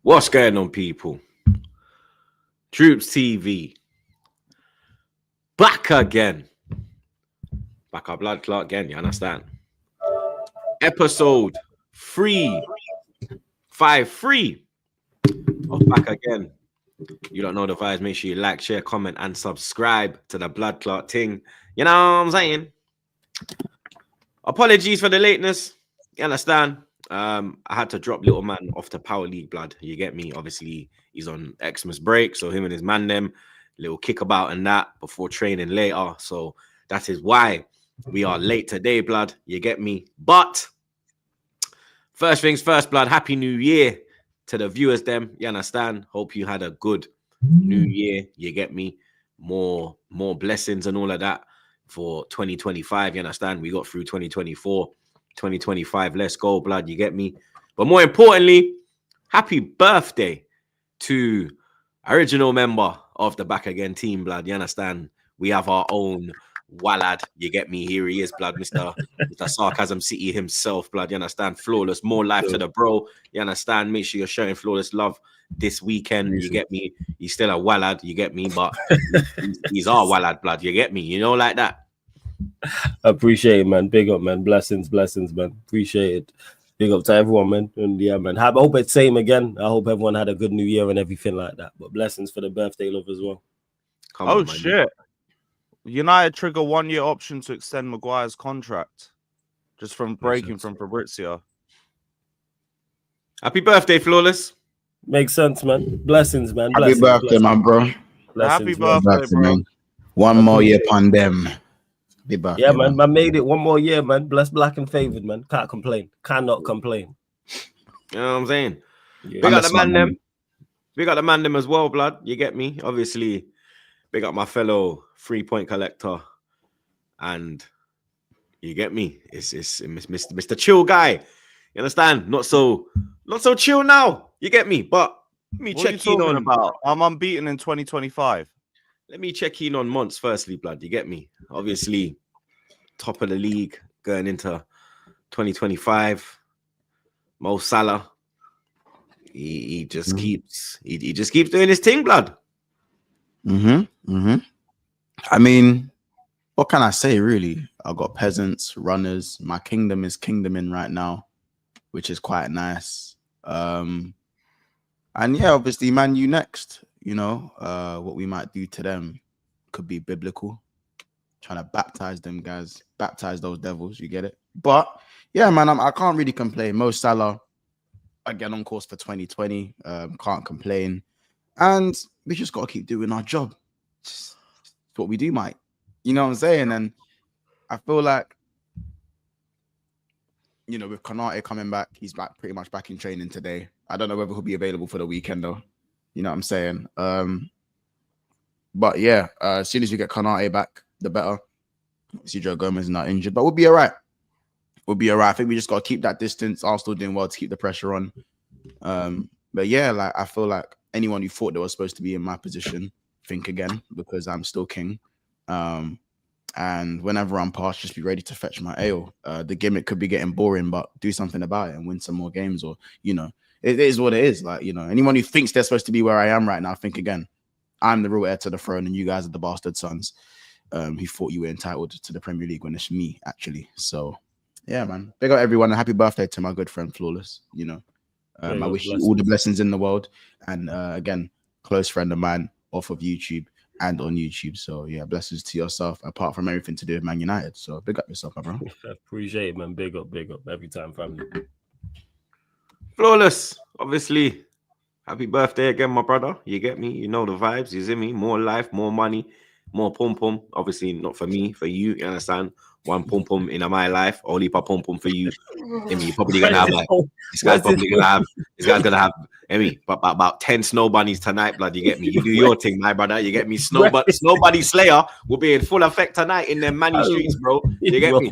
What's going on, people? TroopzTV. Back again. Back our blood clot again, you understand? Episode 353 of Back Again. You don't know the vibes, make sure you like, share, comment, and subscribe to the blood clot thing. You know what I'm saying? Apologies for the lateness. You understand? I had to drop little man off the Power League, blood. You get me? Obviously, he's on Xmas break, so him and his man them, little kickabout and that before training later. So that is why we are late today, blood. You get me? But first things first, blood. Happy New Year to the viewers, them. You understand? Hope you had a good New Year. You get me? More blessings and all of that for 2025. You understand? We got through 2024. 2025, let's go, blood. You get me? But more importantly, happy birthday to original member of the Back Again team, blood. You understand? We have our own Wallad. You get me? Here he is, blood. Mr. Sarcasm City himself, blood. You understand? Flawless. More life to the bro. You understand? Make sure you're showing flawless love this weekend. You get me? He's still a Wallad. You get me? But he's our Wallad, blood. You get me? You know, like that. Appreciate it, man. Big up, man. Blessings, man. Appreciate it. Big up to everyone, man. And yeah, man. I hope it's same again. I hope everyone had a good New Year and everything like that. But blessings for the birthday love as well. Come on, shit. United trigger 1 year option to extend Maguire's contract just from breaking from Fabrizio. Happy birthday, Flawless. Makes sense, man. Blessings, man. Happy birthday, my bro. Happy birthday, bro. One more year upon them. Birthday, yeah, man. I made it 1 more year, man. Blessed, black, and favored, man. Can't complain. Cannot complain. You know what I'm saying? Yeah. We got the man them. We got the man them as well, blood. You get me? Obviously, big up my fellow 3-point collector. And you get me? It's Mr. Chill guy. You understand? Not so chill now. You get me? But let me check in on about. I'm unbeaten in 2025. Let me check in on Monts firstly, blood. You get me? Obviously, top of the league going into 2025. Mo Salah, he just keeps doing his thing, blood. I mean, what can I say? Really, I got peasants, runners. My kingdom is kingdoming right now, which is quite nice. And yeah, obviously, Man U next. You know, what we might do to them could be biblical. Trying to baptize them guys, baptize those devils. You get it? But yeah, man, I can't really complain. Mo Salah, again, on course for 2020. Can't complain. And we just got to keep doing our job. It's what we do, Mike. You know what I'm saying? And I feel like, you know, with Konate coming back, he's back pretty much back in training today. I don't know whether he'll be available for the weekend, though. You know what I'm saying? But yeah, as soon as we get Konate back, the better. See, Joe Gomez is not injured, but we'll be all right. We'll be all right. I think we just got to keep that distance. Arsenal doing well to keep the pressure on. But yeah, like I feel like anyone who thought they were supposed to be in my position, think again, because I'm still king. And whenever I'm past, just be ready to fetch my ale. The gimmick could be getting boring, but do something about it and win some more games, or, you know, it is what it is. Like, you know, anyone who thinks they're supposed to be where I am right now, think again. I'm the real heir to the throne, and you guys are the bastard sons who thought you were entitled to the Premier League when it's me, actually. So, yeah, man. Big up everyone, and happy birthday to my good friend Flawless. You know, I wish you all the blessings in the world. And again, close friend of mine off of YouTube and on YouTube. So, yeah, blessings to yourself, apart from everything to do with Man United. So, big up yourself, my bro. Appreciate it, man. Big up every time, family. Flawless, obviously. Happy birthday again, my brother. You get me? You know the vibes. You see me? More life, more money, more pum pum. Obviously, not for me, for you. You understand? One pum pum in my life, only pum pum for you. I mean, you're probably gonna have like this guy's gonna have about 10 snow bunnies tonight, blood. You get me? You do your thing, my brother. You get me? Snow bunny slayer will be in full effect tonight in them Manny streets, bro. You get me?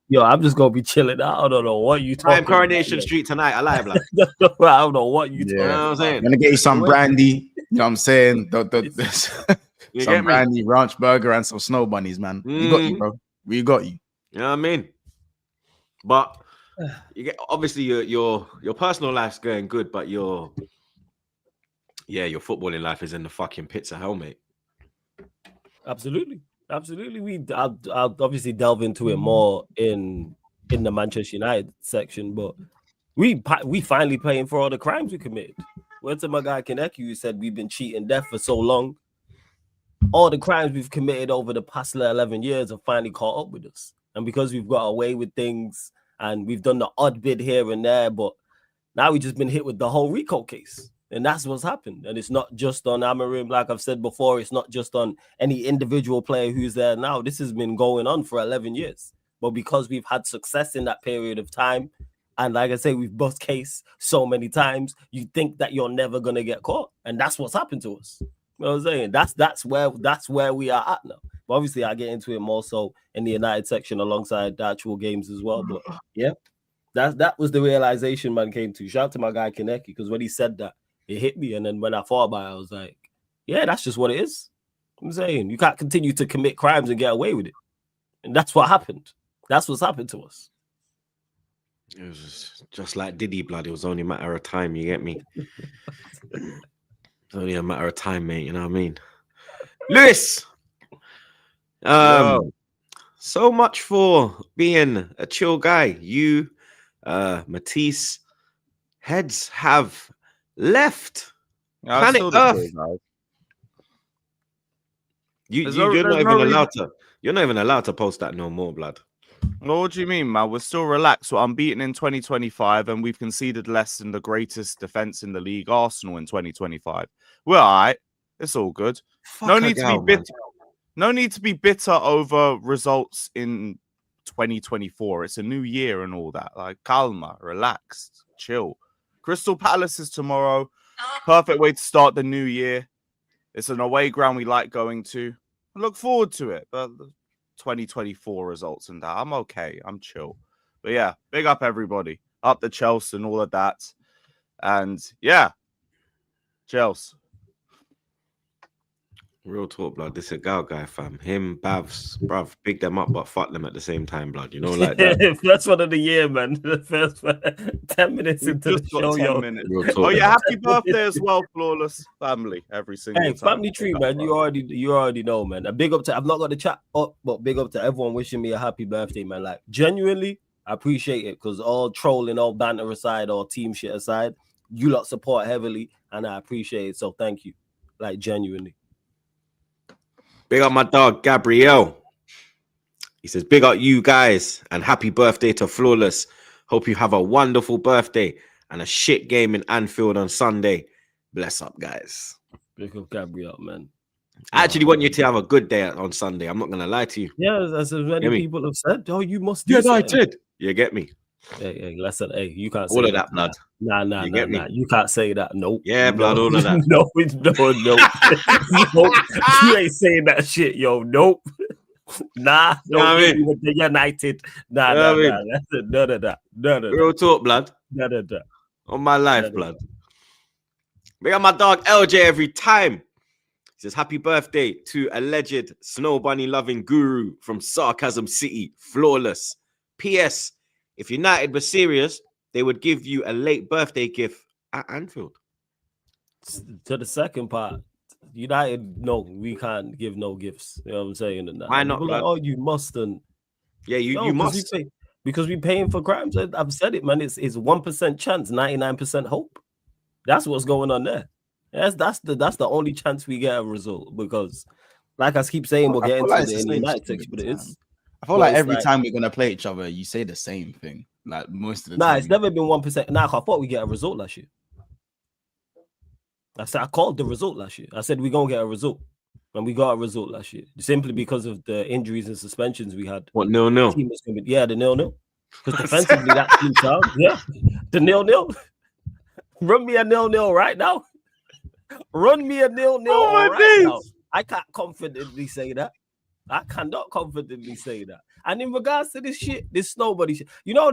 Yo, I'm just gonna be chilling. I don't know what you talking about. Coronation Street tonight, alive, blood. I don't know what you talking about. You know what I'm saying? I'm gonna get you some brandy. You know what I'm saying? Some brandy, ranch burger, and some snow bunnies, man. We got you, bro. We got you. You know what I mean? But you get obviously your personal life's going good, but your footballing life is in the fucking pits of hell, mate. Absolutely. I'll obviously delve into it more in the Manchester United section, but we finally paying for all the crimes we committed. Went to my guy Kaneki, who said we've been cheating death for so long. All the crimes we've committed over the past 11 years have finally caught up with us. And because we've got away with things and we've done the odd bid here and there, but now we've just been hit with the whole Rico case. And that's what's happened. And it's not just on Amorim, like I've said before. It's not just on any individual player who's there now. This has been going on for 11 years. But because we've had success in that period of time, and like I say, we've bust case so many times, you think that you're never going to get caught. And that's what's happened to us. You know what I'm saying? That's where we are at now. But obviously, I get into it more so in the United section alongside the actual games as well. But yeah, that was the realization man came to. Shout out to my guy Kaneki, because when he said that, it hit me. And then when I thought about it, I was like, yeah, that's just what it is. I'm saying you can't continue to commit crimes and get away with it. And that's what happened. That's what's happened to us. It was just like Diddy blood. It was only a matter of time. You get me? It's only a matter of time, mate. You know what I mean? Lewis! So much for being a chill guy. You, Matisse, heads have left planet Earth. You're not even allowed to post that no more, blood. Well, what do you mean, man? We're still relaxed. We're unbeaten in 2025, and we've conceded less than the greatest defense in the league, Arsenal, in 2025. We're all right. It's all good. No need to be bitter. No need to be bitter over results in 2024. It's a new year and all that. Like, calma, relaxed, chill. Crystal Palace is tomorrow. Perfect way to start the new year. It's an away ground we like going to. I look forward to it. But 2024 results and that, I'm okay. I'm chill. But yeah, big up everybody. Up the Chelsea and all of that. And yeah, Chelsea. Real talk, blood. This is a gal guy, fam. Him, Bavs, bruv, big them up, but fuck them at the same time, blood. You know, like that. First one of the year, man. The first 10 minutes into the show, 10 minutes. Oh yeah, happy birthday as well, Flawless family. Every single time. Family tree, man. You already know, man. A big up to. I've not got the chat up, but big up to everyone wishing me a happy birthday, man. Like genuinely, I appreciate it because all trolling, all banter aside, all team shit aside, you lot support heavily, and I appreciate it. So thank you, like genuinely. Big up my dog, Gabrielle. He says, big up you guys and happy birthday to Flawless. Hope you have a wonderful birthday and a shit game in Anfield on Sunday. Bless up, guys. Big up Gabrielle, man. I actually want you to have a good day on Sunday. I'm not going to lie to you. Yeah, as many people have said. Oh, you must do I did. You get me? Hey, listen, hey, you can't say all of that, blood. Nah. You can't say that. Nope. Yeah, blood, all of that. No. You ain't saying that shit, yo. Nope. Nah. No, United. Nah. None of that. Real talk, blood. None of that. On my life, blood. Big up my dog, LJ, every time. He says, happy birthday to alleged snow bunny loving guru from Sarcasm City, Flawless. P.S. If United were serious, they would give you a late birthday gift at Anfield. To the second part, United, no, we can't give no gifts. You know what I'm saying? Why not? Like, oh, you mustn't. Yeah, you must. Because we're paying for crimes. I've said it, man. It's 1% chance, 99% hope. That's what's going on there. That's the only chance we get a result. Because, like I keep saying, we'll get into it in the United section, but it is. I feel like every time we're gonna play each other, you say the same thing. Like most of the time. Nah, it's never been 1%. Nah, I thought we get a result last year. I called the result last year. I said we're gonna get a result. And we got a result last year. Simply because of the injuries and suspensions we had. What, 0-0? Yeah, the 0-0. Because defensively that team sound. Yeah. The 0-0. Run me a 0-0 right now. Run me a 0-0 right now. I can't confidently say that. I cannot confidently say that. And in regards to this shit, this snowbody shit, you know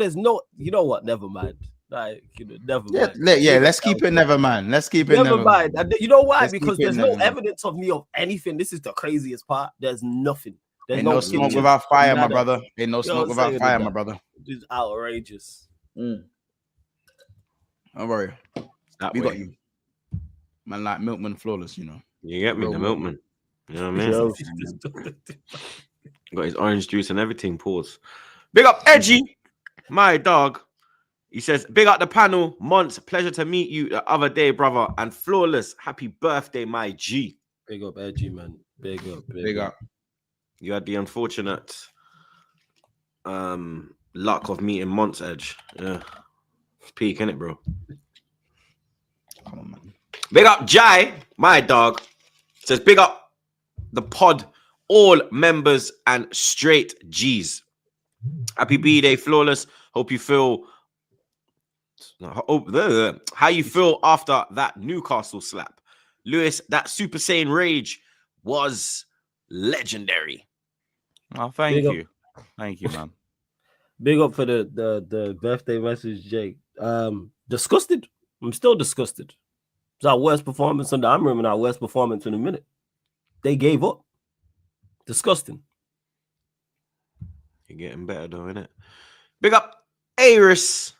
what? Never mind. Like, never mind. Let's keep it never mind. Let's keep it never mind. You know why? Because there's no evidence of me of anything. This is the craziest part. There's nothing. There's no smoke without fire, my brother. Ain't no smoke without fire, my brother. It's outrageous. Don't worry. That We way. got you. Man, like Milkman Flawless, you know. You get me, Real the milkman. milkman. You know what I mean? Yo, Got his orange juice and everything. Pause. Big up Edgy, my dog. He says, big up the panel. Monts, pleasure to meet you the other day, brother. And Flawless, happy birthday, my G. big up, Edgy, man. Big up, Big up. You had the unfortunate luck of meeting Monts, Edge. Yeah. It's peak, innit, bro? Come on, man. Big up Jai, my dog. Says, big up the pod, all members and straight G's. Happy B-Day, Flawless. Hope you feel... how you feel after that Newcastle slap. Lewis, that Super Saiyan rage was legendary. Oh, thank you. Thank you, man. Big up for the birthday message, Jake. Disgusted. I'm still disgusted. It's our worst performance under Amorim and our worst performance in a minute. They gave up. Disgusting. You're getting better though, innit? Big up Aris.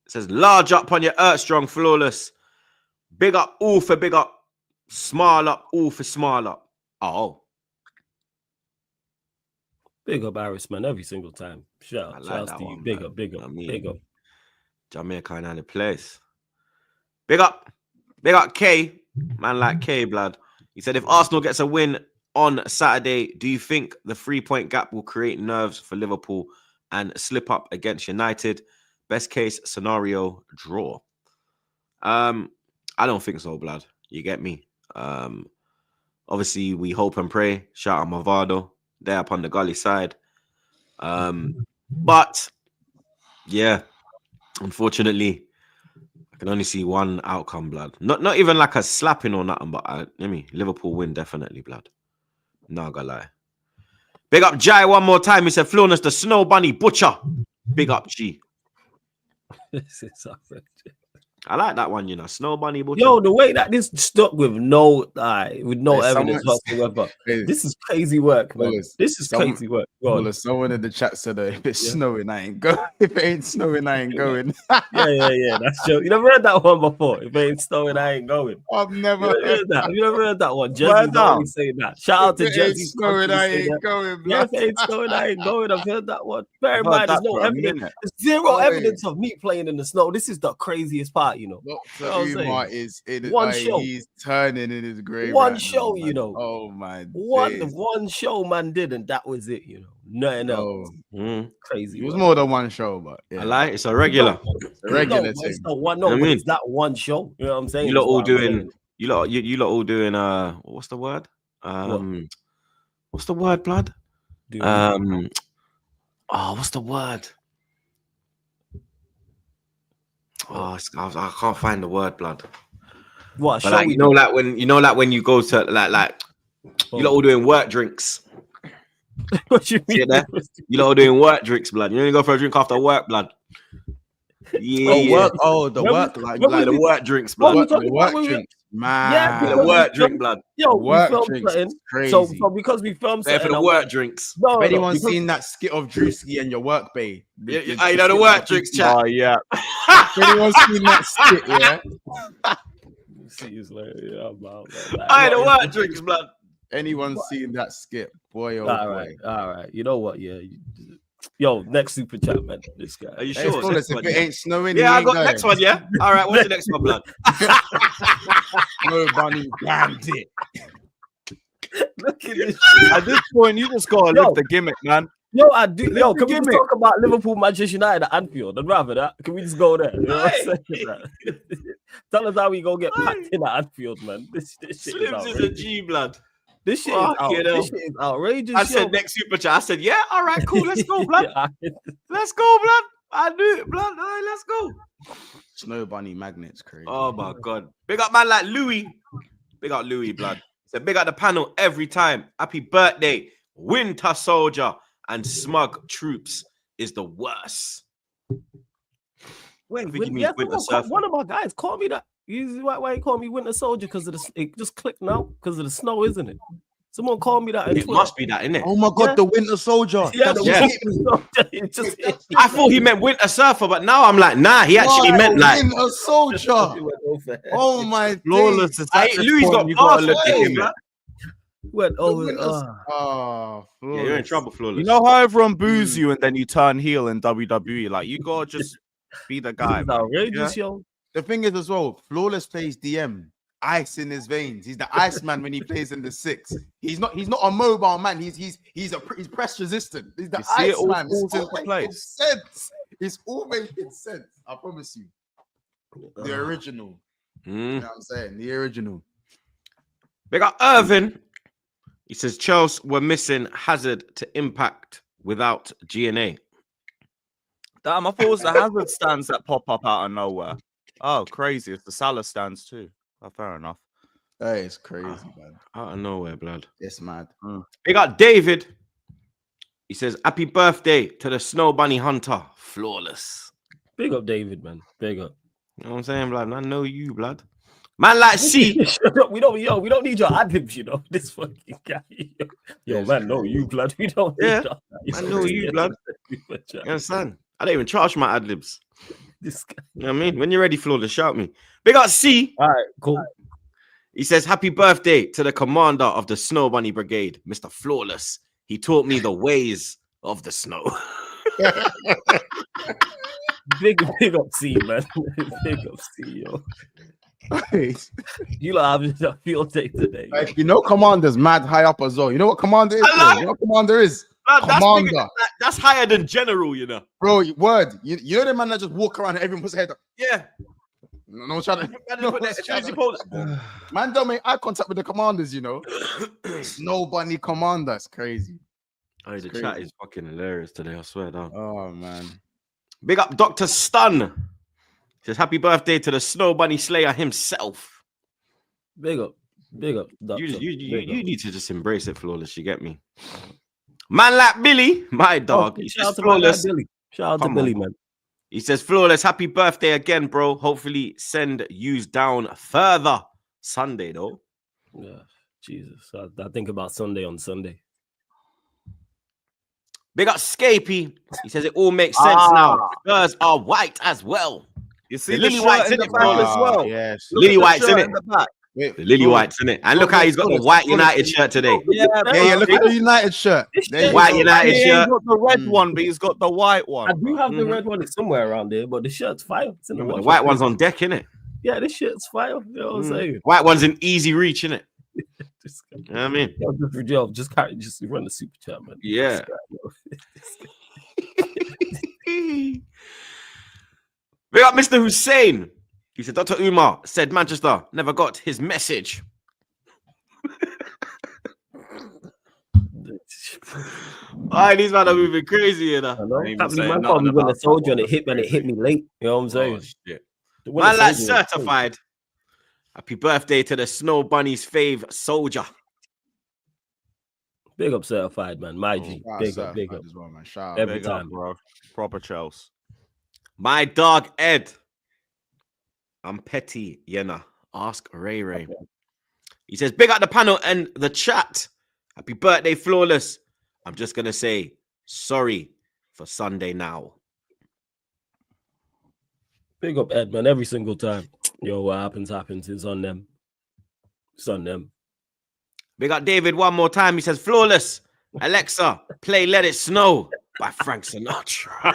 It says large up on your strong Flawless. Big up all for big up. Small up all for small up. Oh. Big up Aris, man, every single time. Shout I like out that to you. one, Big man. up, big up, I mean, big up. Jamaica kind of place. Big up K. Man like K, blood. He said, if Arsenal gets a win on Saturday, do you think the 3-point gap will create nerves for Liverpool and slip up against United? Best case scenario, draw. I don't think so, blood. You get me? Obviously, we hope and pray. Shout out Movado there up on the gully side. But yeah, unfortunately, I can only see one outcome, blood. Not even like a slapping or nothing, but Liverpool win definitely, blood. Not gonna lie. Big up Jai one more time. He said, Flawless, the snow bunny butcher. Big up G. I like that one, you know. Snow bunny butcher. Yo, the way that this stuck with no evidence whatsoever. Hey, this is crazy work, man. This is crazy work. Well, someone in the chat said that if it's snowing, I ain't going. If it ain't snowing, I ain't going. yeah. That's true. You never heard that one before. If it ain't snowing, I ain't going. I've never heard that. You never heard that one. Jesse's always saying that. Shout out to Jesse. Snowing, I ain't going. Yeah, if it ain't snowing, I ain't going. I've heard that one. Bear in mind, there's no evidence. There's zero evidence of me playing in the snow. This is the craziest part, you know. Dr. Umar is in one show. He's turning in his grave. One show, you know. Oh my. One show man did, and that was it, you know. Nothing else. Crazy. It was more than one show, but yeah. I like it's a regular. It's a regular thing. It's not one. No, but it's that one show. You know what I'm saying? You lot all doing. You lot all doing. What's the word? What's the word, blood? What's the word? I can't find the word, blood. What? But like, like when you go to like you lot all doing work drinks. What you mean? You lot all doing work drinks, blood. You only go for a drink after work, blood. Yeah. The work drinks, blood. The work drinks, man. Yeah, the work drink, blood. Yo, work drinks. Crazy. So because we filmed there for the work drinks. No, if anyone's seen that skit of Drewski and your work bay, you know the work drinks, chat. Oh yeah. If anyone's seen that skit, yeah. The work drinks, blood. Anyone seen that skit, boy? Oh boy. All right. You know what? Yeah. Yo, next super chat, man. This guy. Are you sure? If it ain't snowing, yeah, I got next one. Yeah. All right. What's the next one, blood? No bunny bandit. Look at this. At this point, you just gotta live the gimmick, man. Yo, I do. Yo, can we just talk about Liverpool, Manchester United at Anfield? I'd rather that. Can we just go there? You know what I'm saying? Tell us how we gonna get packed in at Anfield, man. This shit Slims is a G, blood. This shit is outrageous. I said next super chat. I said, yeah, all right, cool. Let's go, blood. Let's go, blood. I do it, blood. All right, let's go. Snow bunny magnets, crazy. Oh my god. Big up man like Louis. Big up Louis, blood. So big up the panel every time. Happy birthday, Winter Soldier and Smug Troops is the worst. Wait, one of my guys called me that. Why you call me Winter Soldier? Because of it just clicked now because of the snow, isn't it? Someone called me that. It must be that, innit? Oh my God, Yeah. the Winter Soldier. Yeah, That's the Yeah. what hit me. It just hit me. I thought he meant Winter Surfer, but now I'm like, nah, he actually No, meant like. Winter Soldier. Oh my Flawless. days. Is at this Louis point got you gotta passed look for at it, him. man. Went The over. Winter- Yeah, you're in Flawless. trouble, Flawless. You know how everyone boos you and then you turn heel in WWE? Like, you gotta just be the guy. It's man. outrageous, yo. The thing is as well, Flawless plays DM. Ice in his veins. He's the Iceman when he plays in the 6. He's not a mobile man. He's press resistant. He's the You see it all Iceman. falls It's all into making place. sense. It's all making sense. I promise you. The original. You know what I'm saying? The original. They got Irvin. He says Chelsea were missing Hazard to Impact without GNA. Damn, I thought it was the Hazard stands that pop up out of nowhere. Oh, crazy. It's the Salah stands too. Oh, fair enough. Hey, it's crazy, man. Out of nowhere, blood. It's mad. They got David. He says, happy birthday to the Snow Bunny Hunter. Flawless. Big up, David, man. Big up. You know what I'm saying, blood? I know you, blood. Man, like, see. we don't need your ad-libs, you know. This fucking guy. Yo, Yes, man, no, you, blood. We don't need Yeah, that. I know you, blood. You understand? I don't even charge my ad libs. This guy. You know what I mean? When you're ready, Flawless, shout me. Big up C. All right, cool. He says, happy birthday to the commander of the Snow Bunny Brigade, Mr. Flawless. He taught me the ways of the snow. Big up C, man. Big up C, yo. You lot having a field day today. Like, you know, Commander's mad high up as well. You know what Commander is? I Bro? like- You know what Commander is? That's, Commander. bigger- that's higher than general, you know. Bro, word. You know the man that just walk around and everyone puts their head up. Yeah. No one's trying to. Man, No put one's that- trying as you to- post- Man don't make eye contact with the commanders, you know. Snow Bunny Commander. It's crazy. Oh, the crazy. chat is fucking hilarious today, I swear down. Oh, man. Big up Dr. Stun. Says, happy birthday to the Snow Bunny Slayer himself. Big up. Big up. You Doctor. Big you up. need to just embrace it, Flawless. You get me? Man like Billy, my dog. Oh, He shout says, out to my guy Flawless. Billy. Shout out to Come Billy, on. man. He says, Flawless, happy birthday again, bro. Hopefully send yous down further. Sunday, though. Yeah, Jesus. I think about Sunday on Sunday. Big up Scapey. He says it all makes sense now. Spurs are white as well. You see The the Lily shirt White's in in the it, back Flawless. as well. Yes. Look Lily at the White's shirt in it. the back. Wait, The Lily White's in it. And look how he's got the white United shirt today. Yeah, yeah, look at the United shirt. There you White go. United He shirt. ain't got the red one, but he's got the white one. I do have the Mhm. red one. It's somewhere around there, but the shirt's fire. It's in the The wash. white one's on deck, innit? Yeah, this shirt's fire. You know what I'm saying? White one's in easy reach, innit? Just, You know what I mean? just run the super chat, man. Yeah. This guy, yo. We got Mr. Hussein. He said, Dr. Umar said Manchester never got his message. Alright, these men are moving crazy, you know. I know. ain't even Can't believe saying man nothing called me when the about soldier and football. it hit me and it hit me late. You know what I'm saying? Oh, shit. The Winter Man, like Soldier was certified. Happy birthday to the Snow Bunny's fave soldier. big up certified, man. My G. Shout out Big up, Surf, big man, up. as well, man. Shout out. Every Big up, time. bro. Proper Chelsea. My dog Ed. I'm petty, Yenna. Ask Ray Ray. He says, big up the panel and the chat. Happy birthday, Flawless. I'm just going to say sorry for Sunday now. Big up Ed, man. Every single time. Yo, what happens. It's on them. It's on them. Big up David one more time. He says, Flawless. Alexa, play Let It Snow by Frank Sinatra.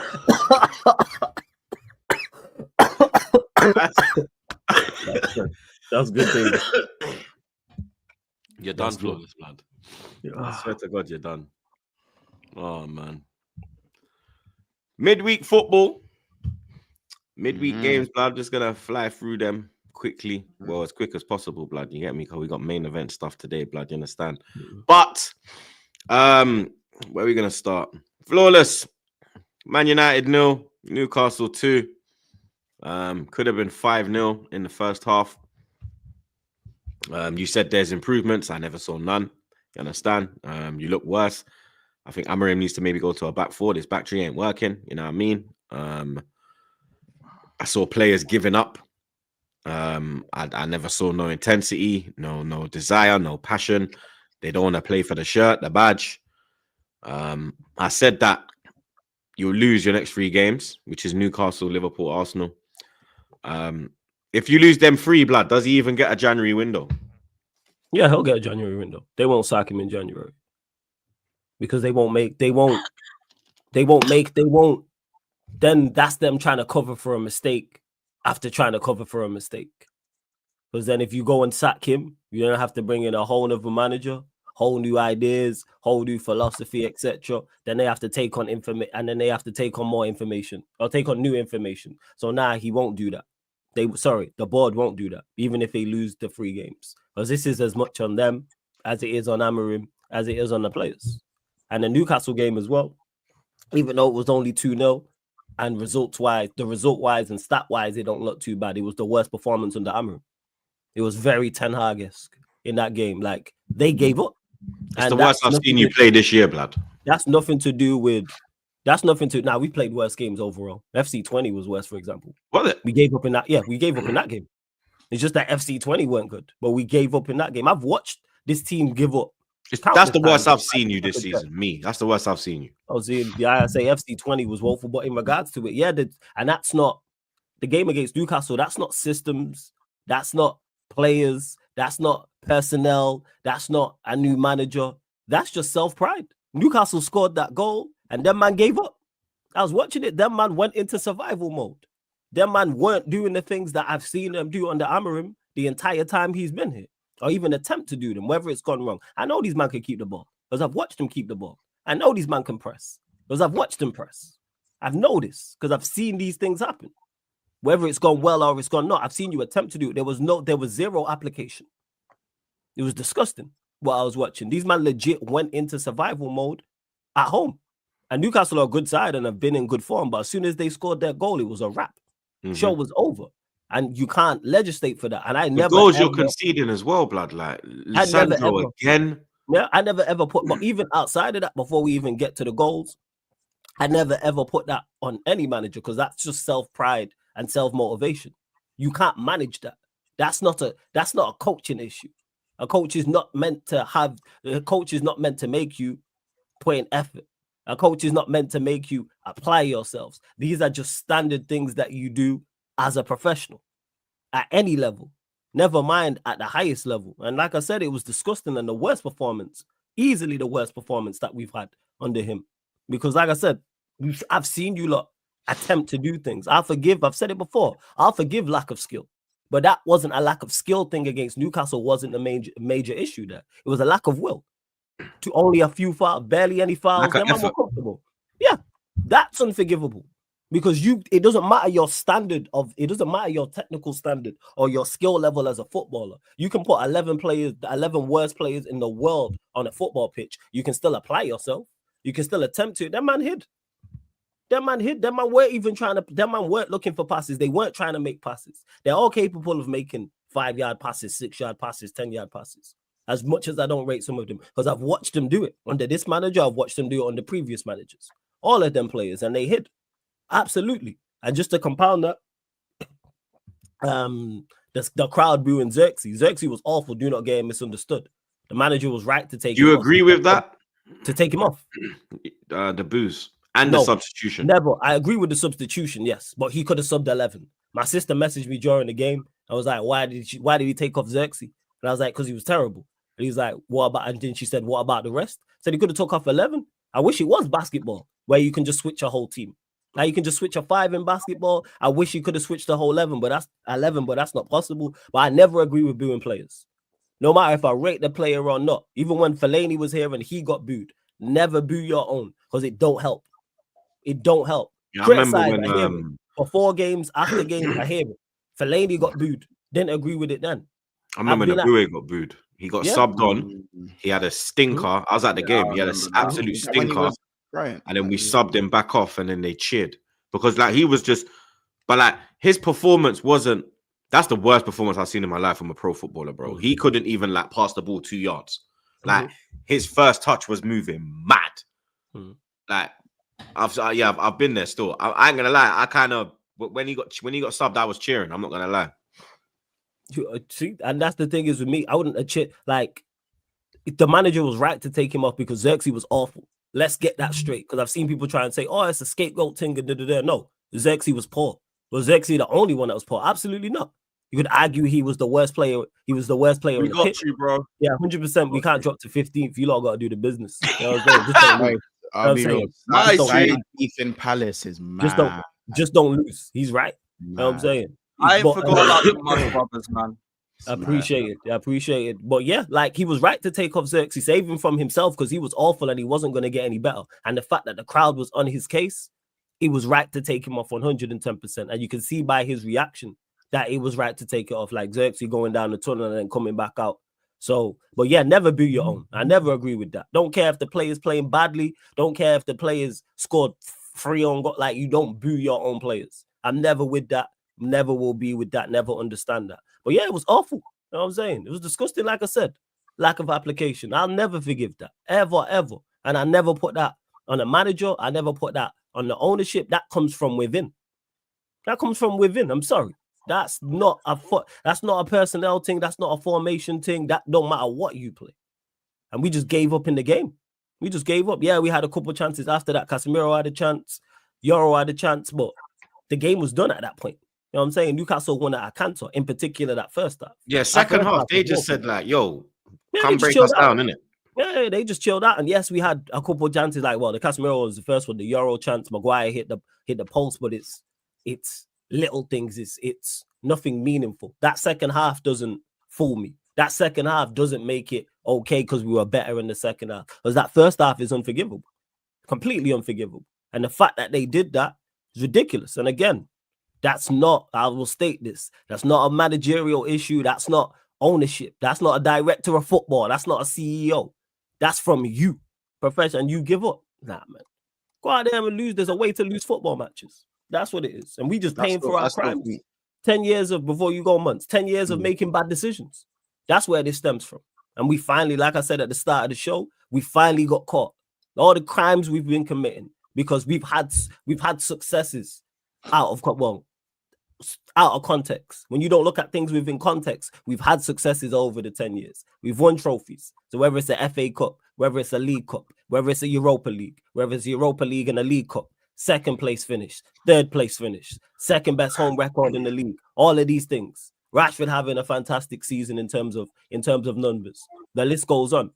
That's good thing. You're done, That's good. Flawless, blood. I swear to God, you're done. Oh, man. Midweek football. Midweek games, blood. Just going to fly through them quickly. Well, as quick as possible, blood. You get me? Because we got main event stuff today, blood. You understand? But, where are we going to start? Flawless. Man United 0. Newcastle 2. Could have been 5-0 in the first half. You said there's improvements. I never saw none. You understand? You look worse. I think Amorim needs to maybe go to a back four. This back three ain't working. You know what I mean? I saw players giving up. I never saw no intensity, no desire, no passion. They don't want to play for the shirt, the badge. I said that you'll lose your next 3 games, which is Newcastle, Liverpool, Arsenal. If you lose them 3, blood, does he even get a January window? Yeah, he'll get a January window. They won't sack him in January because they won't. Then that's them trying to cover for a mistake after trying to cover for a mistake. Because then if you go and sack him, you don't have to bring in a whole other manager, whole new ideas, whole new philosophy, etc. Then they have to take on information, and then they have to take on more information or take on new information. So now he won't do that. The board won't do that, even if they lose the 3 games. Because this is as much on them as it is on Amorim, as it is on the players. And the Newcastle game as well, even though it was only 2-0, and result-wise and stat-wise, it don't look too bad. It was the worst performance under Amorim. It was very Ten Hag-esque in that game. Like, they gave up. It's the worst I've seen you play this year, blood. That's nothing to do with... Now, we played worse games overall. FC20 was worse, for example. Was it? We gave up in that... Yeah, we gave up in that game. It's just that FC20 weren't good, but we gave up in that game. I've watched this team give up. That's the worst I've seen you this season. That's the worst I've seen you. Oh, see, yeah, I say FC20 was woeful, but in regards to it, yeah, and that's not the game against Newcastle. That's not systems. That's not players. That's not personnel. That's not a new manager. That's just self-pride. Newcastle scored that goal, and them man gave up. I was watching it. Them man went into survival mode. Them man weren't doing the things that I've seen them do under Amorim the entire time he's been here, or even attempt to do them, whether it's gone wrong. I know these man can keep the ball because I've watched them keep the ball. I know these man can press because I've watched them press. I've noticed because I've seen these things happen. Whether it's gone well or it's gone not, I've seen you attempt to do it. There was zero application. It was disgusting what I was watching. These man legit went into survival mode at home. And Newcastle are a good side and have been in good form, but as soon as they scored their goal, it was a wrap. Show was over. And you can't legislate for that. And I never goals you're conceding as well, blood. Like Lisandro again. Yeah, I never ever put, but even outside of that, before we even get to the goals, I never ever put that on any manager because that's just self-pride and self-motivation. You can't manage that. That's not a coaching issue. A coach is not meant to make you put in effort. A coach is not meant to make you apply yourselves. These are just standard things that you do as a professional at any level, never mind at the highest level. And like I said, it was disgusting and the worst performance, easily the worst performance that we've had under him. Because like I said, I've seen you lot attempt to do things. I've said it before, I'll forgive lack of skill. But that wasn't a lack of skill thing against Newcastle, wasn't a major issue there. It was a lack of will. To only a few fouls, barely any fouls, then I'm more comfortable. Yeah, that's unforgivable. Because it doesn't matter your technical standard or your skill level as a footballer. You can put 11 worst players in the world on a football pitch. You can still apply yourself. You can still attempt to. That man hid. That man weren't looking for passes. They weren't trying to make passes. They're all capable of making 5-yard passes, 6-yard passes, 10-yard passes. As much as I don't rate some of them, because I've watched them do it under this manager, I've watched them do it under previous managers. All of them players, and they hid. Absolutely. And just to compound that, the crowd booing Xerxes. Xerxes was awful. Do not get him misunderstood. The manager was right to take him off. Do you agree with that? To take him off? The boos and the substitution. Never. I agree with the substitution, yes. But he could have subbed 11. My sister messaged me during the game. I was like, why did he take off Xerxes? And I was like, because he was terrible. And he's like, what about? And then she said, what about the rest? Said he could have took off 11. I wish it was basketball where you can just switch a whole team. Now you can just switch a 5 in basketball. I wish you could have switched the whole 11, but that's not possible. But I never agree with booing players. No matter if I rate the player or not. Even when Fellaini was here and he got booed, never boo your own because it don't help. It don't help. Yeah, I remember when I hear it. Before games, after games, I hear it. Fellaini got booed. Didn't agree with it then. I remember when Abue got booed. He got subbed on. He had a stinker. I was at the game. He had an absolute stinker. Right. And then we subbed him back off and then they cheered. Because like he was just, but like his performance wasn't, that's the worst performance I've seen in my life from a pro footballer, bro. He couldn't even like pass the ball 2 yards. Like his first touch was moving mad. Like I've been there still. I ain't gonna lie. I kind of, when he got subbed, I was cheering. I'm not gonna lie. See, and that's the thing is with me, I wouldn't have cheered. Like the manager was right to take him off because Xerxes was awful. Let's get that straight, because I've seen people try and say, "Oh, it's a scapegoat thing." No, Xerxes was poor. Was Xerxes the only one that was poor? Absolutely not. You could argue he was the worst player. He was the worst player on We the got pitch. you, bro. Yeah, 100%. We can't drop to 15th. You lot got to do the business. You know what I'm saying? Just don't lose. I'll be real. Nice, Salah G. beef in Palace is mad. Just don't lose. He's right. You know what I'm saying? I ain't But, forgot about the Mud Brothers, man. I appreciate it. But yeah, like, he was right to take off Xerxes, save him from himself, because he was awful and he wasn't going to get any better. And the fact that the crowd was on his case, he was right to take him off 110%. And you can see by his reaction that he was right to take it off, like Xerxes going down the tunnel and then coming back out. So, but yeah, never boo your own. I never agree with that. Don't care if the player's playing badly. Don't care if the players scored 3 on goal. Like, you don't boo your own players. I'm never with that. Never will be with that. Never understand that. But yeah, it was awful. You know what I'm saying? It was disgusting, like I said. Lack of application. I'll never forgive that. Ever, ever. And I never put that on a manager. I never put that on the ownership. That comes from within. That comes from within. I'm sorry. That's not a personnel thing. That's not a formation thing. That don't matter what you play. And we just gave up in the game. We just gave up. Yeah, we had a couple chances after that. Casemiro had a chance. Euro had a chance. But the game was done at that point. You know what I'm saying? Newcastle won at a canter, in particular that first half. Yeah, second half, they just said like, yo, come break us down, innit? Yeah, they just chilled out. And yes, we had a couple of chances, like, well, the Casemiro was the first one, the Euro chance, Maguire hit the post, but it's little things, it's nothing meaningful. That second half doesn't fool me. That second half doesn't make it okay because we were better in the second half. Because that first half is unforgivable. Completely unforgivable. And the fact that they did that is ridiculous. And again, that's not, I will state this, that's not a managerial issue. That's not ownership. That's not a director of football. That's not a CEO. That's from you, professional, and you give up. Nah, man. Go out there and lose. There's a way to lose football matches. That's what it is. And we just paying for our crimes. 10 years of, before you go months, 10 years of making bad decisions. That's where this stems from. And we finally, like I said at the start of the show, we finally got caught. All the crimes we've been committing, because we've had successes out of context. When you don't look at things within context, we've had successes over the 10 years. We've won trophies. So whether it's a FA Cup, whether it's a League Cup, whether it's a Europa League, whether it's a Europa League and a League Cup, second place finish, third place finish, second best home record in the league, all of these things. Rashford having a fantastic season in terms of numbers. The list goes on.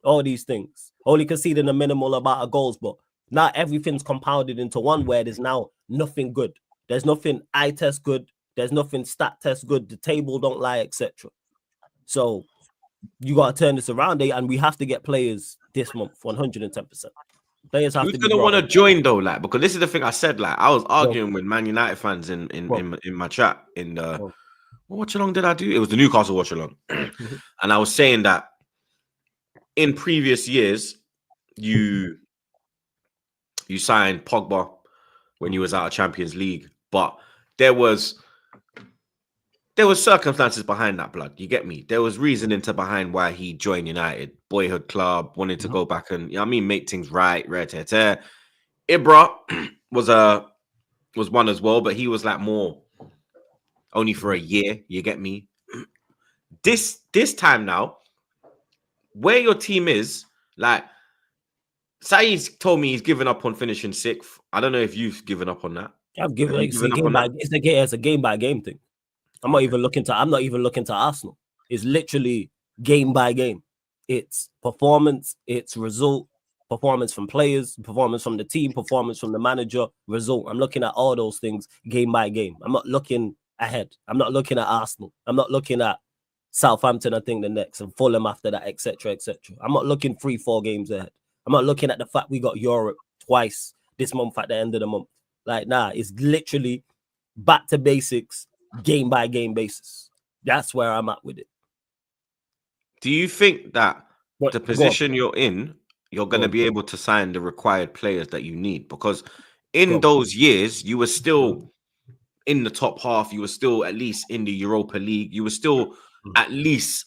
All these things. Only conceding a minimal amount of goals, but not everything's compounded into one where there's now nothing good. There's nothing eye test good. There's nothing stat test good. The table don't lie, etc. So you got to turn this around, and we have to get players this month, 110%. Players have Who's to be gonna want to join though? Like, because this is the thing I said. Like, I was arguing with Man United fans in my chat. What watch along did I do? It was the Newcastle watch along, and I was saying that in previous years, you signed Pogba when you was out of Champions League, but there was circumstances behind that, blood. You get me? There was reasoning behind why he joined United. Boyhood club, wanted to go back and, you know what I mean, make things right. Ibra was one as well, but he was like more only for a year. You get me? This time now, where your team is, like, Saeed's told me he's given up on finishing 6th. I don't know if you've given up on that. I've given up. It's a game by game thing. I'm not even looking to Arsenal. It's literally game by game. It's performance, it's result, performance from players, performance from the team, performance from the manager, result. I'm looking at all those things game by game. I'm not looking ahead. I'm not looking at Arsenal. I'm not looking at Southampton, I think, the next, and Fulham after that, etc., etc. I'm not looking 3-4 games ahead. I'm not looking at the fact we got Europe twice this month at the end of the month. Like, nah, it's literally back to basics, game by game basis. That's where I'm at with it. Do you think that the position you're in, you're going to be able to sign the required players that you need? Because in those years, you were still in the top half. You were still at least in the Europa League. You were still at least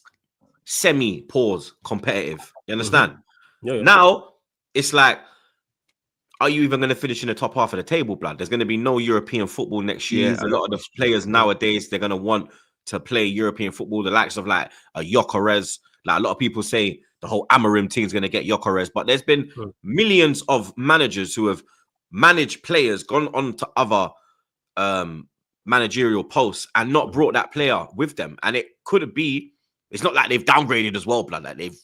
semi-pause competitive. You understand? Yeah. Now, it's like, are you even going to finish in the top half of the table, blood? There's going to be no European football next year. A lot of the players nowadays, they're going to want to play European football. The likes of like a Gyökeres, Like a lot of people say the whole Amorim team is going to get Gyökeres, but there's been millions of managers who have managed players, gone on to other managerial posts and not brought that player with them. And it could be, it's not like they've downgraded as well, blood. Like they've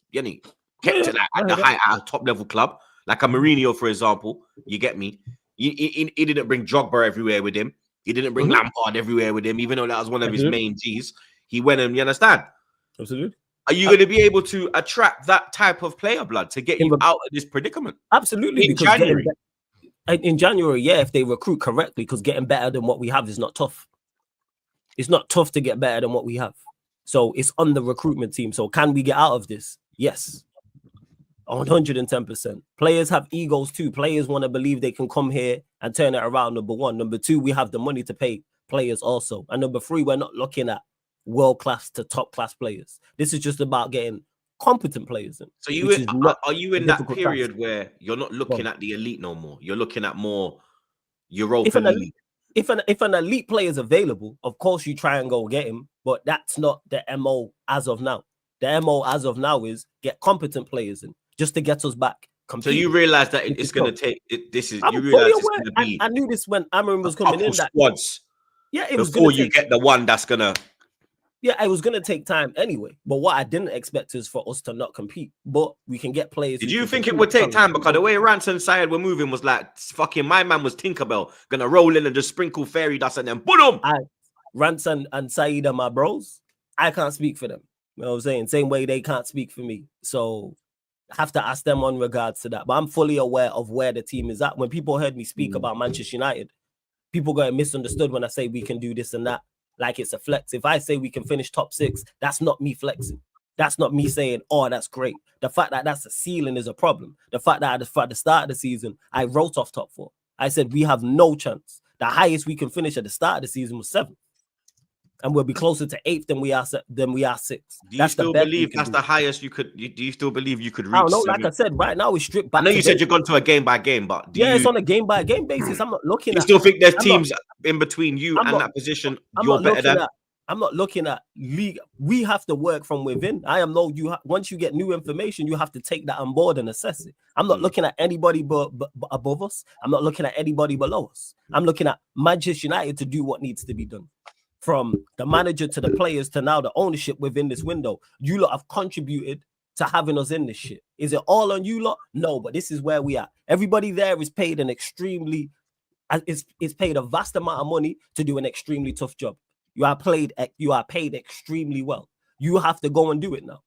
kept it at the high at a top level club, like a Mourinho, for example. You get me? He didn't bring Drogba everywhere with him. He didn't bring Lampard everywhere with him, even though that was one of his main G's. He went and, you understand? Absolutely. Are you going to be able to attract that type of player, blood, to get you out of this predicament? Absolutely. In January. In January, yeah, if they recruit correctly, because getting better than what we have is not tough. It's not tough to get better than what we have. So it's on the recruitment team. So can we get out of this? Yes. 110%. Players have egos too. Players want to believe they can come here and turn it around, number one. Number two, we have the money to pay players also. And number three, we're not looking at world-class to top-class players. This is just about getting competent players in. So are you in that period where you're not looking at the elite no more? You're looking at more Europa League. If an elite player is available, of course you try and go get him, but that's not the MO as of now. The MO as of now is get competent players in just to get us back. So you realize that it's going to take this is you realize it's going to be. I knew this when Amorim was coming in. That squads. Yeah, it was before you get the one that's gonna. Yeah, it was going to take time anyway. But what I didn't expect is for us to not compete. But we can get players. Did you think it would take time? Because the way Rance and Syed were moving was like fucking my man was Tinkerbell, gonna roll in and just sprinkle fairy dust and then boom. Rance and Syed are my bros. I can't speak for them. You know what I'm saying? Same way they can't speak for me. So I have to ask them on regards to that. But I'm fully aware of where the team is at. When people heard me speak about Manchester United, people got misunderstood when I say we can do this and that. Like it's a flex. If I say we can finish top 6, that's not me flexing. That's not me saying, oh, that's great. The fact that that's a ceiling is a problem. The fact that at the start of the season, I wrote off top 4. I said we have no chance. The highest we can finish at the start of the season was 7th. And we'll be closer to 8th than we are 6th. Do you still believe that's the highest you could? Do you still believe you could reach? I don't know. Like I said, right now we stripped back. I know you said you're going to a game by game, but it's on a game by game basis. I'm not looking. You still think there's teams in between you and that position? You're better than. I'm not looking at league. We have to work from within. Once you get new information, you have to take that on board and assess it. I'm not looking at anybody but above us. I'm not looking at anybody below us. I'm looking at Manchester United to do what needs to be done. From the manager to the players to now the ownership within this window. You lot have contributed to having us in this shit. Is it all on you lot? No, but this is where we are. Everybody there is paid is paid a vast amount of money to do an extremely tough job. You are paid extremely well. You have to go and do it now.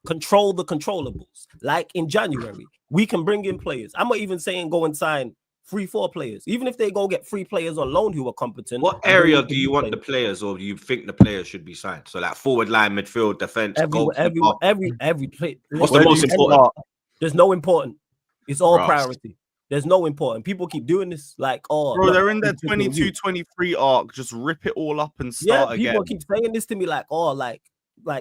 Control the controllables. Like in January, we can bring in players. I'm not even saying go and sign 3-4 players. Even if they go get 3 players on loan who are competent. What area do you want the players, or do you think the players should be signed? So like forward line, midfield, defense, every play. What's the most important? There's no important. It's all priority. There's no important. People keep doing this like, bro, they're in their 22-23 arc. Just rip it all up and start again. People keep saying this to me like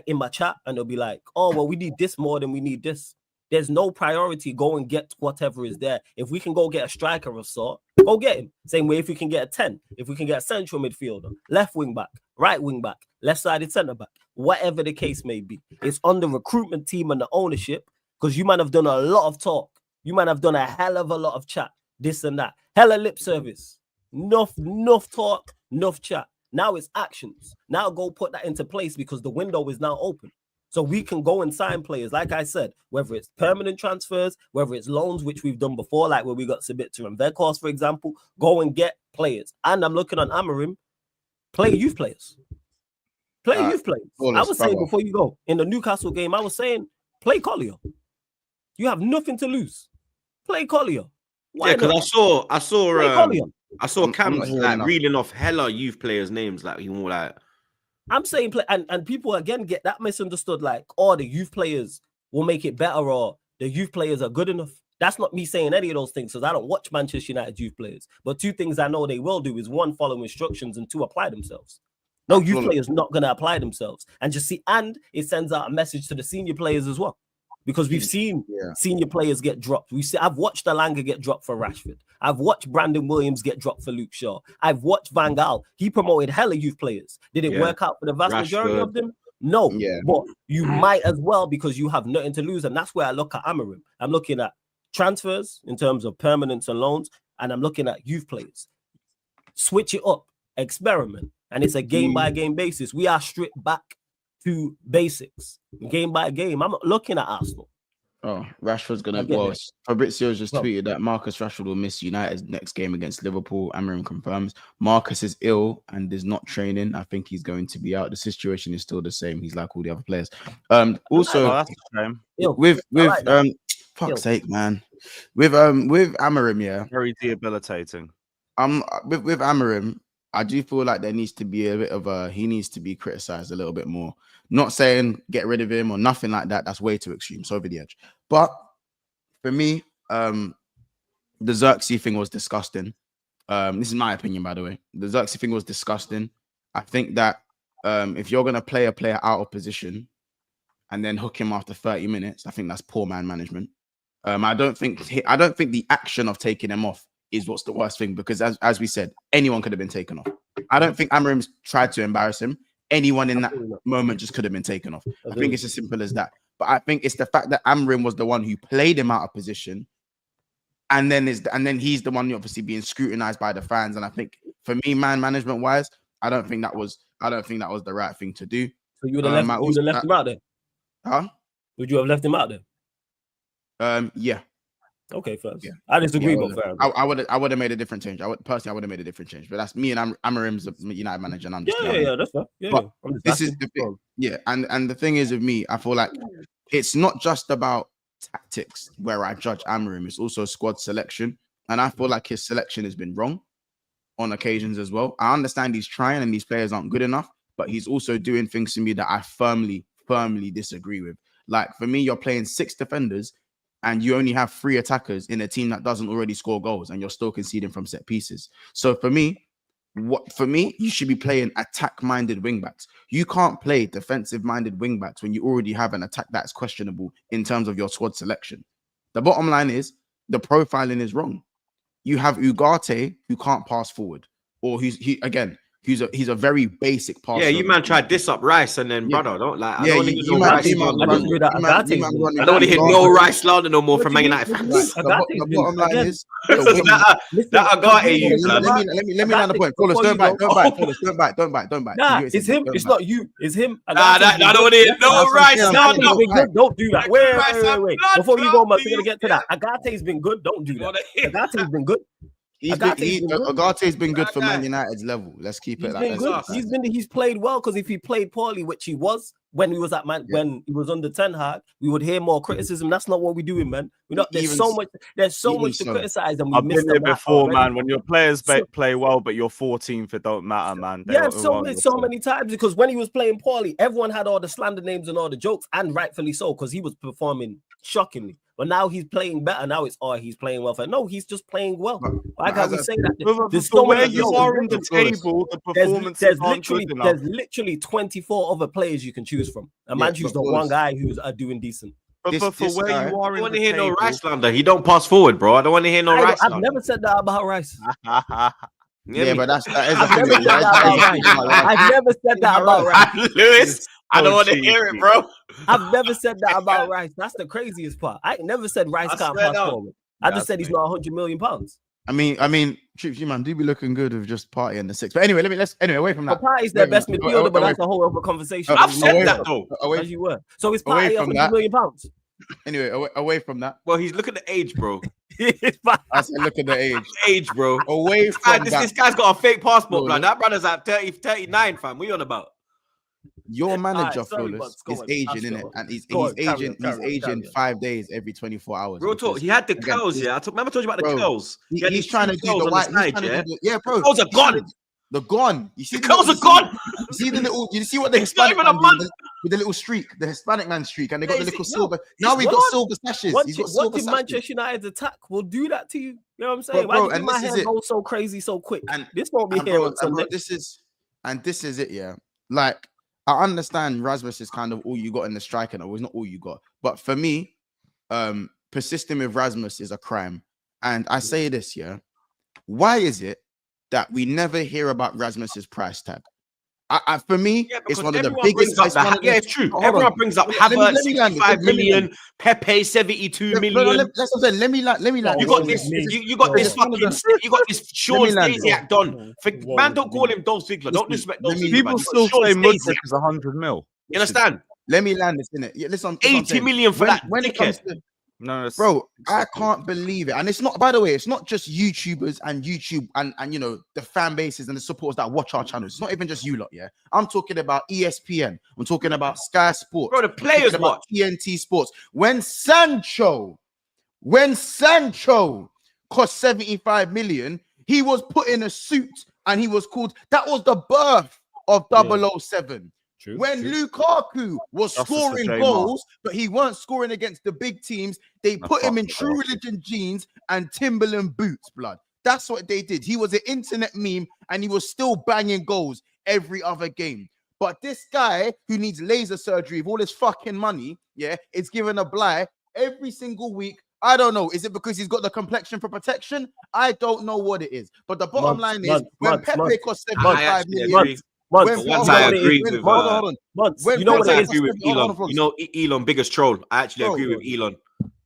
in my chat, and they'll be like, oh, well, we need this more than we need this. There's no priority. Go and get whatever is there. If we can go get a striker of sort, go get him. Same way if we can get a 10, if we can get a central midfielder, left wing back, right wing back, left-sided centre back, whatever the case may be. It's on the recruitment team and the ownership, because you might have done a lot of talk. You might have done a hell of a lot of chat, this and that. Hella lip service. Enough talk, enough chat. Now it's actions. Now go put that into place because the window is now open. So we can go and sign players, like I said, whether it's permanent transfers, whether it's loans, which we've done before, like where we got Sabitzer and Veghorst, for example, go and get players. And I'm looking on Amorim, play youth players. Play youth players. I was saying before you go, in the Newcastle game, I was saying, play Collier. You have nothing to lose. Play Collier. Yeah, because I saw Cam like reeling off hella youth players' names, like I'm saying play, and people again get that misunderstood, like, oh, the youth players will make it better, or the youth players are good enough. That's not me saying any of those things, because I don't watch Manchester United youth players. But 2 things I know they will do is 1, follow instructions, and 2, apply themselves. No youth players not going to apply themselves. And just see, and it sends out a message to the senior players as well. Because we've seen senior players get dropped. I've watched Alanga get dropped for Rashford. I've watched Brandon Williams get dropped for Luke Shaw. I've watched Van Gaal. He promoted hella youth players. Did it work out for the vast majority of them? No, Yeah. but you might as well because you have nothing to lose. And that's where I look at Amorim. I'm looking at transfers in terms of permanents and loans, and I'm looking at youth players. Switch it up, experiment. And it's a game-by-game basis. We are stripped back to basics, game by game. I'm not looking at Arsenal. Oh, Rashford's gonna. I get Well, it. Fabrizio's just Well- tweeted that Marcus Rashford will miss United's next game against Liverpool. Amorim confirms Marcus is ill and is not training. I think he's going to be out. The situation is still the same. He's like all the other players. Also, Oh, that's a shame. with like that. fuck's Ill. sake, man. With Amorim, yeah. Very debilitating. With Amorim, I do feel like there needs to be a bit of he needs to be criticized a little bit more. Not saying get rid of him or nothing like that. That's way too extreme. It's over the edge. But for me, the Xerxes thing was disgusting. This is my opinion, by the way. The Xerxes thing was disgusting. I think that if you're gonna play a player out of position and then hook him after 30 minutes, I think that's poor man management. I don't think the action of taking him off is what's the worst thing, because as we said, anyone could have been taken off. I don't think Amorim's tried to embarrass him. Anyone in that moment just could have been taken off. I think it's as simple as that. But I think it's the fact that Amorim was the one who played him out of position, and then he's the one obviously being scrutinized by the fans. And I think for me, man management wise, I don't think that was the right thing to do. So you would have left him out there? Huh? Would you have left him out there? Yeah. Okay, first. Yeah. I disagree, Yeah, but fair. I would have made a different change. I would have made a different change. But that's me, and Amorim's a United manager, and I'm just that's fair. Yeah, But I'm just this is asking. the thing. Yeah, and the thing is with me, I feel like it's not just about tactics where I judge Amorim. It's also squad selection, and I feel like his selection has been wrong on occasions as well. I understand he's trying, and these players aren't good enough, but he's also doing things to me that I firmly disagree with. Like for me, you're playing 6 defenders, and you only have 3 attackers in a team that doesn't already score goals, and you're still conceding from set pieces. So for me, you should be playing attack-minded wingbacks. You can't play defensive-minded wingbacks when you already have an attack that's questionable in terms of your squad selection. The bottom line is the profiling is wrong. You have Ugarte who can't pass forward, or he's a very basic passer. Yeah, you man tried this up Rice, and then brother, don't like. I don't want to hear no Rice slander. I don't want to hear no Rice slander no more from Man United fans. The bottom line is that Agate you. Let me land the point. Flawless, don't bite. Nah, it's him. It's not you. It's him. Nah, I don't want to hear no Rice slander. Don't do that. Wait. Before you go, we're gonna get to that. Agate's been good. Don't do that. Agate's been good. Agate's been good for Man United's level. Let's keep it like that. He's played well, because if he played poorly, which he was when he was at when he was under Ten Hag, we would hear more criticism. That's not what we're doing, man. We're not. There's so much to criticize, and we I've missed been there before, already. man. When your players play well, but you're 14th, it don't matter, man. So many times, because when he was playing poorly, everyone had all the slander names and all the jokes, and rightfully so, because he was performing shockingly. But now he's playing better. Now he's playing well. No, he's just playing well. Why can't we say that? There's so where you are in the table, the performance there's literally 24 other players you can choose from. And man, choose the one guy who's doing decent. But for where you are, I don't want to hear no Rice slander. He don't pass forward, bro. I don't want to hear no Rice slander. I've never said that about Rice. Yeah, but that is I've never said that about Rice. Lewis, I don't want to hear it, bro. I've never said that about Rice. That's the craziest part. I never said Rice can't pass forward. I just said he's not 100 million pounds. I mean, Troops, you man do be looking good with just Partey and the 6. But anyway, away from that. Partey's their best midfielder, but that's a whole other conversation. I've said that though. As you were. So is Partey 100 million pounds? Anyway, away from that. Well, he's looking at the age, bro. I said, look at the age, bro. Away from this guy's got a fake passport, blood. That brother's at 30, 39, fam. What are you on about? Your manager, Flawless, is aging, innit? And he's aging 5 days every 24 hours. Real talk. He had the curls, yeah. Remember I told you about the curls? He's trying to do the white. Yeah, bro. The curls are gone. They're gone. You see the curls are gone. You see the little. You see what the Hispanic man did with the little streak, the Hispanic man streak, and they got the little silver. Now we got silver sashes. What did Manchester United's attack will do that to you? You know what I'm saying? Why did my hair go so crazy so quick? And this won't be here until next. This is it, yeah. Like, I understand Rasmus is kind of all you got in the striker. No, it's not all you got. But for me, persisting with Rasmus is a crime. And I say this, yeah. Why is it that we never hear about Rasmus's price tag? For me, Yeah, it's because one of the everyone biggest. brings up It's one of the- yeah, it's true. Hold Everyone on. brings up Let me Havertz, land 65 this. Let me land million, Pepe, 72 Let million. let me land. You got this. You got this fucking. You got this Sean land, bro. Stasiak done. Man, don't call him Dolph Ziggler. Don't Listen, disrespect let Dolph me- Ziggler. People Man. You still got Sean say Mudrik Stasiak. is 100 mil. You understand? Let me land this in it. Yeah, listen, that's what I'm 80 saying. million for that When it comes dickhead. to No, it's, bro, I can't believe it. And it's not, by the way, it's not just YouTubers and YouTube and you know the fan bases and the supporters that watch our channels. It's not even just you lot, yeah. I'm talking about ESPN. I'm talking about Sky Sports. Bro, the I'm players talking about watch. TNT Sports. When Sancho cost 75 million, he was put in a suit and he was called. That was the birth of 007. True, When true. Lukaku was Justice for scoring J. goals, but he weren't scoring against the big teams, they No, put him fuck in the True bastard. Religion jeans and Timberland boots, blood. That's what they did. He was an internet meme and he was still banging goals every other game. But this guy who needs laser surgery with all his fucking money, yeah, is given a blight every single week. I don't know. Is it because he's got the complexion for protection? I don't know what it is. But the bottom line is when Pepe cost I 75 actually million, agree. Months. But You once know I what it agree is? with hold on. Months. When You know once what I it is? agree with Hold on, Elon. hold on. You know Elon, biggest troll. I actually Bro. agree with Elon.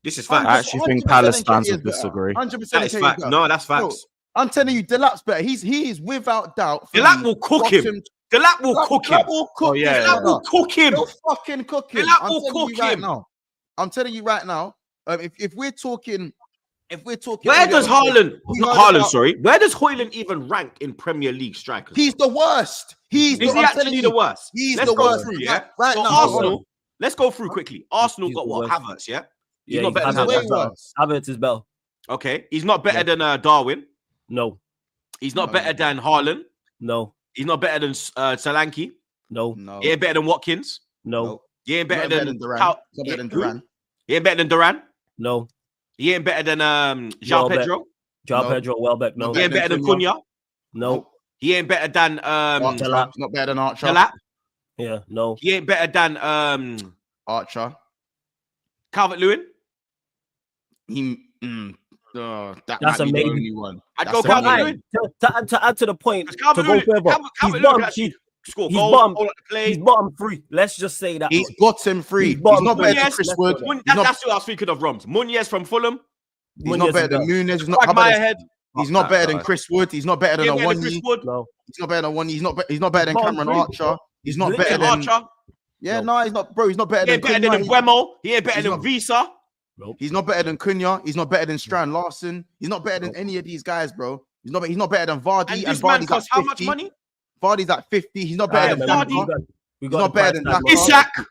This is I facts. actually think 100% Palace Nketiah fans is would better. disagree. 100% That is Nketiah facts. better. No, that's Bro, facts. I'm telling you, Delap's better. He is without doubt. For Delap me, will cook him. bottom- Delap will cook him. Delap will cook Oh, yeah, this yeah. Delap will brother. cook him. He'll fucking cook him. Delap I'm will telling you cook right him. now. I'm telling you right now. If we're talking, Where all the does other players, Haaland, we not heard Haaland, about- sorry, where does Højlund even rank in Premier League strikers? He's the worst. Is he I'm telling actually you, the worst? He's Let's the go worst. through, yeah? Right So now, hold on. Arsenal, let's go through quickly. Arsenal He's got the what? worst. Havertz, yeah? He's Yeah, not better He's than way Havertz. worse. Havertz is better. Okay. He's not better Yeah. than Darwin. No, He's not No. better than Haaland. no, He's not better than Solanke. no, No. He ain't better than Watkins. no, He ain't better Not than Duran. Pau- He's not better than who? Duran. He ain't better than Duran. no. He ain't better than João Welbeck. Pedro. João No. Pedro, Welbeck, no. He ain't better than Cunha. No. He ain't better than Archer. Delap. He's not better than Archer. Delap. Yeah, no. He ain't better than Archer. Calvert-Lewin. That That's might be the amazing. only one. I'd That's go the But only Calvert-Lewin. to add to the point, Because to go further, he's Calvert-Lewin bottom, can actually score he's goals, bottom- hold up the play. he's bottom three. Let's just say that. He's bottom three. He's He's bottom not three. better than Munez, Chris let's Wood. go there. He's not, That's who I was thinking of, Roms. Munez from Fulham. he's not better than Nunes. He's not, how about Quagmire this? head. He's not Fuck better that than guy. Chris Wood. He's not better He than ain't better than Chris Awoniyi. Wood. No. He's not better than Awoniyi. He's not better than bottom Cameron three, Archer. bro. He's not Literally. better than. Archer. Yeah, No. no, he's not, bro. He's not better He ain't than better Cunha. than Wemo. He ain't better He's than not. Visa. He's not better than Cunha. He's not better than Strand Larson. He's not better than any of these guys, bro. He's not better than Vardy. And And this man Vardy's costs at how much 50. money? Vardy's at 50. He's not better Yeah, than Vardy. Daka. We He's got not the better price than tag. Daka. Isak.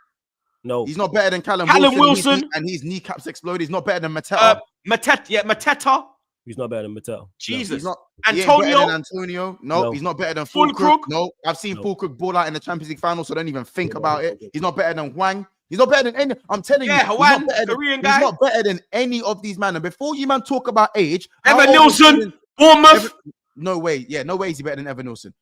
No. He's not better than Callum Callum Wilson. Wilson. And his kneecaps exploded. He's not better than Mateta. Mateta. He's not better than Mattel. Jesus. He's not. He ain't better than Antonio. Antonio. No, No. he's not better than Fulkrug. Fulkrug. No, I've seen No. Fulkrug ball out in the Champions League final, so don't even think No. about it. He's not better than Wang. He's not better than any. I'm telling Yeah, you, Hwan, he's not better than, Korean he's guy. not better than any of these men. And before you man talk about age, how Evan old was Nilsson. Evan- Bournemouth. No way. Yeah, no way is he better than Evan Nilsson.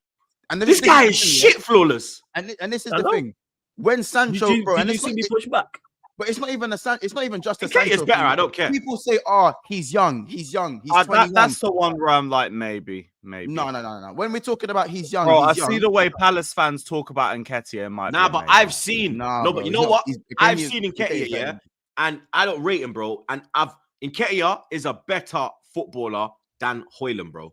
And This guy is the thing, shit flawless. And this is I the know. thing. When Sancho, bro, Did and you it's see not, me push back? but it's not even it's not even just a Okay, Sancho it's better. thing. I don't care. People say, "Oh, he's young. He's 21." That's the one where I'm like, maybe. No. When we're talking about he's young, Bro, I he's young. see the way Palace fans talk about Nketiah. Might Nah, be but maybe. I've seen. Nah, No, bro, but you he's know not- what? he's- I've Nketiah- seen Nketiah's Nketiah, yeah, better. and I don't rate him, bro. And Nketiah is a better footballer than Højlund, bro.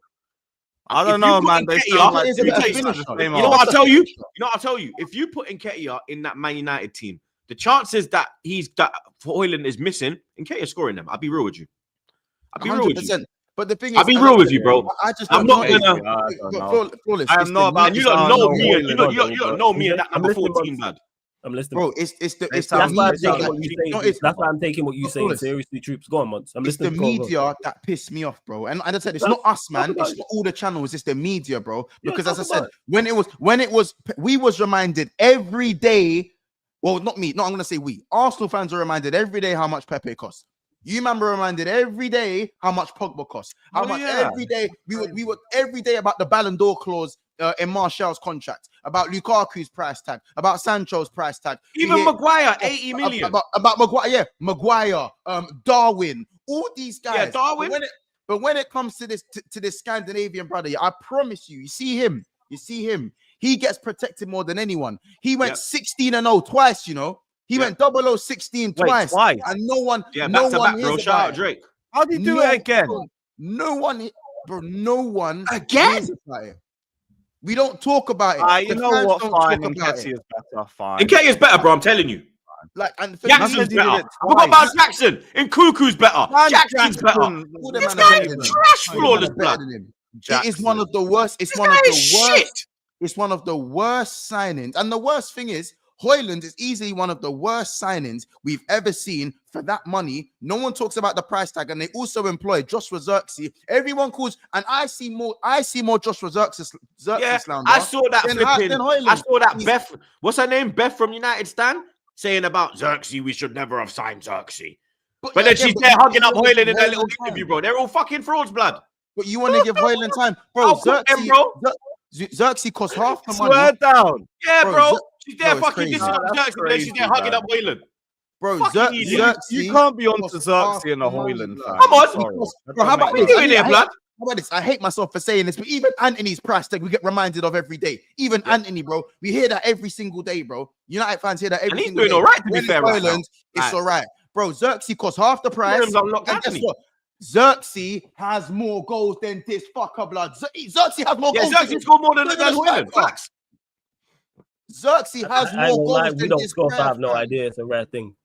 I If don't you know, put man. They Nketiah- sound like He's a two better different finisher. the same You know art. what I'll tell you? Finisher. You know what I'll tell you? If you put Nketiah in that Man United team, the chances that Højlund is missing, Nketiah scoring them. I'll be real with you. I'll be real with you. 100%. But the thing is, I'll be as real I with said, you, bro. I just I'm don't not know. gonna- I don't know. Flawless. I am It's not the about And to you don't sound know no me. Højlund You though, don't know me but- at that I'm number listening, 14, man. lad. I'm listening. Bro, it's the They it's sound- the That's why I'm They sound taking media. what you No, say. it's That's why I'm taking what you saying flawless. seriously, troops. Go on, Monts. I'm It's the listening. Go on, go on. media that pissed me off, bro. And I said it's Talk- not us, man. talk about It's it. not all the channels. It's the media, bro. Yeah, Because talk as I about said, when it was, we was reminded every day. Well, not me. No, I'm gonna say we. Arsenal fans are reminded every day how much Pepe costs. You man were reminded every day how much Pogba costs. How Oh, much yeah. every day we were every day about the Ballon d'Or clause in Martial's contract, about Lukaku's price tag, about Sancho's price tag. We Even hear- Maguire, 80 million. about Maguire, yeah, Maguire, Darwin, all these guys. Yeah, Darwin. But when it comes to this Scandinavian brother, I promise you, you see him. He gets protected more than anyone. He went 16-0 twice, you know. He went 0-0-16 twice. And no one, no one bro. hears Shout about out it. Drake. How do you do it again? No one, bro, no one Again? hears about it. We don't talk about it. You The know fans what? don't Fine, talk about Nketiah it. is better. Fine. Nketiah is better, bro. I'm telling you. Like, and for Jackson's did better. it I forgot twice. about Jackson. And Cuckoo's better. Jackson's better. all the This man guy are is better than him. trash, All the man flawless are better blood. than him. It Jackson. is one of the worst. It's This one of guy the is worst. shit. It's one of the worst signings. And the worst thing is, Højlund is easily one of the worst signings we've ever seen for that money. No one talks about the price tag, and they also employ Joshua Zirkzee. Everyone calls, and I see more Joshua Zirkzee slander. I saw that than flipping. Højlund. I saw that Beth. What's her name? Beth from United Stan saying about Xerxes. We should never have signed Xerxes. But then she's there hugging up Højlund in that little interview, bro. They're all fucking frauds, blood. But you want to give Højlund time, bro? Xerxes costs half the money. Swear down. Yeah, bro. She's there bro, it's fucking crazy. dissing up Xerxes, but then she's there hugging up Højlund. Bro, Fucking idiot. Xerxes. You can't be on to costs half Xerxes and a the money, Højlund blood. fan. Come on. Sorry. Bro, how about What are you doing there, blood? How about this? I hate myself for saying this, but even Anthony's price tag we get reminded of every day. Even Anthony, bro, we hear that every single day, bro. United fans hear that every single day. And he's doing all right, to be When fair, it's right now. Højlund, it's all right. Bro, Xerxes costs half the price. Amorim's unlocked And guess Anthony. what? Xerxes has more goals than this fucker, blood. Xerxes has more Yeah, goals. Xerxes scored more than Look at this Højlund. guy. Facts. Xerxes has I ain't more gonna lie, goals we than don't this score, so I have guy, no fam. idea. It's a rare thing.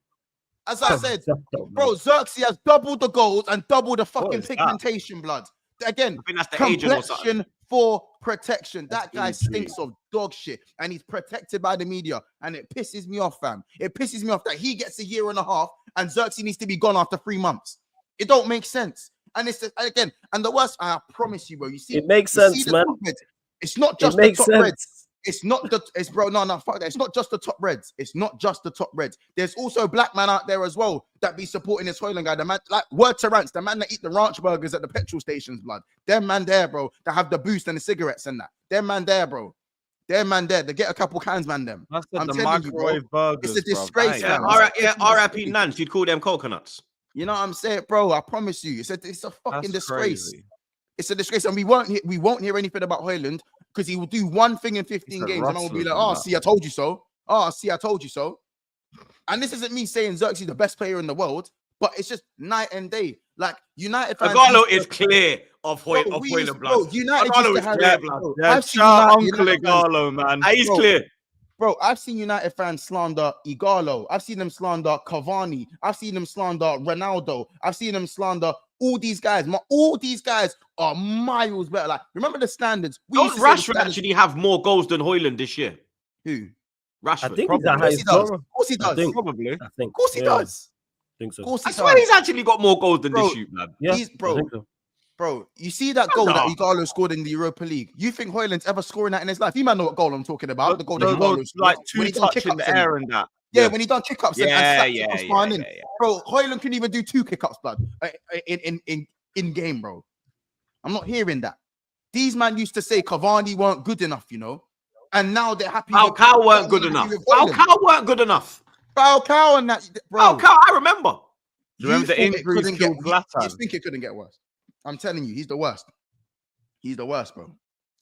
As I said, bro, Xerxes has doubled the goals and doubled the fucking is that? pigmentation, blood. Again, I think that's the agent or something. complexion for protection. That guy intrigue. stinks of dog shit, and he's protected by the media, and it pisses me off, fam. It pisses me off that he gets a year and a half, and Xerxes needs to be gone after 3 months. It don't make sense. And it's again, and the worst, I promise you, bro. You see, It makes you see sense, the man. top reds. It's not It just the makes top sense. reds. It's not the bro. No, fuck that. It's not just the top reds. It's not just the top reds. There's also a black man out there as well that be supporting this Højlund guy. The man, like word to rants, the man that eat the ranch burgers at the petrol stations, blood. Them man there, bro, that have the boost and the cigarettes and that. Them man there, bro. Them man there. They get a couple cans, man. Them. That's I'm the telling you, bro. microwave burgers. It's a disgrace, bro. fam. Yeah, R.I.P. Nance. You'd call them coconuts. You know what I'm saying, bro? I promise you, it's a fucking That's disgrace. crazy. It's a disgrace, and we won't hear anything about Højlund because he will do one thing in 15 a games, and I will be like, rustler, "Oh, man. see, I told you so. Oh, see, I told you so." And this isn't me saying Xerxes is the best player in the world, but it's just night and day. Like United fans, Igalo used is to- clear of Bro, Højlund we used- blood. bro, United Igalo used to is have clear, that, blood. bro. Yeah, I've seen shout Uncle United fans- Igalo, man. He's Bro. clear. Bro, I've seen United fans slander Igalo. I've seen them slander Cavani. I've seen them slander Ronaldo. I've seen them slander all these guys. All these guys are miles better. Like, remember the standards? We Don't used to say the Rashford standards- actually have more goals than Højlund this year? Who? Rashford. I think he's Probably. the Of course he highest does. scorer. Of course he does. think. Probably. I think. Of course he Yeah, does. I think so. Of course he I swear does. he's actually got more goals than Bro, this shoot, man. Yeah, He's- I bro. think so. Bro, you see that goal that No. Igalo scored in the Europa League? You think Højlund's ever scoring that in his life? You might know what goal I'm talking about. The goal that No, Igalo it's scored. like When two he done touch in kick-ups the and- air and that. Yeah, when he done kick-ups and slapped it across fine in. yeah. Bro, Højlund can even do 2 kick-ups, blood, in game, bro. I'm not hearing that. These man used to say Cavani weren't good enough, you know, and now they're happy. Falcao weren't good enough. Falcao weren't good enough. Falcao and that, bro. Falcao, I remember. Do you remember the thought it injuries couldn't killed You Zlatan? think it couldn't get worse? I'm telling you, he's the worst. He's the worst, bro.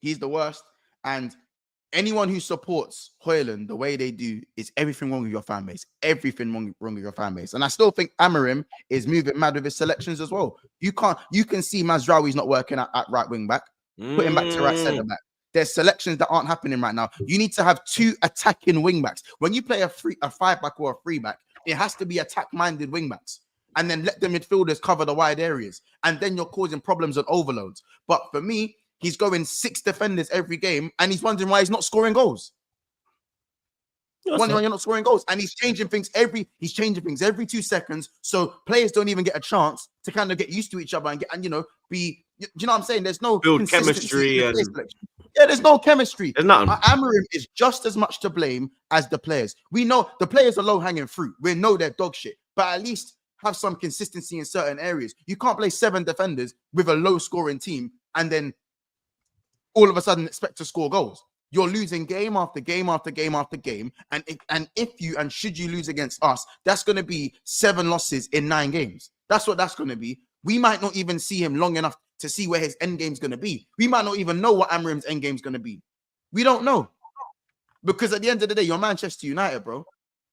He's the worst. And anyone who supports Højlund the way they do is everything wrong with your fan base. Everything wrong with your fan base. And I still think Amorim is moving mad with his selections as well. You can see Mazraoui's not working at right wing back. Put him back to right centre back. There's selections that aren't happening right now. You need to have 2 attacking wing backs. When you play a 5-back or a 3-back, it has to be attack-minded wing backs. And then let the midfielders cover the wide areas. And then you're causing problems and overloads. But for me, he's going 6 defenders every game, and he's wondering why he's not scoring goals. Wondering why you're not scoring goals. And he's changing things every 2 seconds. So players don't even get a chance to kind of get used to each other and be, you know what I'm saying? There's no Build consistency chemistry in the and- play selection. Yeah, there's no chemistry. There's nothing. Amorim is just as much to blame as the players. We know the players are low-hanging fruit. We know they're dog shit, but at least have some consistency in certain areas. You can't play 7 defenders with a low-scoring team and then all of a sudden expect to score goals. You're losing game after game after game after game, and should you lose against us, that's going to be 7 losses in 9 games. That's what that's going to be. We might not even see him long enough to see where his end game's going to be. We might not even know what Amorim's end game's going to be. We don't know. Because at the end of the day, you're Manchester United, bro.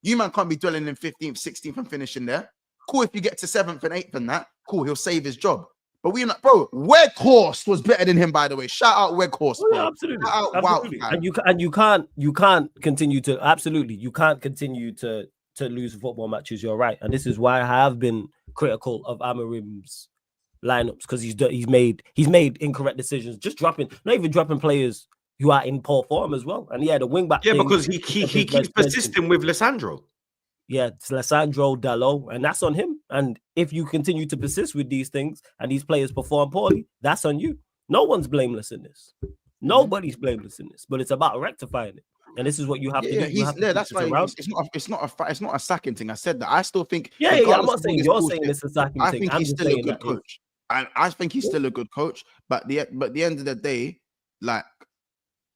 You man can't be dwelling in 15th, 16th and finishing there. Cool, if you get to 7th and 8th and that, cool, he'll save his job. But we're not, bro. Weghorst was better than him, by the way. Shout out Weghorst, bro. Yeah, absolutely. Shout out Absolutely. Wout, And you can't continue to you can't continue to lose football matches. You're right, and this is why I have been critical of Amorim's lineups, because he's made incorrect decisions, just not even dropping players who are in poor form as well. And yeah, the wing back. Yeah, because he keeps persisting with Lissandro. Yeah, it's Lissandro, Dalot, and that's on him. And if you continue to persist with these things and these players perform poorly, that's on you. No one's blameless in this. Nobody's blameless in this, but it's about rectifying it. And this is what you have to do. That's why it's not a sacking thing. I said that. I still think. Yeah. I'm not saying you're saying it's a sacking thing. I think he's still a good coach. I think he's still a good coach. But the end of the day, like,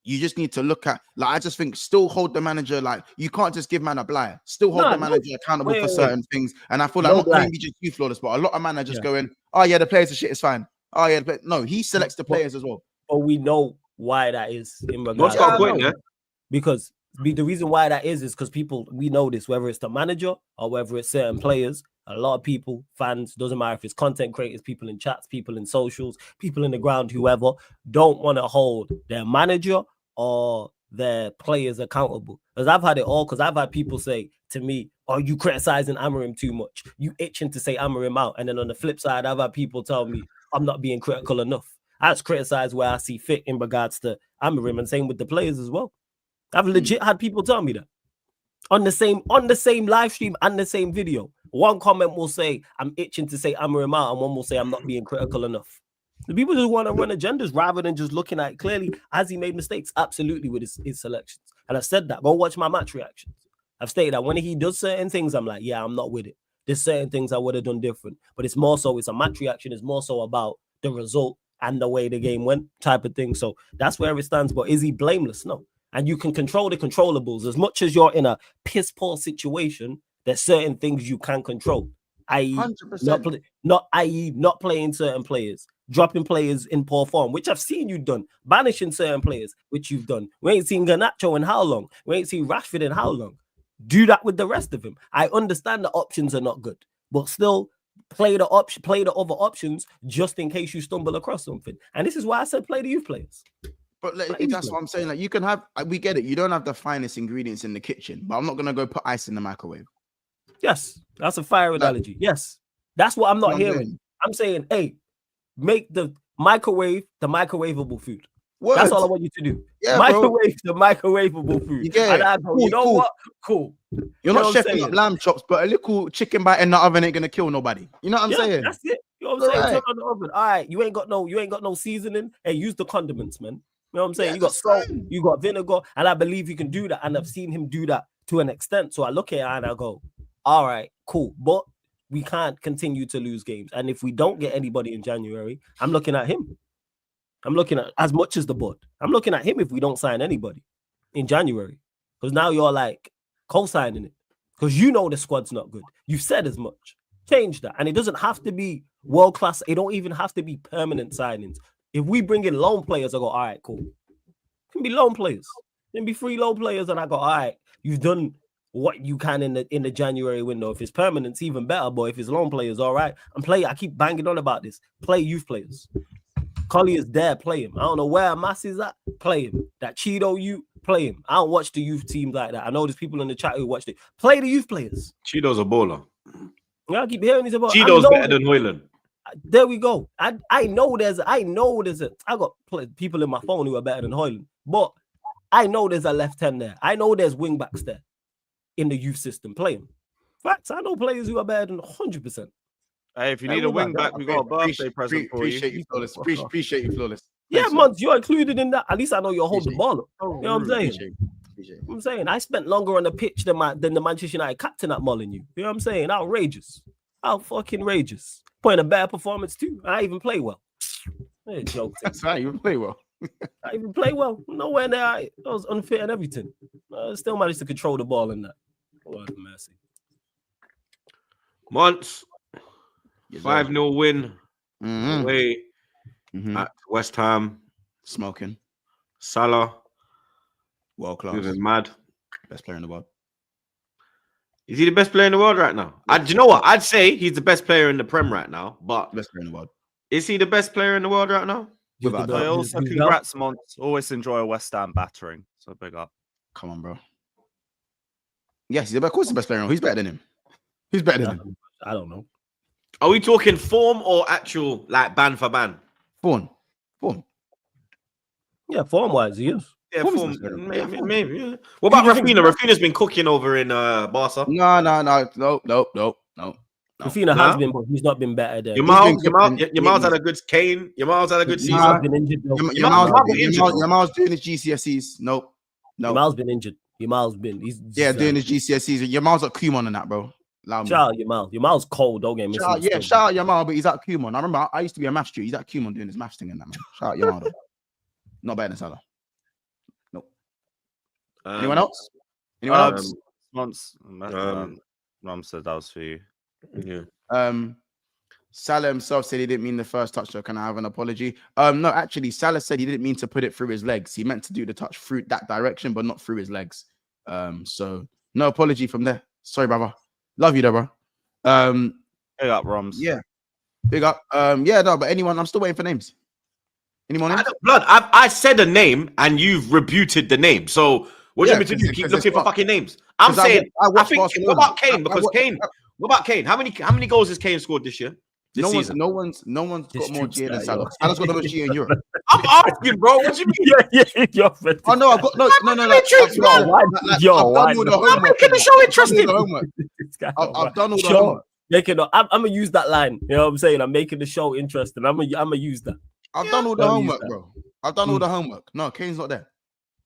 you just need to look at, like, I just think still hold the manager, like, you can't just give man a blight. Still hold the manager accountable for certain things. And I feel like not maybe just you flawless, but a lot of managers going, oh yeah, the players are shit, it's fine. Oh yeah, no, he selects the players as well. But we know why that is in regards. Because the reason why that is because we know this, whether it's the manager or whether it's certain players, a lot of people, fans, doesn't matter if it's content creators, people in chats, people in socials, people in the ground, whoever, don't want to hold their manager or their players accountable. Because I've had it all, because I've had people say to me, "Are you criticizing Amorim too much? You itching to say Amorim out." And then on the flip side, I've had people tell me I'm not being critical enough. I just criticize where I see fit in regards to Amorim, and same with the players as well. I've legit had people tell me that on the same live stream and the same video. One comment will say I'm itching to say Amorim out, and one will say I'm not being critical enough. The people just want to run agendas rather than just looking at it clearly. Has he made mistakes? Absolutely, with his selections. And I've said that. Go watch my match reactions. I've stated that when he does certain things, I'm like, yeah, I'm not with it. There's certain things I would have done different. But it's more so, it's a match reaction. It's more so about the result and the way the game went type of thing. So that's where it stands. But is he blameless? No. And you can control the controllables. As much as you're in a piss poor situation, there's certain things you can control. i.e. not playing certain players, dropping players in poor form, which I've seen you done, banishing certain players, which you've done. We ain't seen Garnacho in how long? We ain't seen Rashford in how long? Do that with the rest of him. I understand the options are not good, but still play the other options just in case you stumble across something. And this is why I said play the youth players. But that's what I'm saying. Like, you can have, we get it. You don't have the finest ingredients in the kitchen, but I'm not gonna go put ice in the microwave. Yes, that's a fire analogy. Yes, that's what I'm not hearing. I'm saying, hey, make the microwave the microwavable food. Word. That's all I want you to do. Yeah, microwave the microwavable food. Yeah, and you know what? Cool. You're not chefing up lamb chops, but a little chicken bite in the oven ain't gonna kill nobody. You know what I'm saying? That's it. You know what I'm saying? Turn on the oven. All right, you ain't got no seasoning. Hey, use the condiments, man. You know what I'm saying? You got salt, you got vinegar, and I believe you can do that. And I've seen him do that to an extent. So I look at it and I go, all right, cool. But we can't continue to lose games. And if we don't get anybody in January, I'm looking at him. I'm looking at as much as the board. I'm looking at him if we don't sign anybody in January. Because now you're like co-signing it. Because you know the squad's not good. You've said as much. Change that. And it doesn't have to be world-class. It don't even have to be permanent signings. If we bring in loan players, I go, all right, cool. It can be loan players. It can be free loan players, and I go, all right, you've done what you can in the January window. If it's permanent, it's even better. But if it's loan players, all right. And I keep banging on about this. Play youth players. Collier's there, play him. I don't know where Mass is at, play him. That Cheeto, you play him. I don't watch the youth teams like that. I know there's people in the chat who watched it. Play the youth players. Cheeto's a baller. Yeah, I keep hearing this about Cheeto's better than Hoyland. There we go. I know there's I got people in my phone who are better than Hoyland, but I know there's a left hand there. I know there's wing backs there in the youth system. Play them. Facts. I know players who are better than 100%. Hey, if you need a wing back, we got a birthday present for you. Appreciate you, Flawless. Yeah, Mons, you're included in that. At least I know you'll hold the ball up. You know what I'm saying? I'm saying I spent longer on the pitch than the Manchester United captain at Molineux. You know what I'm saying? Outrageous. Out fucking outrageous. Putting a better performance too. I even play well. Hey, joke. That's right, you play well. I even play well. Nowhere there. I was unfit and everything. Still managed to control the ball in that. What a mercy. Months. 5-0 win away at West Ham. Smoking. Salah World class. Moving mad. Best player in the world. Is he the best player in the world right now? Do you know what? I'd say he's the best player in the Prem right now. But Best player in the world. is he the best player in the world right now? Without I doubt. also congrats, Mons. Always enjoy a West Ham battering. So big up. Come on, bro. Yes, of course, the best player. Who's better than him? Who's better than him? I don't know. Are we talking form or actual like ban for ban? Form. Yeah, form-wise, he is. Yeah, Form is form. much better. Maybe, Yeah, maybe. Yeah. What about Rafinha? Rafinha's been cooking over in Barca. No. Rafinha has been, but he's not been better than. Your been Miles had a good Kane. Your Miles had a good He's season. not been injured. Though. Your Miles doing his GCSEs. Nope. No. Your Miles been injured. Your Miles been. He's doing his GCSEs. Your Miles at Kumon and that, bro. Shout out your Miles. Your Miles cold. Don't get me. Shout out your Miles, but he's at Kumon. I remember I used to be a maths tutor. He's at Kumon doing his maths thing and that, man. Shout out your Miles. Not better than Salah. Nope. Anyone else? Anyone else? Mons said that was for you. Yeah. Salah himself said he didn't mean the first touch, so can I have an apology? No, actually, Salah said he didn't mean to put it through his legs. He meant to do the touch through that direction, but not through his legs. So no apology from there. Sorry, brother. Love you, though, bro. Big up, Roms. Yeah. Big up. Yeah, no, but anyone, I'm still waiting for names. Anyone else? Blood, I said a name and you've rebuted the name. So what do you want me to do? Keep looking for fucking names. I'm saying, I think, what about Kane? Because Kane, what about Kane? How many goals has Kane scored this year? This season? No one's got more G than Salah. Salah's got the most G in Europe. I'm asking, bro. What do you mean? Yeah. Oh no, I've got no. I'm making the show interesting. I've done all the homework. I'm gonna use that line. You know what I'm saying? I'm making the show interesting. I'm gonna use that. I've done all the homework, bro. I've done all the homework. No, Kane's not there.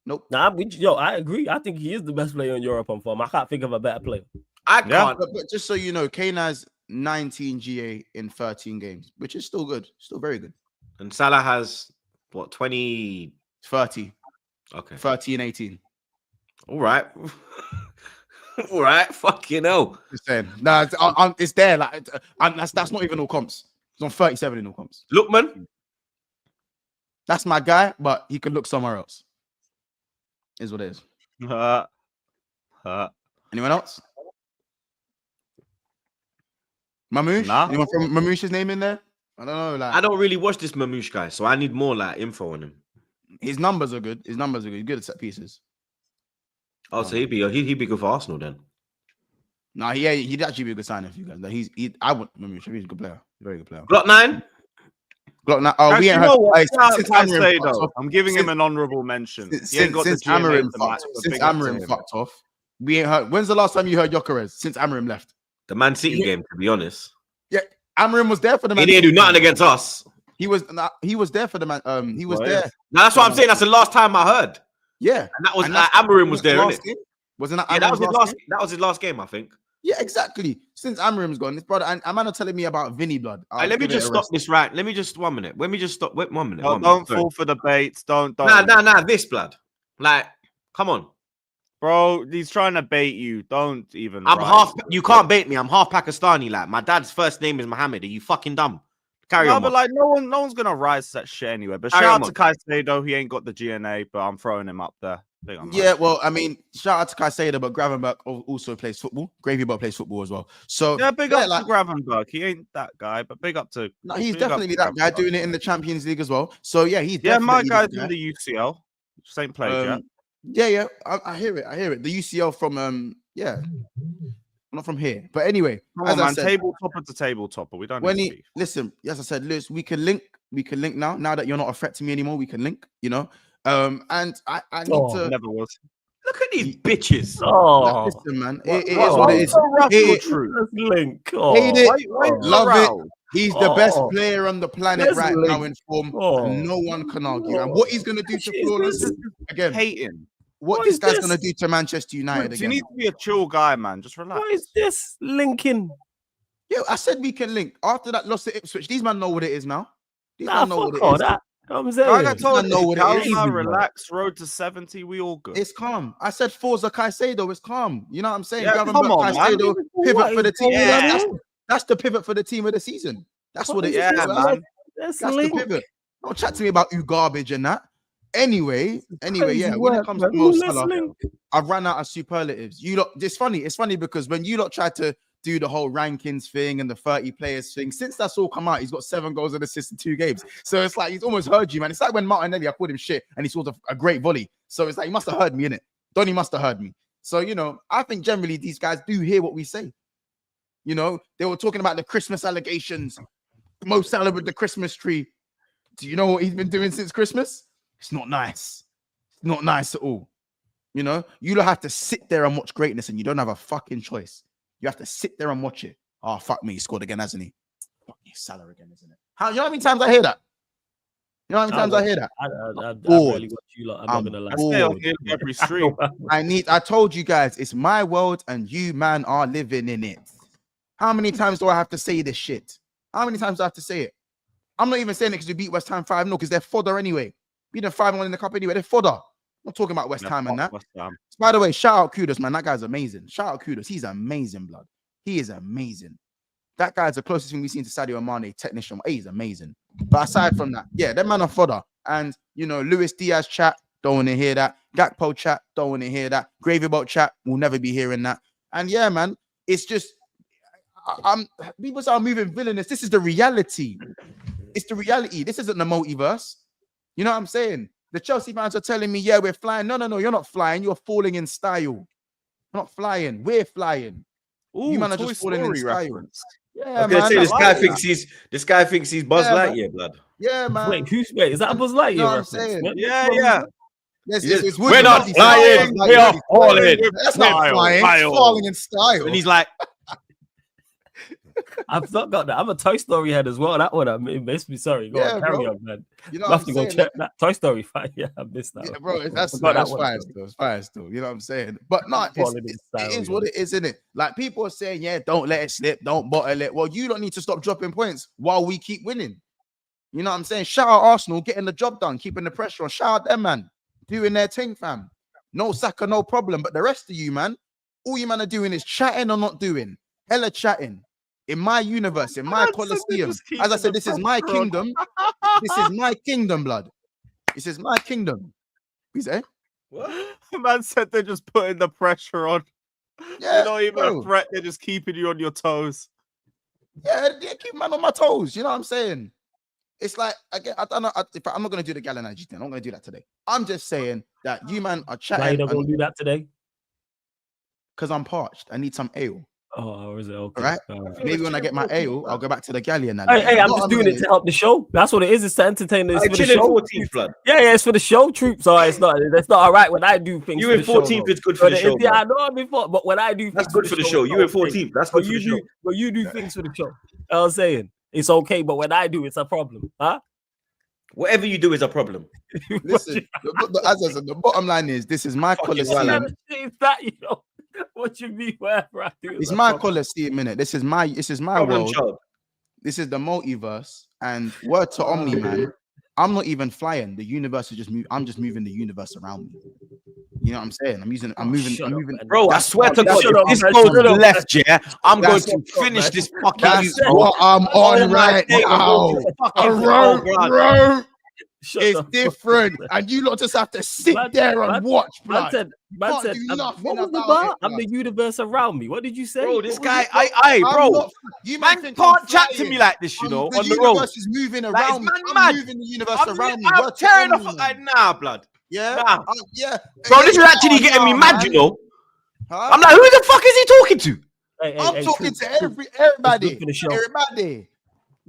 Nope. Nah, I agree. I think he is the best player in Europe on form. I can't think of a better player. I can't. But just so you know, Kane has 19 GA in 13 games, which is still good. Still very good. And Salah has what, 20? 30. Okay. 30 and 18. All right. All right. Fucking hell. Just saying. No, it's there. Like that's not even all comps. It's on 37 in all comps. Look, man. That's my guy, but he could look somewhere else. Is what it is. Anyone else? Mamouche? Nah. Anyone from Mamouche's name in there? I don't know. Like, I don't really watch this Mamouche guy, so I need more like info on him. his numbers are good. He's good at set pieces. Oh, so he'd be good for Arsenal then. No, he'd actually be a good signing for you guys. Like, I want Mamouche. He's a good player. Very good player. Glock 9. Glock 9. Oh, we ain't heard. Since I'm giving him an honourable mention. Since Amorim fucked off, we ain't heard. When's the last time you heard Gyökeres? Since Amorim left. The Man City game, to be honest. Yeah, Amorim was there for the Man. He didn't do nothing against us. He was there for the Man. He was there. No, that's what I'm saying. That's the last time I heard. Yeah, and that was Amorim was there, innit? Wasn't that? Yeah, that was his last. That was his last game, I think. Yeah, exactly. Since Amorim's gone, this brother, and man are telling me about Vinny blood. Let me just stop this right. Let me just 1 minute. Let me just stop. Wait 1 minute. Don't fall for the baits. Don't. Nah. This blood. Like, come on, bro. He's trying to bait you. Don't even. I'm half. You can't bait me. I'm half Pakistani. Like, my dad's first name is Mohammed. Are you fucking dumb? Carry on. But like, no one's gonna rise to that shit anyway. But shout out to Caicedo. He ain't got the GNA, but I'm throwing him up there. Yeah, well, I mean, shout out to Caicedo, but Gravenberch also plays football. Gravenberch plays football as well. So yeah, big up to Gravenberch. He ain't that guy, but big up to. No, he's definitely that guy doing it in the Champions League as well. So yeah, he's my guy's in the UCL. Same played, yeah. I hear it. The UCL from not from here, but anyway. Come on, man, tabletopper to tabletopper. We don't. Listen, as I said, Lewis, we can link. We can link now. Now that you're not a threat to me anymore, we can link. You know. And I need to. Never was. Look at these bitches. Oh, listen, man. It is what it is. Link. Hate it. Love it. He's the best player on the planet right now in form. No one can argue. And what he's going to do to Flawless again? Hating. What this guy's going to do to Manchester United again? You need to be a chill guy, man. Just relax. What is this linking? Yeah, I said we can link. After that loss to Ipswich, these man know what it is now. These man know what it is. I'm saying, I told you, relax, road to 70, we all good. It's calm. I said Forza Caicedo, it's calm. You know what I'm saying? Yeah, come on, Caicedo, pivot for the team. Yeah. That's the pivot for the team of the season. That's what it is. Man. That's the pivot. Don't chat to me about you garbage and that. Anyway, yeah. When it comes to Mo Salah, I've run out of superlatives. You lot, it's funny because when you lot tried to do the whole rankings thing and the 30 players thing, since that's all come out, he's got 7 goals and assists in 2 games. So it's like he's almost heard you, man. It's like when Martinelli, I called him shit, and he scored a great volley. So it's like he must have heard me, innit? Donny must have heard me. So I think generally these guys do hear what we say. They were talking about the Christmas allegations. Mo Salah with the Christmas tree. Do you know what he's been doing since Christmas? It's not nice. It's not nice at all. You don't have to sit there and watch greatness, and you don't have a fucking choice. You have to sit there and watch it. Oh, fuck me. He scored again, hasn't he? Fuck me, Salah again, isn't it? You know how many times I hear that? I barely watch you lot. I'm not gonna lie. I stay every stream. I told you guys, it's my world, and you, man, are living in it. How many times do I have to say this shit? How many times do I have to say it? I'm not even saying it because we beat West Ham 5-0, because they're fodder anyway. Beat them 5-1 in the cup anyway. They're fodder. I'm not talking about West Ham and that. By the way, shout out Kudos, man. That guy's amazing. Shout out Kudos. He's amazing, blood. He is amazing. That guy's the closest thing we've seen to Sadio Mane, technician. He's amazing. But aside from that, yeah, that man are fodder. And, Luis Diaz chat, don't want to hear that. Gakpo chat, don't want to hear that. Gravy Boat chat, we'll never be hearing that. And yeah, man, it's just, people are moving villainous. This is the reality. It's the reality. This isn't the multiverse. You know what I'm saying? The Chelsea fans are telling me, yeah, we're flying. No, you're not flying. You're falling in style. You're not flying. We're flying. Ooh, you man are just falling in style. Reference. Yeah, man. Say, this guy thinks he's Buzz Lightyear, blood. Yeah, man. Wait, is that Buzz Lightyear? You know what I'm saying? Yeah. We're not flying. We are falling. That's not flying. It's falling in style. And he's like, I've not got that. I'm a Toy Story head as well. That one, it makes me sorry. Go on, carry on, man. You know I have to go check that Toy Story fight. Yeah, I missed that. Yeah, bro, that's fine still. It's fine still. You know what I'm saying? But no, it is what it is, isn't it? Like, people are saying, yeah, don't let it slip, don't bottle it. Well, you don't need to stop dropping points while we keep winning. You know what I'm saying? Shout out Arsenal, getting the job done, keeping the pressure on. Shout out them, man, doing their thing, fam. No Saka, no problem. But the rest of you, man, all you man are doing is chatting or not doing. Hella chatting. In my universe, in my Colosseum. As I said, this is my kingdom. This is my kingdom, blood. This is my kingdom. You say? What? The man said they're just putting the pressure on. Yeah, they're not even a threat. They're just keeping you on your toes. Yeah, they keep man on my toes. You know what I'm saying? It's like, I don't know. I'm not going to do the gal energy thing. I'm not going to do that today. I'm just saying that you man are chatting. Why you not going to do that today? Because I'm parched. I need some ale. Oh, is it okay? All right. Maybe when I get my ale, I'll go back to the galley and Hey, I'm just doing it to help the show. That's what it is. It's to entertain the show. Yeah, it's for the show, troops. So it's not. That's not all right when I do things. You in 14th is good for the show. Yeah, I know I'm in 14th, but when I do, that's good for the show. You in 14th. That's good for the show. But you do things for the show. I was saying it's okay, but when I do, it's a problem, huh? Whatever you do is a problem. Listen, as I said, the bottom line is this is my Colosseum. What you mean? Wherever I do, it's my Colosseum, minute. This is my world. Child. This is the multiverse. And word to Omni, man. I'm not even flying. The universe is just moving. I'm just moving the universe around me. You know what I'm saying? I'm moving. Bro, I swear to God, if this goes left, yeah, I'm going to finish this fucking. That's what I'm on right now. Bro. It's different, and you lot just have to sit there and watch. Man said, I'm the universe around me. What did you say? Bro, this guy, bro, you man can't chat to me like this, you know. On the road, the universe is moving around me. I'm moving the universe around me. I'm tearing off like blood. Yeah, yeah. Bro, this is actually getting me mad, you know. I'm like, who the fuck is he talking to? I'm talking to everybody.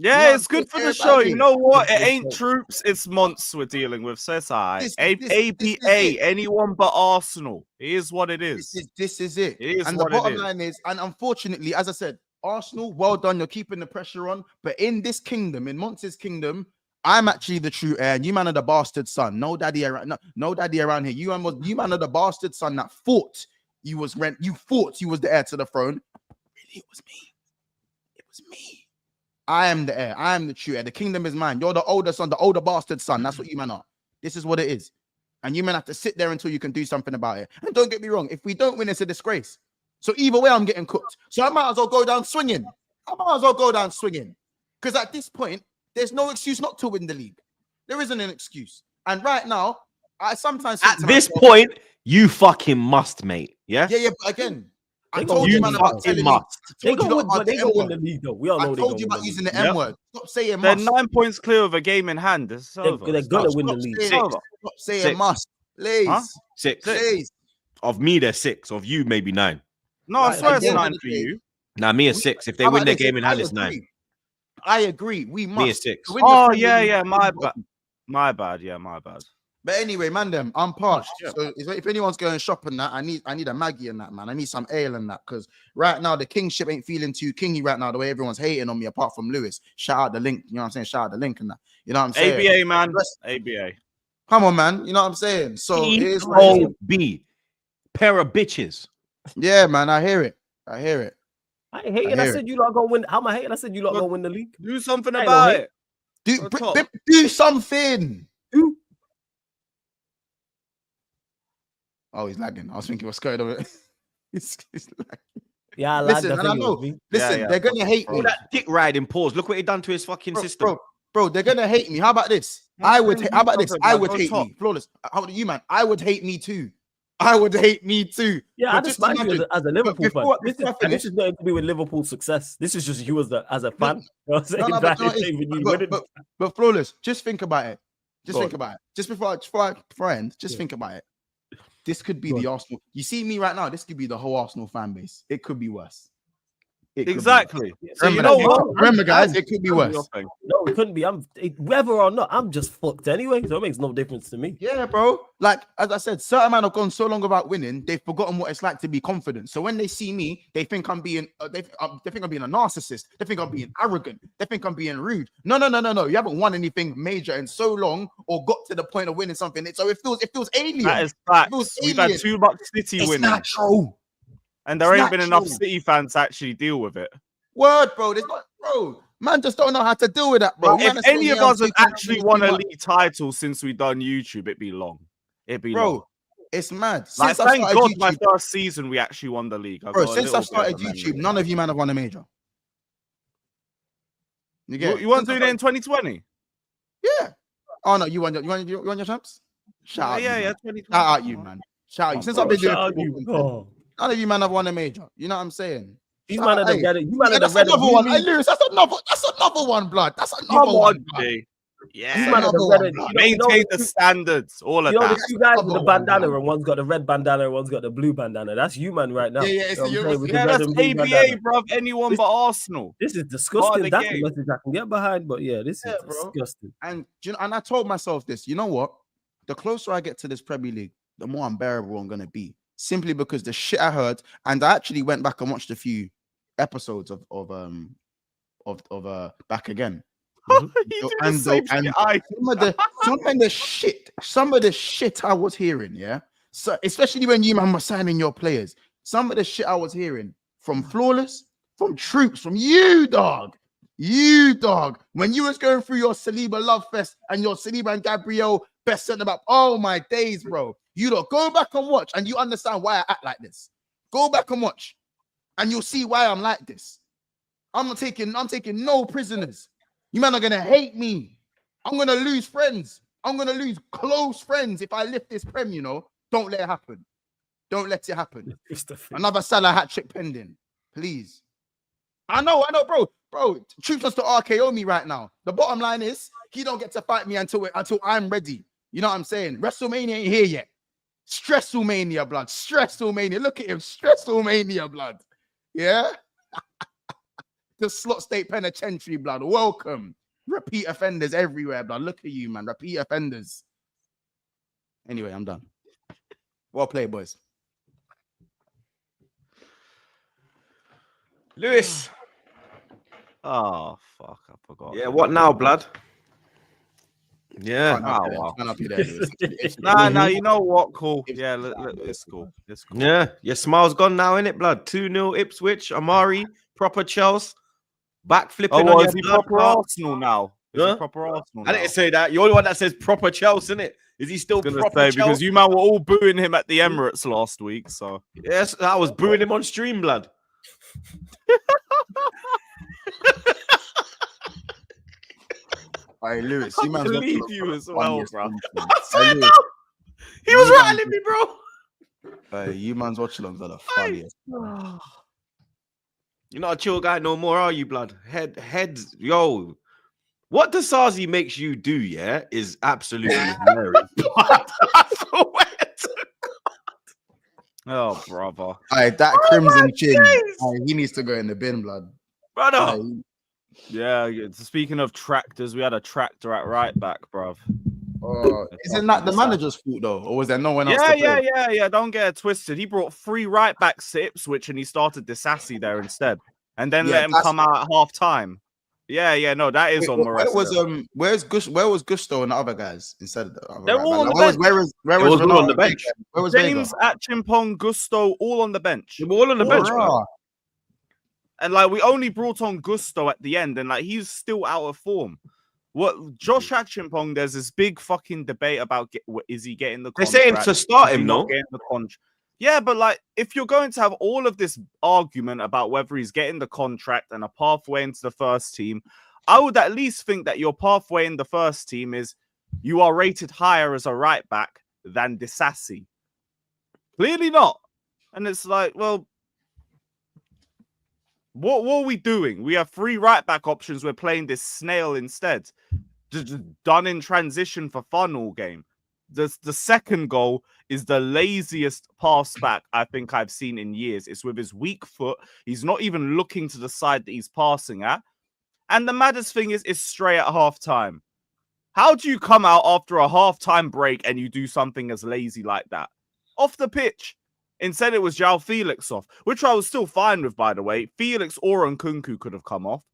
Yeah, it's good for the show. You know what? It ain't troops, it's months we're dealing with. So it's all right. APA, anyone but Arsenal. It is what it is. This is it. And the bottom line is, and unfortunately, as I said, Arsenal, well done. You're keeping the pressure on. But in this kingdom, in Monty's kingdom, I'm actually the true heir. And you man are the bastard son. No daddy around. No daddy around here. You man are the bastard son that thought you was the heir to the throne. Really, it was me. It was me. I am the heir. I am the true heir. The kingdom is mine. You're the older son, the older bastard son. That's what you man are. This is what it is. And you man have to sit there until you can do something about it. And don't get me wrong. If we don't win, it's a disgrace. So either way, I'm getting cooked. So I might as well go down swinging. Because at this point, there's no excuse not to win the league. There isn't an excuse. And right now, I sometimes think At to this myself, point, you fucking must, mate. Yeah. yeah. But again, I They told gonna you, You man, about fucking telling me. must. I They told you go lot win, about but they the go M win the word. league though. We all I know they told gonna you win about the using league. the M Yep. word. Stop saying They're must. 9 points clear of a game in hand. It's over. They're gonna win the Stop league. saying, Over. stop saying Six. must. Huh? Please. 6. Please. Of me, there's 6. Of you, maybe 9. No, I Right, swear At it's the end of 9 the for day, you. Nah, me is 6. If they how win about their this? game in I hand, it's 9. agree. I agree. We must. Me is 6. To win the Oh, Premier yeah, League, yeah. we My must. bad. My bad. Yeah, my bad. But anyway, man, them I'm parched. Yeah. So if anyone's going shopping that, I need a Maggie and that, man. I need some ale and that because right now the kingship ain't feeling too kingy right now. The way everyone's hating on me, apart from Lewis. Shout out the link. You know what I'm saying? Shout out the link and that. You know what I'm saying? ABA, man. Rest- ABA. Come on, man. You know what I'm saying? So it is what it is. P-O-B. Pair of bitches. Yeah, man. I hear it. I hear it. I ain't hating. I I hear said you lot gonna win. How am I hating? I said you lot Look, gonna win the league. Do something I ain't about no it. Do Go top. do something. Do. Oh, he's lagging. I was thinking, what's going on? He's lagging. Yeah, I Listen, like and I know. me. Listen, yeah, they're gonna hate me. All that dick riding pause. Look what he done to his fucking system. Bro, they're gonna hate me. How about this? That's I would. fine. How about this? Something, I man. would Go hate top. me. Flawless. How about you, man? I would hate me too. I would hate me too. Yeah, But I just mind you as a Liverpool fan. before I This finish- is nothing to do with Liverpool success. This is just you as a fan. You know what I'm saying? No, That but, is even you winning. but flawless. Just think about it. Just Go think on. about it. Just before I end, just Yeah. think about it. This could be Go the Arsenal. You see me right now. This could be the whole Arsenal fan base. It could be worse. It could be worse. Exactly. So you Remember know that. what? Remember, guys, it could be Do worse. your thing. No, it couldn't be. Whether or not, I'm just fucked anyway. So it makes no difference to me. Yeah, bro. Like as I said, certain men have gone so long without winning, they've forgotten what it's like to be confident. So when they see me, they think I'm being, they think I'm being a narcissist. They think I'm being arrogant. They think I'm being rude. No. You haven't won anything major in so long, or got to the point of winning something. So it feels alien. That is It facts. feels We've had alien. too much City It's winning, natural. and there it's ain't been enough natural. City fans to actually deal with it. Word, bro. There's not, bro. Man, just don't know how to deal with that, bro. But if Man is saying, any of yeah, I'm us had too actually confident, won too a much. league title since we done YouTube, it'd be long. It'd be long. Bro, it's mad. Like, Since I thank started God my YouTube, first season we actually won the league. bro, since I started YouTube, none of you man have won a major. You get You weren't Since I doing it in 2020? Yeah. Oh no, you won your champs? Shout out, Yeah, you, yeah, man. 2020. Shout out you, man. Shout out you. Since I've been doing Shout out football you. content, Oh. none of you man have won a major. You know what I'm saying? These Shout man out, are the hey. better. You man Yeah, are the that's better. another one. Hey, Lewis, that's another one, blood. That's Come another one. on, blood. G. These Yeah. man are the Another better. one, Maintain the standards. All of You know that. the two guys with the Another one, bandana, man. and one's got the red bandana, and one's got the blue bandana. That's you, man, right now. Yeah, it's You know the what I'm saying? With the Yeah, red that's and blue ABA, bandana. bruv. Anyone but Arsenal. This is Part disgusting. of the That's the game. message I can get behind. But yeah, this is Yeah, bro. disgusting. And do you know, and I told myself this. You know what? The closer I get to this Premier League, the more unbearable I'm gonna be. Simply because the shit I heard, and I actually went back and watched a few episodes of Back Again. You do the And same and shit I some of the shit I was hearing, yeah. So especially when you man were signing your players, some of the shit I was hearing from Flawless, from Troops, from you dog, when you was going through your Saliba love fest and your Saliba and Gabriel best centre back. Oh my days, bro. You don't go back and watch, and you understand why I act like this. Go back and watch, and you'll see why I'm like this. I'm taking no prisoners. You men are gonna hate me. I'm gonna lose friends. I'm gonna lose close friends if I lift this prem, you know. Don't let it happen. Don't let it happen. Another Salah hat trick pending. Please. I know, bro. Truth wants to RKO me right now. The bottom line is he don't get to fight me until I'm ready. You know what I'm saying? WrestleMania ain't here yet. Stressomania, blood. Stressomania. Look at him. Stressomania, blood. Yeah. The Slot State Penitentiary, blood. Welcome. Repeat offenders everywhere, blood. Look at you, man. Repeat offenders. Anyway, I'm done. Well played, boys. Lewis. Oh, fuck. I forgot. Yeah, what now, blood? Yeah. Nah, you know what? Cool. Yeah, it's cool. It's cool. Yeah. Your smile's gone now, innit, blood? 2-0 Ipswich. Amari, proper Chelsea. Backflipping Oh, on well, your is he blood proper clot. Arsenal now? Is Huh? he proper Arsenal I now? didn't say that. You're the one that says proper Chelsea, innit? Is he still I was gonna proper say, Chelsea? because you man were all booing him at the Emirates last week, so Yes, I was booing him on stream, blood. Hey, Lewis, I you man's got to believe look you for as the well, funniest bro. thing. I Hey, swear Lewis, rattling me, bro. You man's watch-alongs are the funniest. You're not a chill guy no more, are you, blood? Heads, yo. What Disasi makes you do, yeah, is absolutely hilarious. Oh, brother. That crimson chin, he needs to go in the bin, blood. Brother. Yeah, speaking of tractors, we had a tractor at right back, bruv. Isn't that the manager's fault, though? Or was there no one else to play? Yeah. Don't get it twisted. He brought 3 right backs to Ipswich and he started Disasi there instead. And then let him come out at half time. Yeah, no, that is on Maresca. Where was Gusto and the other guys instead of the other They're all on the bench. Where was all on the bench? Where was James, Atchimpong, Gusto, all on the bench. They were all on the bench, bro. And like we only brought on Gusto at the end, and like he's still out of form. What Josh Atchimpong, there's this big fucking debate about is he getting the contract? They're saying to start him, no? Yeah, but like if you're going to have all of this argument about whether he's getting the contract and a pathway into the first team, I would at least think that your pathway in the first team is you are rated higher as a right back than Disasi. Clearly not. And it's like, well, what are we doing? We have 3 right back options. We're playing this snail instead. Just done in transition for fun all game. The second goal is the laziest pass back I think I've seen in years. It's with his weak foot. He's not even looking to the side that he's passing at. And the maddest thing is, it's straight at half-time. How do you come out after a half-time break and you do something as lazy like that? Off the pitch. Instead, it was João Felix off, which I was still fine with, by the way. Felix or Nkunku could have come off.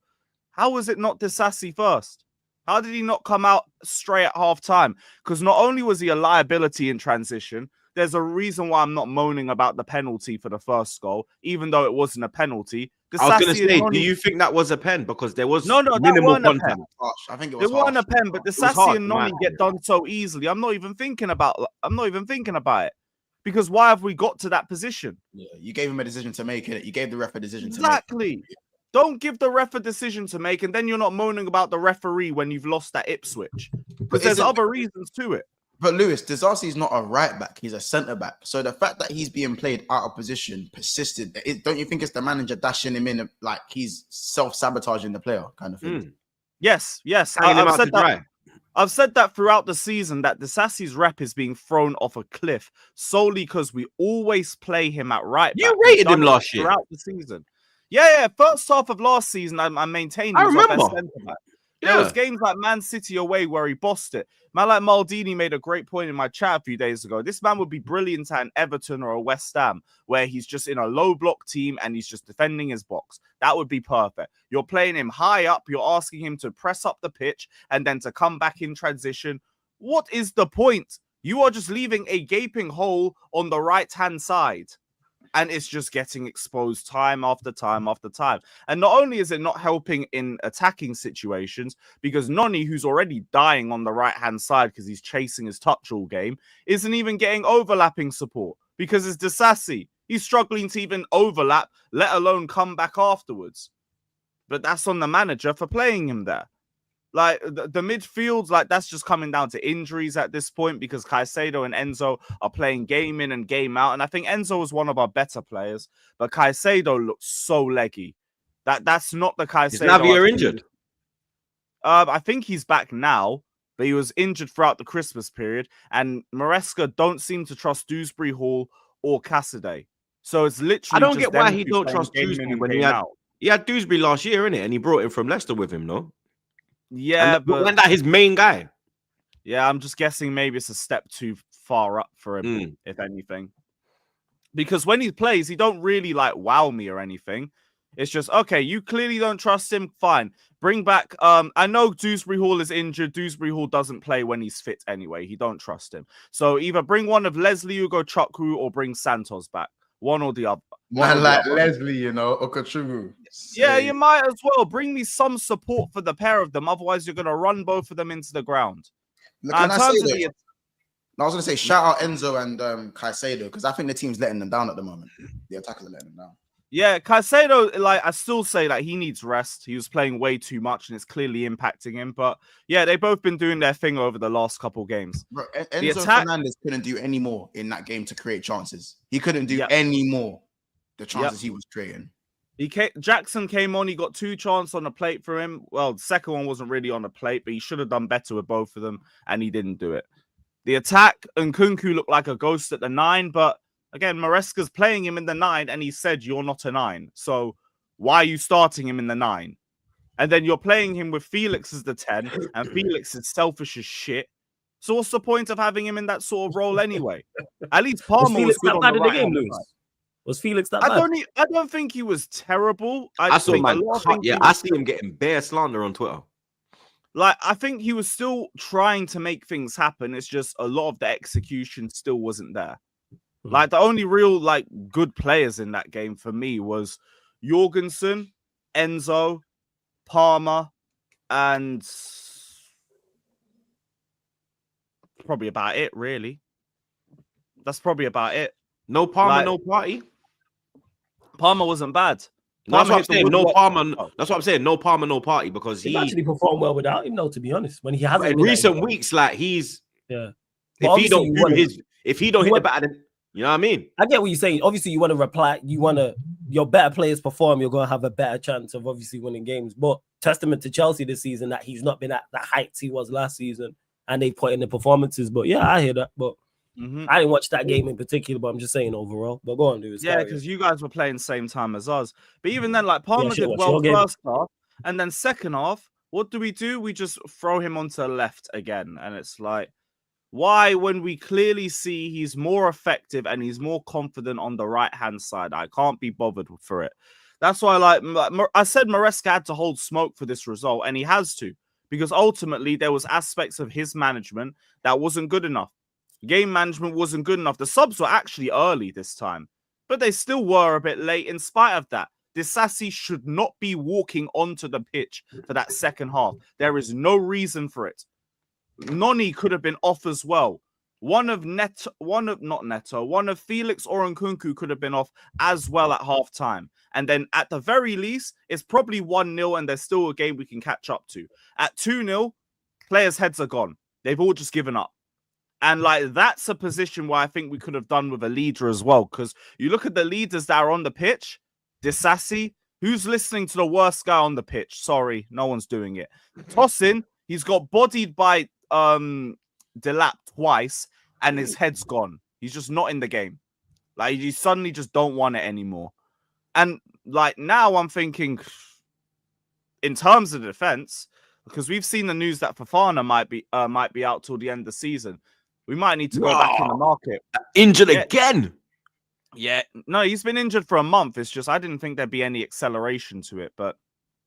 How was it not Disasi first? How did he not come out straight at half-time? Because not only was he a liability in transition, there's a reason why I'm not moaning about the penalty for the first goal, even though it wasn't a penalty. I was going to say, do you think that was a pen? Because there was minimal that wasn't contact. A pen. I think it was. It wasn't a pen, but Disasi and Noni get done so easily. I'm not even thinking about it. Because why have we got to that position? Yeah, you gave him a decision to make it. You gave the ref a decision to make. Exactly. Don't give the ref a decision to make, and then you're not moaning about the referee when you've lost at Ipswich. Because there's other reasons to it. But Lewis, Disasi is not a right back. He's a centre back. So the fact that he's being played out of position persisted. Don't you think it's the manager dashing him in like he's self-sabotaging the player kind of thing? Yes. I've said that throughout the season, that Disasi's rep is being thrown off a cliff solely because we always play him at right back. You rated him last year. Throughout the season. Yeah. First half of last season, I maintained he was our best centre back. There was games like Man City away where he bossed it. Man like Maldini made a great point in my chat a few days ago. This man would be brilliant at an Everton or a West Ham where he's just in a low block team and he's just defending his box. That would be perfect. You're playing him high up. You're asking him to press up the pitch and then to come back in transition. What is the point? You are just leaving a gaping hole on the right-hand side. And it's just getting exposed time after time after time. And not only is it not helping in attacking situations, because Noni, who's already dying on the right-hand side because he's chasing his touch all game, isn't even getting overlapping support because it's Disasi. He's struggling to even overlap, let alone come back afterwards. But that's on the manager for playing him there. Like, the midfields, like, that's just coming down to injuries at this point because Caicedo and Enzo are playing game in and game out. And I think Enzo was one of our better players, but Caicedo looks so leggy. That's not the Caicedo. Is Navia injured? I think he's back now, but he was injured throughout the Christmas period. And Maresca don't seem to trust Dewsbury Hall or Cassidy. So it's literally. I don't get why he don't trust Dewsbury when he had Dewsbury last year, innit? And he brought him from Leicester with him, no? Yeah, but wasn't that his main guy? Yeah, I'm just guessing maybe it's a step too far up for him, if anything. Because when he plays, he don't really like wow me or anything. It's just, okay, you clearly don't trust him. Fine. Bring back, I know Dewsbury Hall is injured. Dewsbury Hall doesn't play when he's fit anyway. He don't trust him. So either bring one of Leslie Ugo Chukwu or bring Santos back. One or the other. Man like Leslie, you know, Okachukwu. Yeah, you might as well. Bring me some support for the pair of them. Otherwise, you're going to run both of them into the ground. I was going to say, shout out Enzo and Caicedo, because I think the team's letting them down at the moment. The attackers are letting them down. Yeah, Caicedo, like, I still say that he needs rest. He was playing way too much and it's clearly impacting him. But yeah, they've both been doing their thing over the last couple games. Bro, The Enzo attack- Fernandez couldn't do any more in that game to create chances. He couldn't do Yep. any more the chances he was creating. Jackson came on. He got 2 chances on the plate for him. Well, the second one wasn't really on the plate, but he should have done better with both of them, and he didn't do it. The attack, Nkunku looked like a ghost at the 9, but again, Maresca's playing him in the 9, and he said, you're not a 9. So why are you starting him in the 9? And then you're playing him with Felix as the 10, and Felix is selfish as shit. So what's the point of having him in that sort of role anyway? At least Palmer was good on the right hand side. Was Felix that bad? I don't think he was terrible. I saw think man. a lot of things Yeah, he I was see him getting bare slander on Twitter. Like, I think he was still trying to make things happen. It's just a lot of the execution still wasn't there. Like, the only real, like, good players in that game for me was Jorgensen, Enzo, Palmer, and probably about it, really. That's probably about it. No Palmer, Like- no party. Palmer wasn't bad. That's what I'm hit the saying. No woodwork- Palmer. That's what I'm saying. No Palmer, no party, because He's he actually performed well without him, though, to be honest. When he hasn't in been recent that weeks, like he's Yeah. if But he obviously don't you do wanna- his, if he don't you hit the want- batter, you know what I mean? I get what you're saying. Obviously, you want to reply. You want to your better players perform. You're going to have a better chance of obviously winning games. But testament to Chelsea this season that he's not been at the heights he was last season, and they put in the performances. But yeah, I hear that. But I didn't watch that game in particular. But I'm just saying overall. But go on, dude. Yeah, because you guys were playing same time as us. But even then, like, Palmer shit, did what's well your game? first half, and then second half, what do? We just throw him onto the left again, and it's like, why, when we clearly see he's more effective and he's more confident on the right hand side? I can't be bothered for it. That's why, like, I said, Maresca had to hold smoke for this result, and he has to, because ultimately there was aspects of his management that wasn't good enough. Game management wasn't good enough. The subs were actually early this time, but they still were a bit late in spite of that. Disasi should not be walking onto the pitch for that second half. There is no reason for it. Noni could have been off as well. One of Felix or Nkunku could have been off as well at half time. And then at the very least, it's probably 1-0 and there's still a game we can catch up to. At 2-0, players' heads are gone. They've all just given up. And like, that's a position where I think we could have done with a leader as well. Because you look at the leaders that are on the pitch, Disasi, who's listening to the worst guy on the pitch? Sorry, no one's doing it. Tosin, he's got bodied by Delap twice and his head's gone. He's just not in the game. Like, you suddenly just don't want it anymore. And like, now I'm thinking, in terms of defense, because we've seen the news that Fofana might be out till the end of the season. We might need to go back in the market. Injured again. Yeah, no, he's been injured for a month. It's just I didn't think there'd be any acceleration to it, but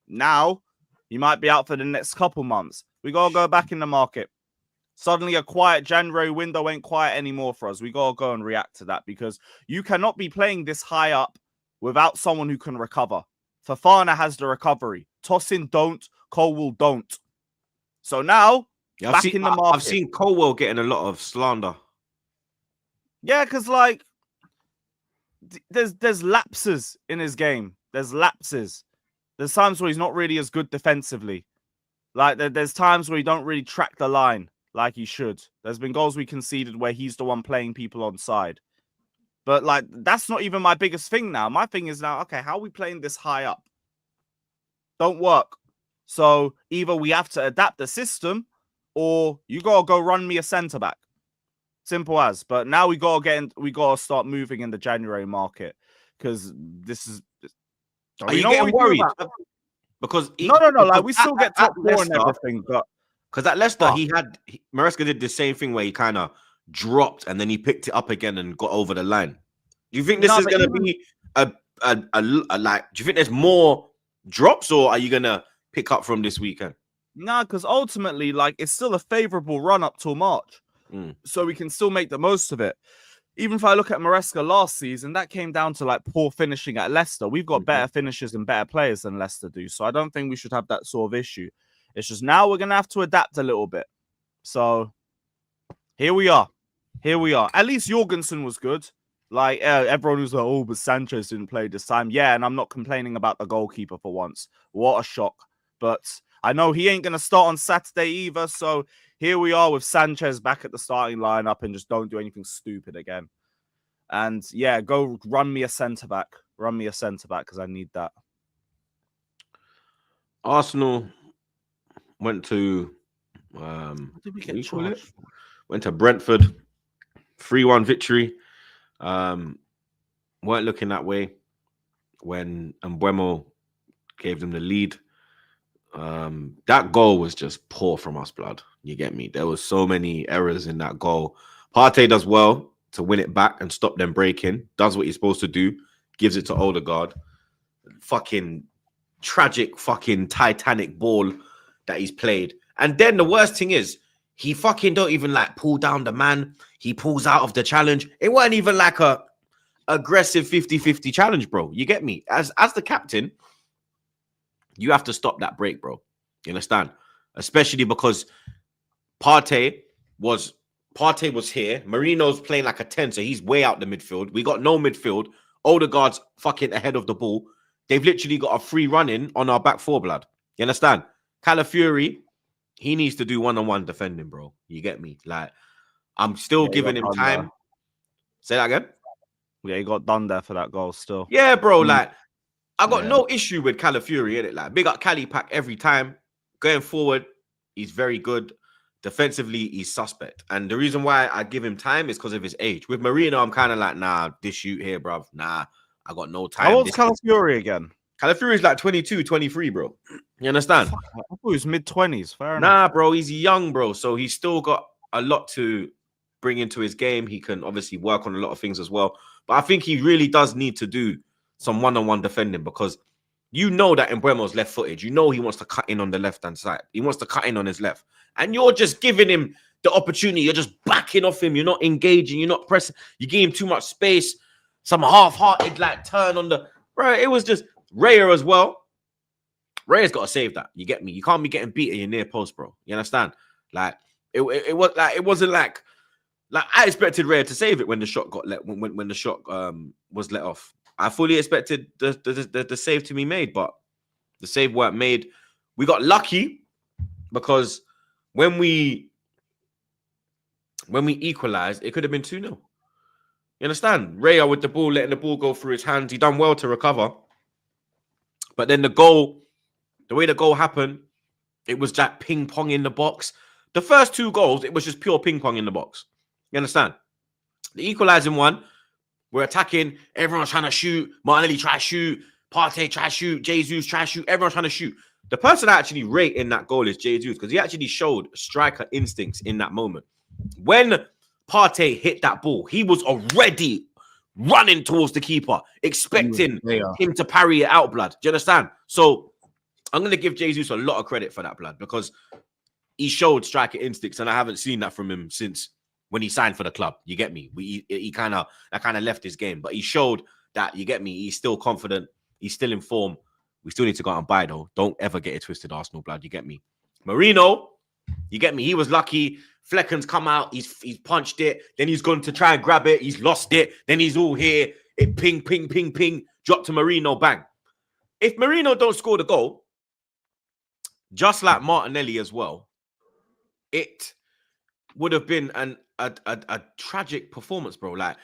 now he might be out for the next couple months. We gotta go back in the market. Suddenly, a quiet January window ain't quiet anymore for us. We gotta go and react to that, because you cannot be playing this high up without someone who can recover. Fofana has the recovery. Tosin don't. Colwell don't. So now, Yeah, back in the market. I've seen Colwell getting a lot of slander. Yeah, because like, there's lapses in his game. There's lapses. There's times where he's not really as good defensively. Like, there's times where he don't really track the line like he should. There's been goals we conceded where he's the one playing people on side. But like, that's not even my biggest thing now. My thing is now, okay, how are we playing this high up? Don't work. So either we have to adapt the system, or you gotta go run me a centre back. Simple as. But now we gotta start moving in the January market, because this is. Are you getting worried? Because no. Like, we still get top 4 and everything, but because at Leicester Maresca did the same thing where he kind of dropped and then he picked it up again and got over the line. Do you think this is going to be a like? Do you think there's more drops, or are you going to pick up from this weekend? No, because ultimately, like, it's still a favourable run up till March. So we can still make the most of it. Even if I look at Maresca last season, that came down to like poor finishing at Leicester. We've got better finishers and better players than Leicester do. So I don't think we should have that sort of issue. It's just now we're going to have to adapt a little bit. So here we are. At least Jorgensen was good. Like everyone was like, oh, but Sanchez didn't play this time. Yeah, and I'm not complaining about the goalkeeper for once. What a shock. But I know he ain't going to start on Saturday either. So here we are with Sanchez back at the starting lineup, and just don't do anything stupid again. And yeah, go run me a centre-back. Run me a centre-back because I need that. Arsenal went to What did we what do you get call it? charged? Went to Brentford, 3-1 victory. Weren't looking that way when Mbeumo gave them the lead. That goal was just poor from us, blood. You get me? There was so many errors in that goal. Partey does well to win it back and stop them breaking. Does what he's supposed to do. Gives it to Odegaard. Fucking tragic fucking Titanic ball that he's played. And then the worst thing is, he fucking don't even like pull down the man. He pulls out of the challenge. It wasn't even like a aggressive 50-50 challenge, bro. You get me? As the captain, you have to stop that break, bro. You understand? Especially because Partey was here. Marino's playing like a 10, so he's way out the midfield. We got no midfield. Odegaard's fucking ahead of the ball. They've literally got a free run-in on our back four, blood. You understand? Calafiori, he needs to do one-on-one defending, bro. You get me? Like, I'm still giving him time. There. Say that again? Yeah, he got done there for that goal still. Yeah, bro. Like, I got no issue with Calafiori, innit? Like, big up Cali Pack every time. Going forward, he's very good. Defensively, he's suspect. And the reason why I give him time is because of his age. With Marino, I'm kind of like, nah, this shoot here, bro. Nah, I got no time. How old's Calafiori again? Calafiori is like 22, 23, bro. You understand? I thought he was mid-20s. Fair enough. Nah, bro, he's young, bro. So he's still got a lot to bring into his game. He can obviously work on a lot of things as well. But I think he really does need to do some one-on-one defending because you know that Mbeumo's left-footed. You know he wants to cut in on the left-hand side. He wants to cut in on his left. And you're just giving him the opportunity. You're just backing off him. You're not engaging. You're not pressing. You give him too much space. Some half-hearted like turn on the... Bro, it was just... Raya as well. Raya's got to save that. You get me? You can't be getting beat at your near post, bro. You understand? Like, it wasn't like I expected Raya to save it when the shot got let when the shot was let off. I fully expected the save to be made, but the save weren't made. We got lucky because when we equalized, it could have been 2-0. You understand? Raya with the ball, letting the ball go through his hands. He done well to recover. But then the way the goal happened, it was like ping pong in the box. The first 2 goals, it was just pure ping pong in the box. You understand? The equalizing one, we're attacking. Everyone's trying to shoot. Martinelli try to shoot. Partey try to shoot. Jesus try to shoot. Everyone's trying to shoot. The person I actually rate in that goal is Jesus because he actually showed striker instincts in that moment. When Partey hit that ball, he was already running towards the keeper, expecting him to parry it out, blood. Do you understand? So I'm going to give Jesus a lot of credit for that, blood, because he showed striker instincts, and I haven't seen that from him since when he signed for the club. You get me? He kind of left his game, but he showed that, you get me, he's still confident. He's still in form. We still need to go out and buy, though. Don't ever get it twisted, Arsenal, blood. You get me? Marino, you get me? He was lucky. Flecken's come out. He's punched it. Then he's gone to try and grab it. He's lost it. Then he's all here. It ping, ping, ping, ping. Drop to Marino, bang. If Marino don't score the goal, just like Martinelli as well, it would have been a tragic performance, bro. Like,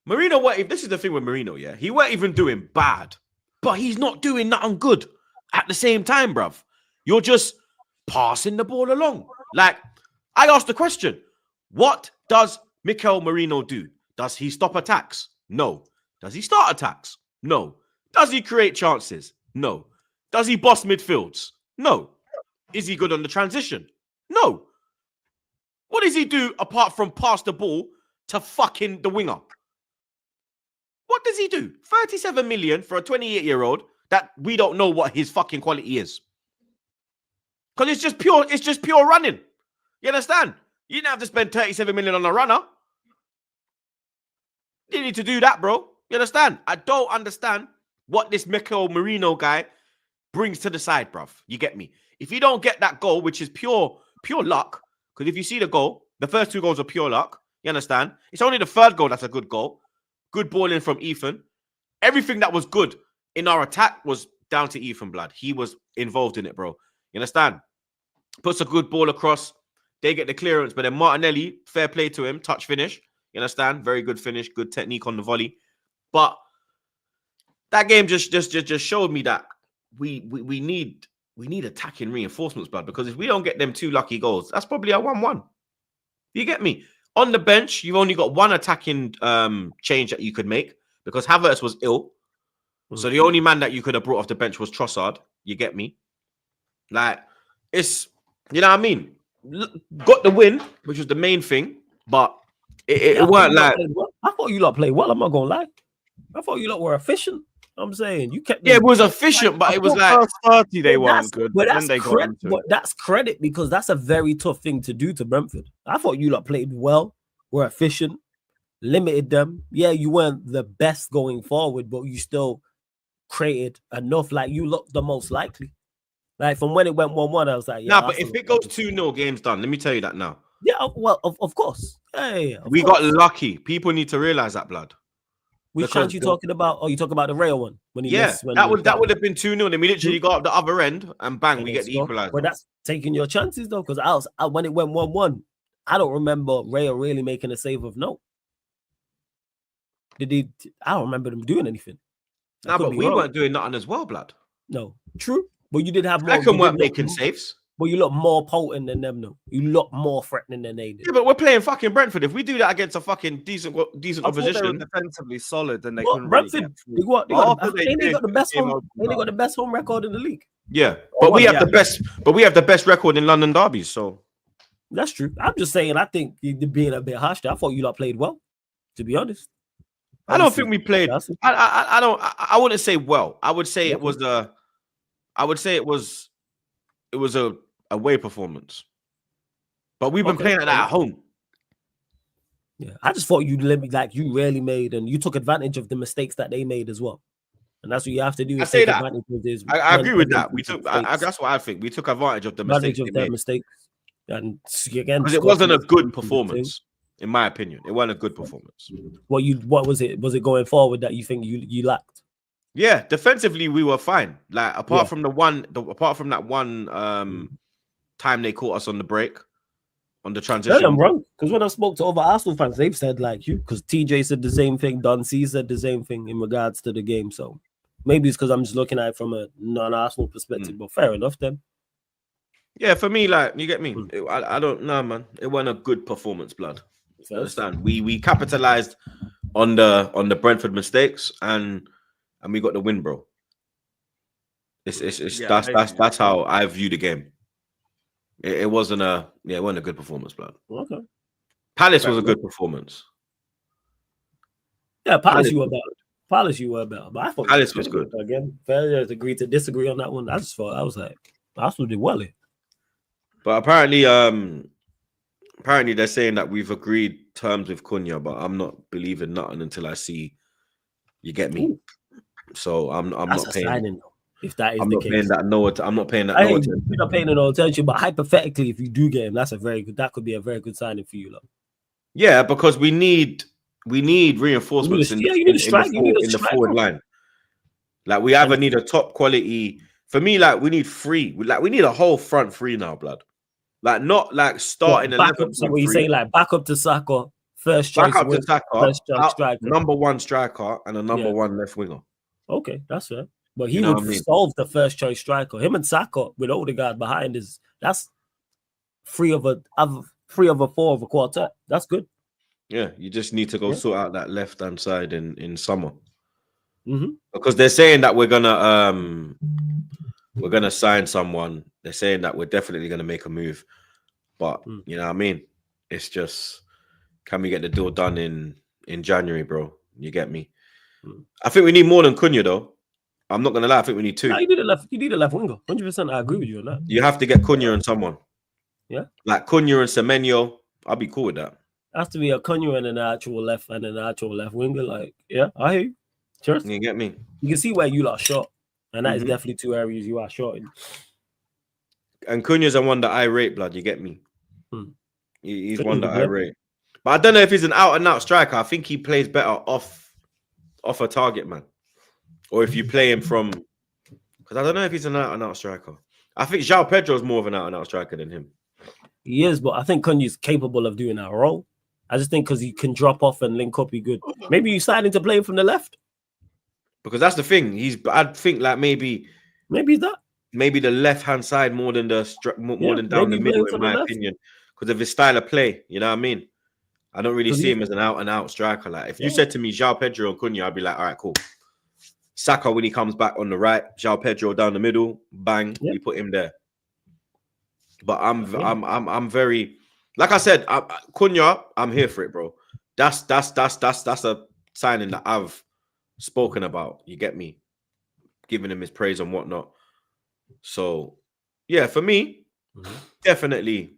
Marino, if this is the thing with Marino, yeah, he weren't even doing bad, but he's not doing nothing good at the same time, bruv. You're just passing the ball along. Like, I asked the question, what does Mikel Merino do? Does he stop attacks? No. Does he start attacks? No. Does he create chances? No. Does he boss midfields? No. Is he good on the transition? No. What does he do apart from pass the ball to fucking the winger? What does he do? 37 million for a 28-year-old that we don't know what his fucking quality is. Because it's just pure running. You understand? You didn't have to spend 37 million on a runner. You need to do that, bro. You understand? I don't understand what this Mikel Merino guy brings to the side, bruv. You get me? If you don't get that goal, which is pure luck, because if you see the goal, the first 2 goals are pure luck. You understand? It's only the third goal that's a good goal. good ball in from Ethan. Everything that was good in our attack was down to Ethan Blood. He was involved in it, bro. You understand? Puts a good ball across. They get the clearance, but then Martinelli, fair play to him, touch finish. You understand? Very good finish, good technique on the volley. But that game just showed me that we need attacking reinforcements, Blood, because if we don't get them 2 lucky goals, that's probably a 1-1. You get me? On the bench, you've only got one attacking change that you could make because Havertz was ill. So the only man that you could have brought off the bench was Trossard. You get me? Like, it's, you know what I mean? Got the win, which was the main thing, but it weren't like... I thought you lot played well, I'm not going to lie. I thought you lot were efficient. I'm saying you kept. Yeah, it was efficient, but it was like first 30 they weren't good. But then they got into it. That's credit because that's a very tough thing to do to Brentford. I thought you lot played well, were efficient, limited them. Yeah, you weren't the best going forward, but you still created enough. Like you looked the most likely. Like from when it went 1-1, I was like, yeah. Nah, but if it goes 2-0, game's done. Let me tell you that now. Yeah, well, of course. Yeah, we got lucky. People need to realize that, Blood. Which chance you talking about? Oh, you talking about the rail one? When he missed, that would have been 2-0. Then we literally got up the other end and bang, we get the equalizer. But that's taking your chances though, because when it went 1-1, I don't remember Rayo really making a save of note. Did he? I don't remember them doing anything. Nah, but we weren't doing nothing as well, Blood. No, true. But you did have more. Beckham weren't making saves. But you look more potent than them, though. You look more threatening than they did. Yeah, but we're playing fucking Brentford. If we do that against a fucking decent opposition, they were defensively solid, then they what, couldn't. Brentford, really they got the best home. They got the best home record in the league. Yeah, but we have the best. But we have the best record in London derbies. So that's true. I'm just saying. I think you're being a bit harsh there. I thought you lot played well. To be honest, I don't think we played. I don't. I wouldn't say well. I would say it was a. I would say it was a away performance, but we've been playing like that at home. Yeah, I just thought you really made, and you took advantage of the mistakes that they made as well, and that's what you have to do. I say that. I agree with that. We took. That's what I think. We took advantage of the mistakes. And again, because it wasn't a good performance, in my opinion. It wasn't a good performance. What was it? Was it going forward that you think you lacked? Yeah, defensively we were fine. Like apart from that one time they caught us on the break, on the transition. I'm wrong because when I spoke to other Arsenal fans, they've said like you, because TJ said the same thing, Don C said the same thing in regards to the game. So maybe it's because I'm just looking at it from a non-Arsenal perspective. But fair enough then. Yeah, for me, like you get me. I don't know, man. It wasn't a good performance, Blood. You understand? We capitalized on the Brentford mistakes and we got the win, bro. That's how I view the game. It wasn't a good performance, Blood. Okay. Palace was a good performance. Yeah, Palace you were better. But I thought Palace was good. Again, failure to agree to disagree on that one. I just thought I was like, Arsenal did well here. But apparently they're saying that we've agreed terms with Cunha, but I'm not believing nothing until I see. You get me? Ooh. So I'm not paying. Signing, if that is I'm the not case. Paying that I'm not paying that. No attention. You're not paying no attention, but hypothetically, if you do get him, that could be a very good signing for you, though. Yeah, because we need reinforcements in the forward line. Like we either need a top quality. For me, like we need three. We need a whole front three now, Blood. Like not like starting 11. So what you say, like back up to Saka, first choice, back up to Saka, striker. number one striker, and a number one left winger. Okay, that's fair. But he would solve the first choice striker. Him and Saka with all the guys behind that's three of a four of a quartet. That's good. Yeah, you just need to go sort out that left hand side in summer. Mm-hmm. Because they're saying that we're gonna sign someone. They're saying that we're definitely gonna make a move. But you know what I mean? It's just, can we get the deal done in January, bro? You get me? I think we need more than Cunha, though. I'm not gonna lie. I think we need two. No, you need a left winger. 100%. I agree with you on that. You have to get Cunha and someone. Yeah, like Cunha and Semenyo. I'll be cool with that. Has to be a Cunha and an actual left winger. Like, yeah, I hear you. Sure. You get me? You can see where you are short, and that is definitely two areas you are short in. And Cunha's the one that I rate, Blood. You get me? He's one that I rate. But I don't know if he's an out and out striker. I think he plays better off off a target man, or if you play him from, because I don't know if he's an out-and-out striker. I think João Pedro is more of an out-and-out striker than him. He is, but I think Cunha's capable of doing that role. I just think because he can drop off and link up, be good. Maybe you starting to play him from the left. Because that's the thing. I'd think like maybe that. Maybe the left-hand side more than than down the middle, in my opinion. Because of his style of play, you know what I mean? I don't really see him as an out-and-out striker. Like if you said to me João Pedro and Cunha, I'd be like, all right, cool. Saka when he comes back on the right, João Pedro down the middle, bang, we put him there. But I'm very, like I said, Cunha, I'm here for it, bro. That's a signing that I've spoken about. You get me? Giving him his praise and whatnot. So, yeah, for me, definitely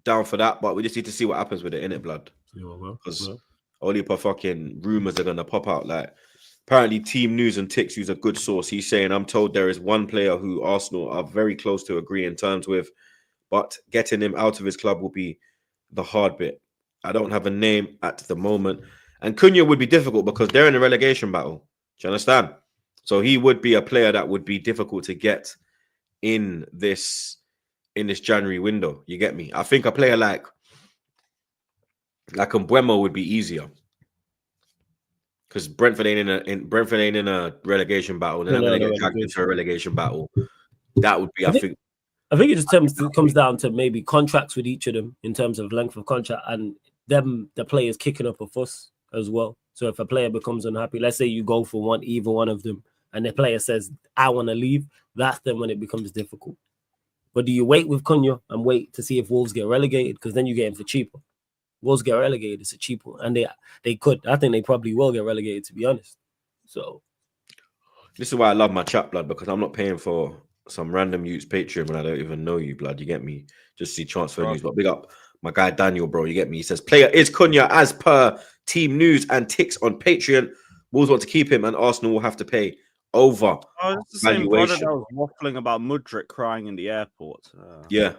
down for that. But we just need to see what happens with it, innit, blood? Because only per fucking rumors are gonna pop out. Like, apparently, Team News and Tix, who's a good source, he's saying, I'm told there is one player who Arsenal are very close to agreeing terms with, but getting him out of his club will be the hard bit. I don't have a name at the moment. And Cunha would be difficult because they're in a relegation battle. Do you understand? So he would be a player that would be difficult to get in this January window. You get me? I think a player like Mbeumo would be easier. Because Brentford ain't in a relegation battle. They're not going to get dragged into a relegation battle. That would be, I think it just comes down to maybe contracts with each of them in terms of length of contract and the players kicking up a fuss as well. So if a player becomes unhappy, let's say you go for either one of them, and the player says, I want to leave, that's then when it becomes difficult. But do you wait with Cunha and wait to see if Wolves get relegated? Because then you get him for cheaper. Wolves get relegated, it's a cheaper. And they could. I think they probably will get relegated, to be honest. So this is why I love my chat, blood, because I'm not paying for some random youth's Patreon when I don't even know you, blood. You get me? Just see transfer news. But big up my guy Daniel, bro. You get me? He says, player is Cunha as per Team News and Ticks on Patreon. Wolves want to keep him and Arsenal will have to pay over it's the same brother that was waffling about Mudryk crying in the airport. Yeah.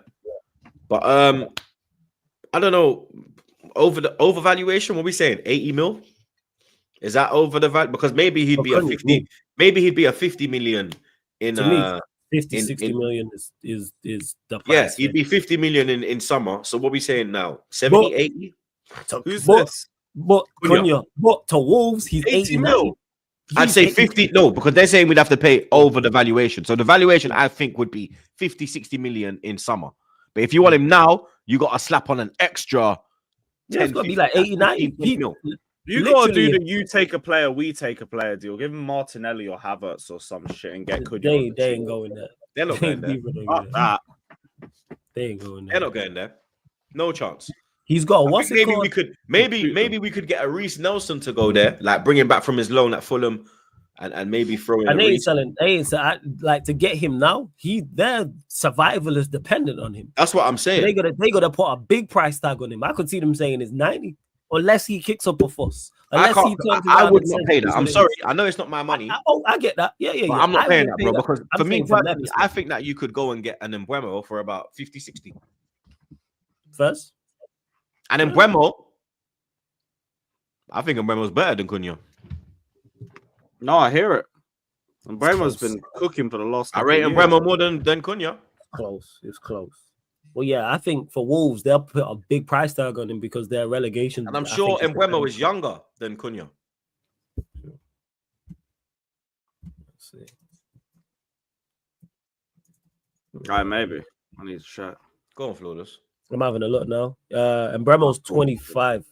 But I don't know. Overvaluation, what are we saying? 80 mil? Is that over the value? Because maybe he'd be a 50, maybe he'd be a 50 million in 60 million is the price. Yes, he'd be 50 million in summer. So what are we saying now? 70, 80? Who's this? But Cunha, but to Wolves, he's 80 mil. I'd say 50. No, because they're saying we'd have to pay over the valuation. So the valuation, I think, would be 50, 60 million in summer. But if you want him now, you got to slap on an extra 10, it's got to be like 80, 90 mil. You got to do the you take a player, we take a player deal. Give him Martinelli or Havertz or some shit and get Cunha. They ain't going there. They're not going there. They ain't going there. They're not going there. No chance. He's got maybe we could get a Reece Nelson to go there, like bring him back from his loan at Fulham, and maybe throw in. And they ain't selling. Like to get him now. Their survival is dependent on him. That's what I'm saying. They gotta put a big price tag on him. I could see them saying it's 90, unless he kicks up a fuss. I would not pay that. I'm sorry. I know it's not my money. I get that. Yeah. But I'm not paying that, bro. Because for me, I think that you could go and get an Mbeumo for about 50, 60. First. And Mbeumo, I think Mbeumo's better than Cunha. No, I hear it. Mbeumo's been cooking for the last. I rate Mbeumo more than Cunha. It's close. Well, yeah, I think for Wolves they'll put a big price tag on him because they're relegation. And I'm sure Mbeumo is younger than Cunha. Let's see. Right, maybe. I need to check. Go on, Flawless. I'm having a look now. Mbeumo's 25.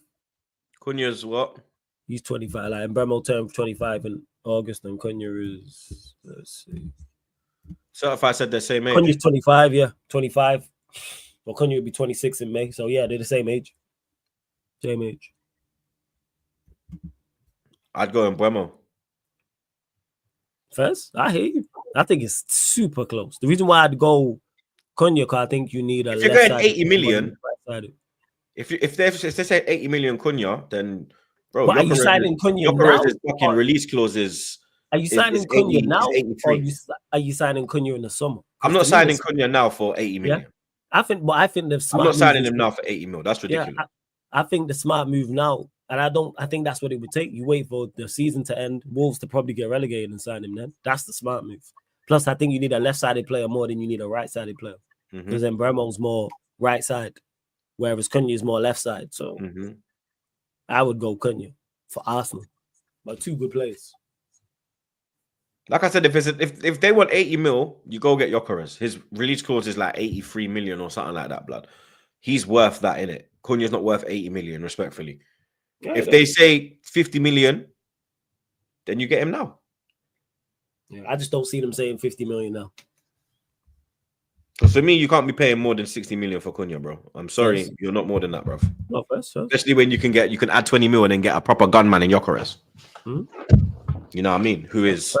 Cunha's what? He's 25. Like Mbeumo turned 25 in August, and Cunha is, let's see. So if I said the same age, Cunha's 25, yeah, 25. Well, Cunha would be 26 in May. So yeah, they're the same age. Same age. I'd go Mbeumo. First, I hear you. I think it's super close. The reason why I'd go Cunha, because I think you need a. If you're going 80 million, if they say 80 million Cunha, then bro, but are you signing Cunha now? Fucking release clauses. Are you signing Cunha now, or are you signing Cunha in the summer? I'm not signing Cunha now for 80 million. Yeah? I think the smart. I'm not signing him now for 80 mil. That's ridiculous. Yeah, I think the smart move now, And I think that's what it would take. You wait for the season to end, Wolves to probably get relegated and sign him then. That's the smart move. Plus, I think you need a left-sided player more than you need a right-sided player. Because then Bremo's more right side, whereas Cunha is more left side. So I would go Cunha for Arsenal. But 2 good players. Like I said, if they want 80 mil, you go get Gyökeres. His release clause is like 83 million or something like that, blood. He's worth that, innit? Cunha's not worth 80 million, respectfully. Yeah, if they say 50 million, then you get him now. Yeah, I just don't see them saying 50 million now. So to me, you can't be paying more than 60 million for Cunha, bro. I'm sorry, you're not more than that, bro. No, first. Especially when you can add 20 mil and then get a proper gunman in Gyökeres. You know what I mean? Who is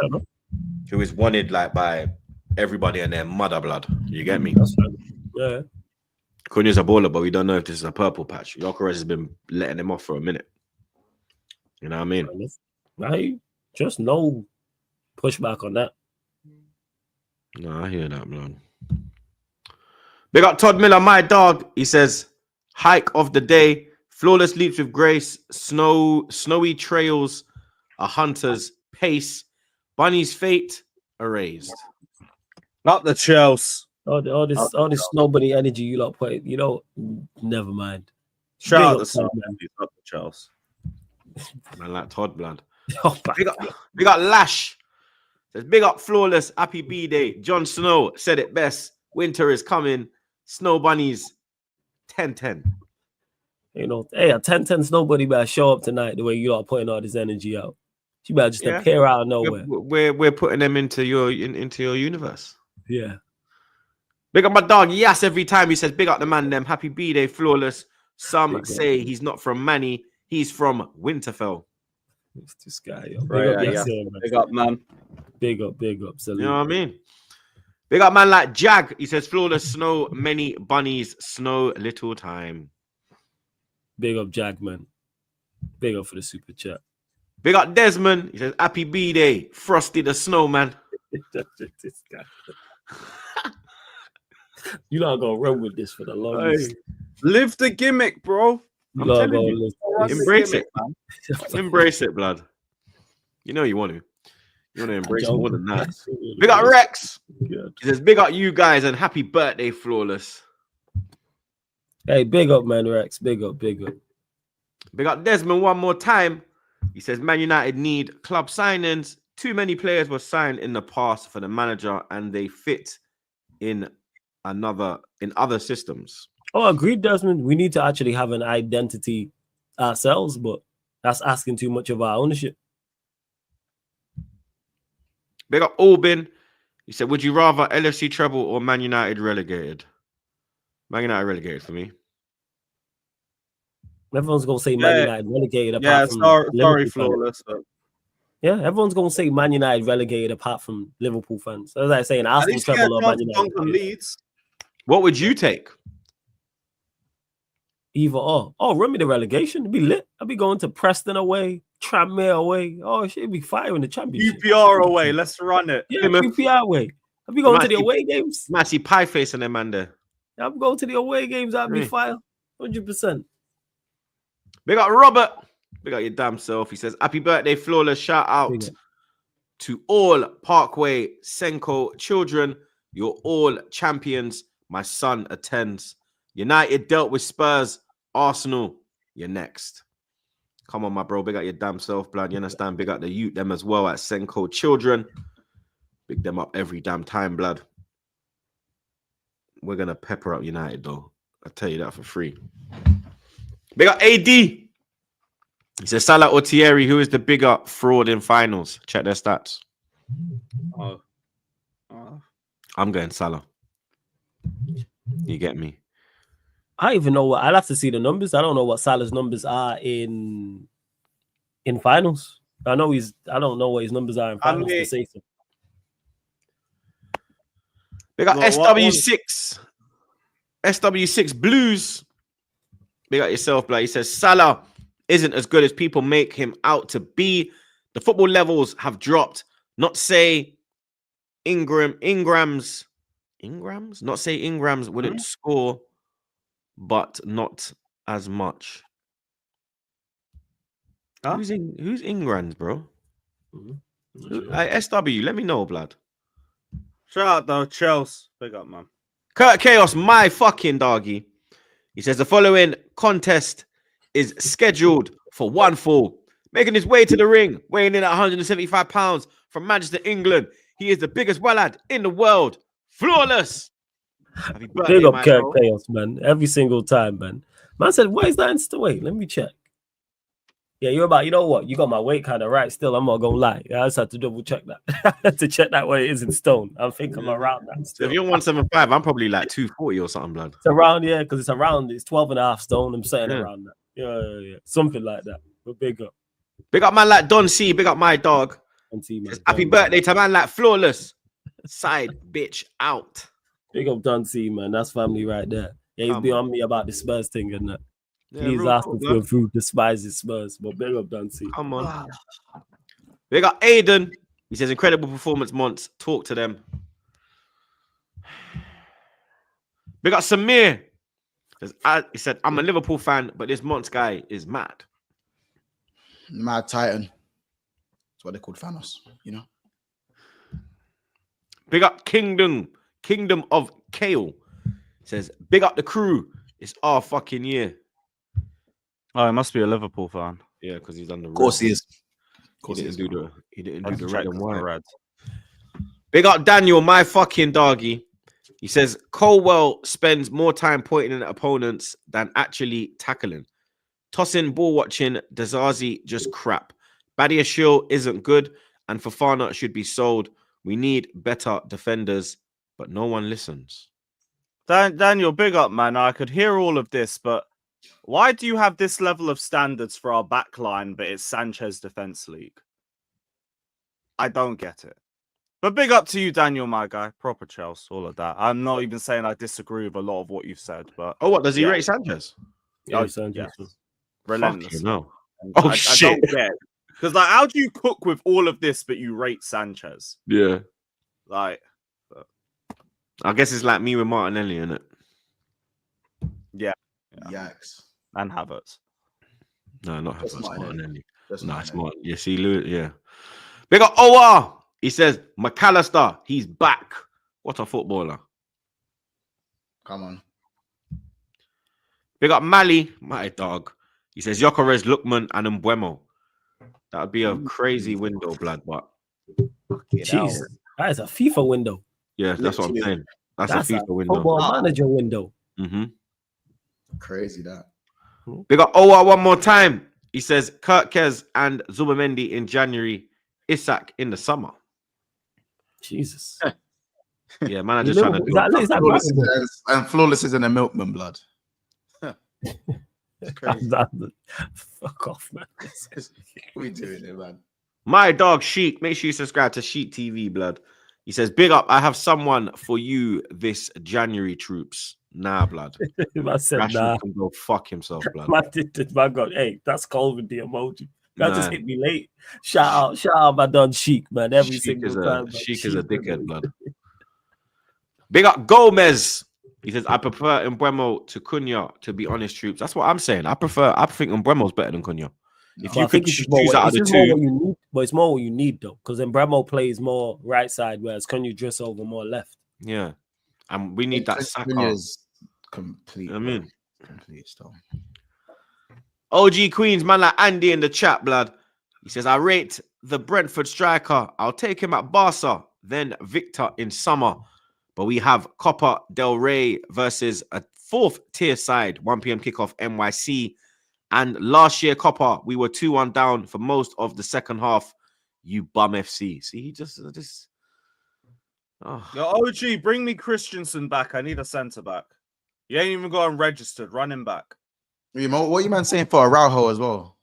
wanted like by everybody and their mother blood. You get me? Yeah. Cunha's a baller, but we don't know if this is a purple patch. Gyökeres has been letting him off for a minute. You know what I mean? Right. Just no pushback on that. No, I hear that, blood. Big up Todd Miller, my dog. He says, hike of the day, flawless leaps with grace, snowy trails, a hunter's pace, Bunny's fate erased. Not the Chelsea. All this snowbody energy you lot put, never mind. Shout out the Sun, man. Not the Chelsea. Man, like Todd, blood. Big up Lash. Says, big up flawless, happy B-Day. Jon Snow said it best. Winter is coming. Snow bunnies, 10-10. Hey, a 10-10 snowbody better show up tonight the way you are putting all this energy out. She better just appear out of nowhere. We're putting them into your universe. Yeah. Big up my dog, yes, every time he says, big up the man, them. Happy B-Day, flawless. Some say he's not from Manny, he's from Winterfell. It's this guy, yo. Big up, man. Big up. Salute. You know what I mean? Big up, man, like Jag. He says, flawless snow, many bunnies, snow, little time. Big up, Jag, man. Big up for the super chat. Big up, Desmond. He says, happy B-Day, Frosty the Snowman. This guy. You're not going to run with this for the longest. Live the gimmick, bro. I'm telling you. Embrace it, man. Embrace it, blood. You know you want to. You want to embrace more than that. Big up Rex. Good. He says, big up you guys and happy birthday, flawless. Hey, big up, man, Rex. Big up. Big up Desmond one more time. He says, Man United need club signings. Too many players were signed in the past for the manager and they fit in other systems. Oh, agreed, Desmond. We need to actually have an identity ourselves, but that's asking too much of our ownership. Big up Albin. He said, would you rather LFC treble or Man United relegated? Man United relegated for me. Everyone's going to say Man United relegated. Sorry, flawless. Yeah, everyone's going to say Man United relegated apart from Liverpool fans. As I say, an Arsenal treble or Man United. What would you take? Either or. Oh, run me the relegation. It'd be lit. I'd be going to Preston away, Tranmere away. Oh, shit, it'd be fire in the championship. QPR away. Let's run it. Yeah, QPR away. I'd be going to the away games. Might see pie face on them, man. There. I'm going to the away games. That'd be fire. 100%. Big up Robert. Big up your damn self. He says, happy birthday, flawless. Shout out to all Parkway Senko children. You're all champions. My son attends. United dealt with Spurs. Arsenal, you're next. Come on, my bro. Big up your damn self, blood. You understand? Big up the youth, them as well at Senko children. Big them up every damn time, blood. We're going to pepper up United, though. I'll tell you that for free. Big up AD. He says, Salah or Thierry, who is the bigger fraud in finals? Check their stats. I'm going Salah. You get me? I even know I'll have to see the numbers. I don't know what Salah's numbers are in finals. I don't know what his numbers are in finals to say so. Big up SW6. SW6 Blues. Big up yourself, blood. He says Salah isn't as good as people make him out to be. The football levels have dropped. Not say Ingrams. Not say Ingrams wouldn't score, but not as much. Huh? Who's Ingrand, bro? Mm-hmm. SW, let me know, blood. Shout out though, Chelsea. Big up, man. Kurt Chaos, my fucking doggy. He says the following contest is scheduled for one fall. Making his way to the ring, weighing in at 175 pounds from Manchester, England. He is the biggest wallad in the world. Flawless. Happy birthday, Big up my Kirk bro. Chaos, man. Every single time, man. Man said, why is that Insta? Wait, let me check. Yeah, you're about, you know what? You got my weight kind of right still. I'm not going to lie. I just had to double check that. I had to check that way it is in stone. I think I'm around that So still. if you're 175, I'm probably like 240 or something, blood. It's around, yeah, because it's around, it's 12 and a half stone. I'm saying Yeah. around that. Yeah. Something like that. But big up. Big up man like Don C. Big up my dog. Man. Happy birthday to man like Flawless. Side bitch out. Big up Don C, man. That's family right there. Yeah, he's been on me about the Spurs thing and that. Please ask him to improve the Spices Spurs. But big up Don C. Come on. Big up Aiden. He says incredible performance months. Talk to them. Big up Samir. He said, I'm a Liverpool fan, but this Monts guy is mad. Mad Titan. That's what they called Thanos, you know. Big up Kingdom of Kale. Says, big up the crew. It's our fucking year. Oh, he must be a Liverpool fan. Yeah, because he's done the Of course he is. He didn't do the red and white. Red. Big up Daniel, my fucking doggy. He says Colwell spends more time pointing at opponents than actually tackling. Tossing, ball watching, Dazazi just crap. Badiashile isn't good, and Fofana should be sold. We need better defenders, but no one listens. Daniel, big up, man. I could hear all of this, but why do you have this level of standards for our backline, but it's Sanchez Defense League? I don't get it. But big up to you, Daniel, my guy. Proper Chelsea, all of that. I'm not even saying I disagree with a lot of what you've said, but Oh, what does he rate Sanchez? Yeah, Oh, Sanchez. yes. Relentless. No. And Oh, I shit. don't get it. Because, like, how do you cook with all of this, but you rate Sanchez? Yeah. Like, I guess it's like me with Martinelli, isn't it? Yikes. and Havertz. No, not That's Havertz, Martinelli. That's No, not it's Martin. Yeah, see, Lewis, yeah. Big up OR. He says McAllister, he's back. What a footballer. Come on. Big up Mali, my dog. He says Gyökeres, Lookman, and Mbeumo. That would be a crazy window, blood, but Jeez, that is a FIFA window. yeah, that's what I'm Literally. saying. That's That's a a FIFA window. football manager window. Mm-hmm. Crazy that. Big up OR one more time. He says Kirkez and Zubamendi in January, Isak in the summer. Jesus. Yeah, man, I'm just trying to do Is that Flawless Bible? and Flawless is in a milkman blood. It's crazy. Fuck off, man. What are we doing here, man? My dog Sheik. Make sure you subscribe to Sheik TV, blood. He says, big up. I have someone for you this January, troops. Nah, blood. I said, Rashford nah. can go fuck himself, blood. Man, God, hey, that's cold with the emoji. That Nah. just hit me late. Shout out, my dog Sheik, man. Every Sheik single is time. man. Sheik is a Sheik, dickhead, blood. Big up Gomez. He says, I prefer Mbeumo to Cunha, to be honest, troops. That's what I'm saying. I think Mbeumo's better than Cunha. If But you I could think choose it's out of the more what two, you need, but it's more what you need though, because Mbeumo plays more right side, whereas Cunha drifts over more left. yeah. And we need that Saka. Cunha's complete. I mean, complete stuff. OG Queens, man like Andy in the chat, blood. He says, I rate the Brentford striker. I'll take him at Barca, then Victor in summer. But we have Copa del Rey versus a fourth tier side, 1 p.m. kickoff, NYC. And last year, Copa, we were 2-1 down for most of the second half. You bum FC. See, he just oh. Yo, OG, bring me Christensen back. I need a centre back. You ain't even got him registered. Run him back. What are you man saying for Araujo as well?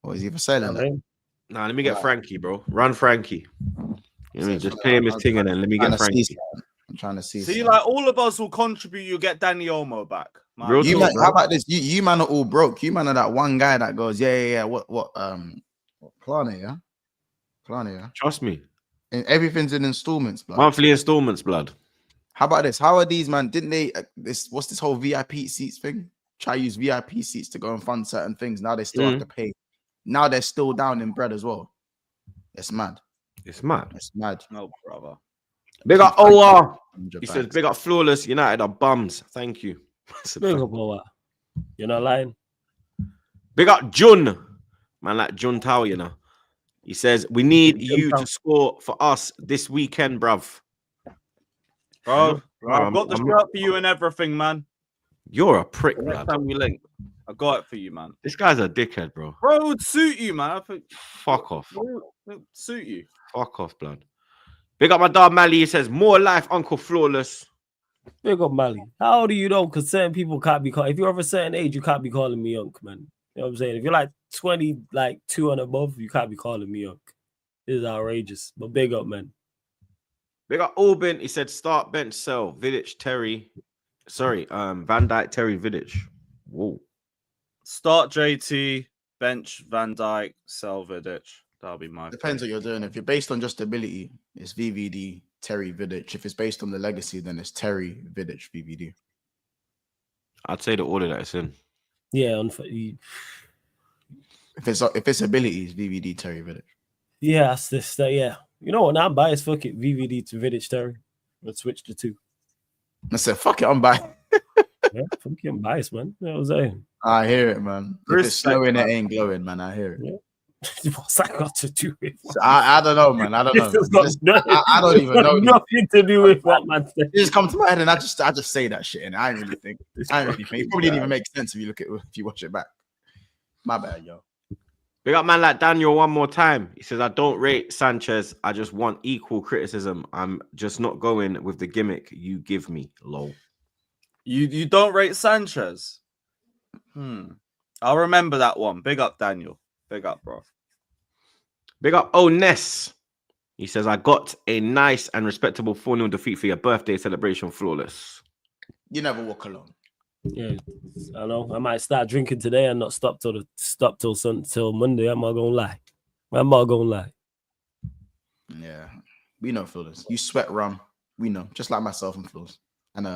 Or is he for selling that? Nah, let me get Frankie, bro. Run Frankie. You know what I mean? Just pay him his thing and then let me get Frankie. I'm trying to see. See, like all of us will contribute. You get Danny Olmo back. Man. Real You talk, man, bro. how about this? You man are all broke. You man are that one guy that goes, yeah. What Plane, yeah? Plane, yeah? Trust me. And everything's in installments, blood. Monthly installments, blood. How about this? How are these, man? Didn't they, what's this whole VIP seats thing? Try use VIP seats to go and fund certain things. Now they still have to pay now they're still down in bread as well. It's mad. It's mad. It's mad. No, brother. Big up OR. He says, big up Flawless. United are bums. Thank you. Big up, OR. You're not lying. Big up Jun. Man, like Jun Tao, you know. He says, we need you to score for us this weekend, bruv. Bro, I've got the shirt for you and everything, man. You're a prick, Next lad. time we link, I got it for you, man. This guy's a dickhead, bro. Bro, it would suit you, man. I think Fuck off. it would suit you. Fuck off, blood. Big up my dog Mally. He says, more life, Uncle Flawless. Big up, Mally. How old are you, though? Because certain people can't be called. If you're of a certain age, you can't be calling me Unc, man. You know what I'm saying? If you're like 20, like 2 and above, you can't be calling me Unc. This is outrageous. But big up, man. Big up Albin. He said, start, bench, sell. Vidic, Terry. Sorry, Van Dijk, Terry, Vidic. Whoa. Start JT, bench Van Dijk, sell Vidic. That'll be my. Depends what you're doing. If you're based on just ability, it's VVD, Terry, Vidic. If it's based on the legacy, then it's Terry, Vidic, VVD. I'd say the order that it's in. Yeah, If it's ability, it's VVD, Terry, Vidic. yeah, that's this. Yeah. You know what? Now I'm biased. Fuck it. VVD to Vidic, Terry. Let's switch the two. I said, fuck it, I'm back. Yeah, fuck it, I'm biased, man. You know what I'm saying? I hear it, man. If it's snowing, it ain't glowing, man. I hear it. Yeah. What's that got to do with? So I don't know, man. I don't know. I don't even know. Nothing to do with what man said. It just come to my head, and I just say that shit, and I ain't really think. It probably didn't even make sense if you watch it back. My bad, yo. Big up man like Daniel one more time. He says, I don't rate Sanchez. I just want equal criticism. I'm just not going with the gimmick you give me, lol. You don't rate Sanchez? I'll remember that one. Big up, Daniel. Big up, bro. Big up Ness. He says, I got a nice and respectable 4-0 defeat for your birthday celebration, Flawless. You never walk alone. Yeah, I know. I might start drinking today and not stop till Monday. I'm not gonna lie. Yeah, we know, Flawless. You sweat rum. We know, just like myself and Flawless. And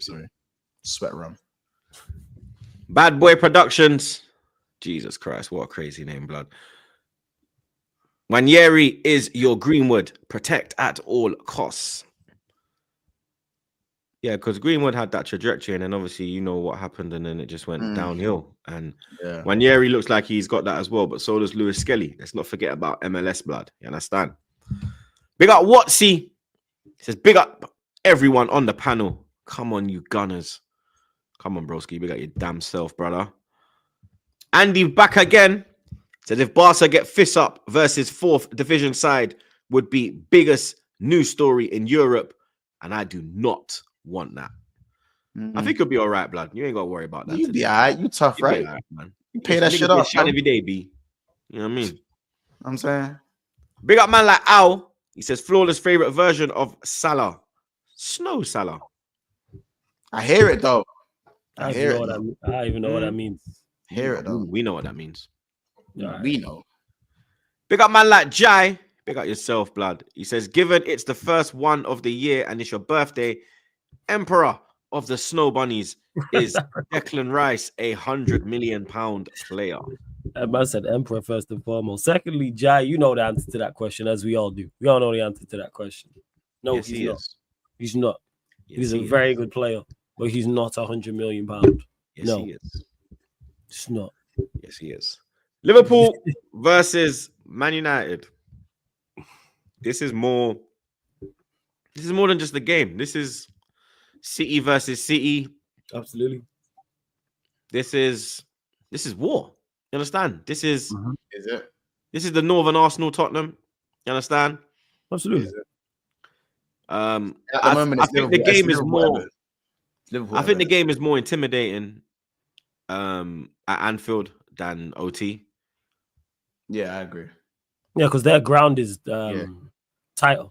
sorry, sweat rum. Bad Boy Productions. Jesus Christ, what a crazy name, blood. Wanyeri is your Greenwood. Protect at all costs. Yeah, because Greenwood had that trajectory, and then obviously you know what happened, and then it just went downhill. And Wanyeri looks like he's got that as well, but so does Lewis Skelly. Let's not forget about MLS blood. You understand? Big up Watsy. He says, big up everyone on the panel. Come on, you Gunners. Come on, broski. Big up your damn self, brother. Andy back again. Says if Barca get fists up versus 4th division side would be biggest news story in Europe, and I do not want that. I think you'll be all right, blood. You ain't got to worry about that. You be all right. You tough, right? Right, man. You pay that shit off. Every day, B. You know what I mean? I'm saying. Big up man like Al. He says Flawless favorite version of Salah. Snow Salah. I hear it though. I don't even know what that means. Hear it though. We know what that means. Right. We know. Big up man like Jai. Big up yourself, blood. He says, given it's the first one of the year and it's your birthday, Emperor of the Snow Bunnies is Declan Rice, £100 million player. That man said Emperor first and foremost. Secondly, Jai, you know the answer to that question, as we all do. We all know the answer to that question. No, yes, he's he not. is. He's not. Yes, he's a very good player, but he's not £100 million. Yes, no, he is. It's not. Yes, he is. Liverpool versus Man United. This is more than just the game. This is City versus City. Absolutely. This is war. You understand? This is Is it? This is the Northern Arsenal Tottenham. You understand? Absolutely. I think the game is more. I think the game is more intimidating at Anfield than OT. Yeah, I agree. Yeah, because their ground is tighter.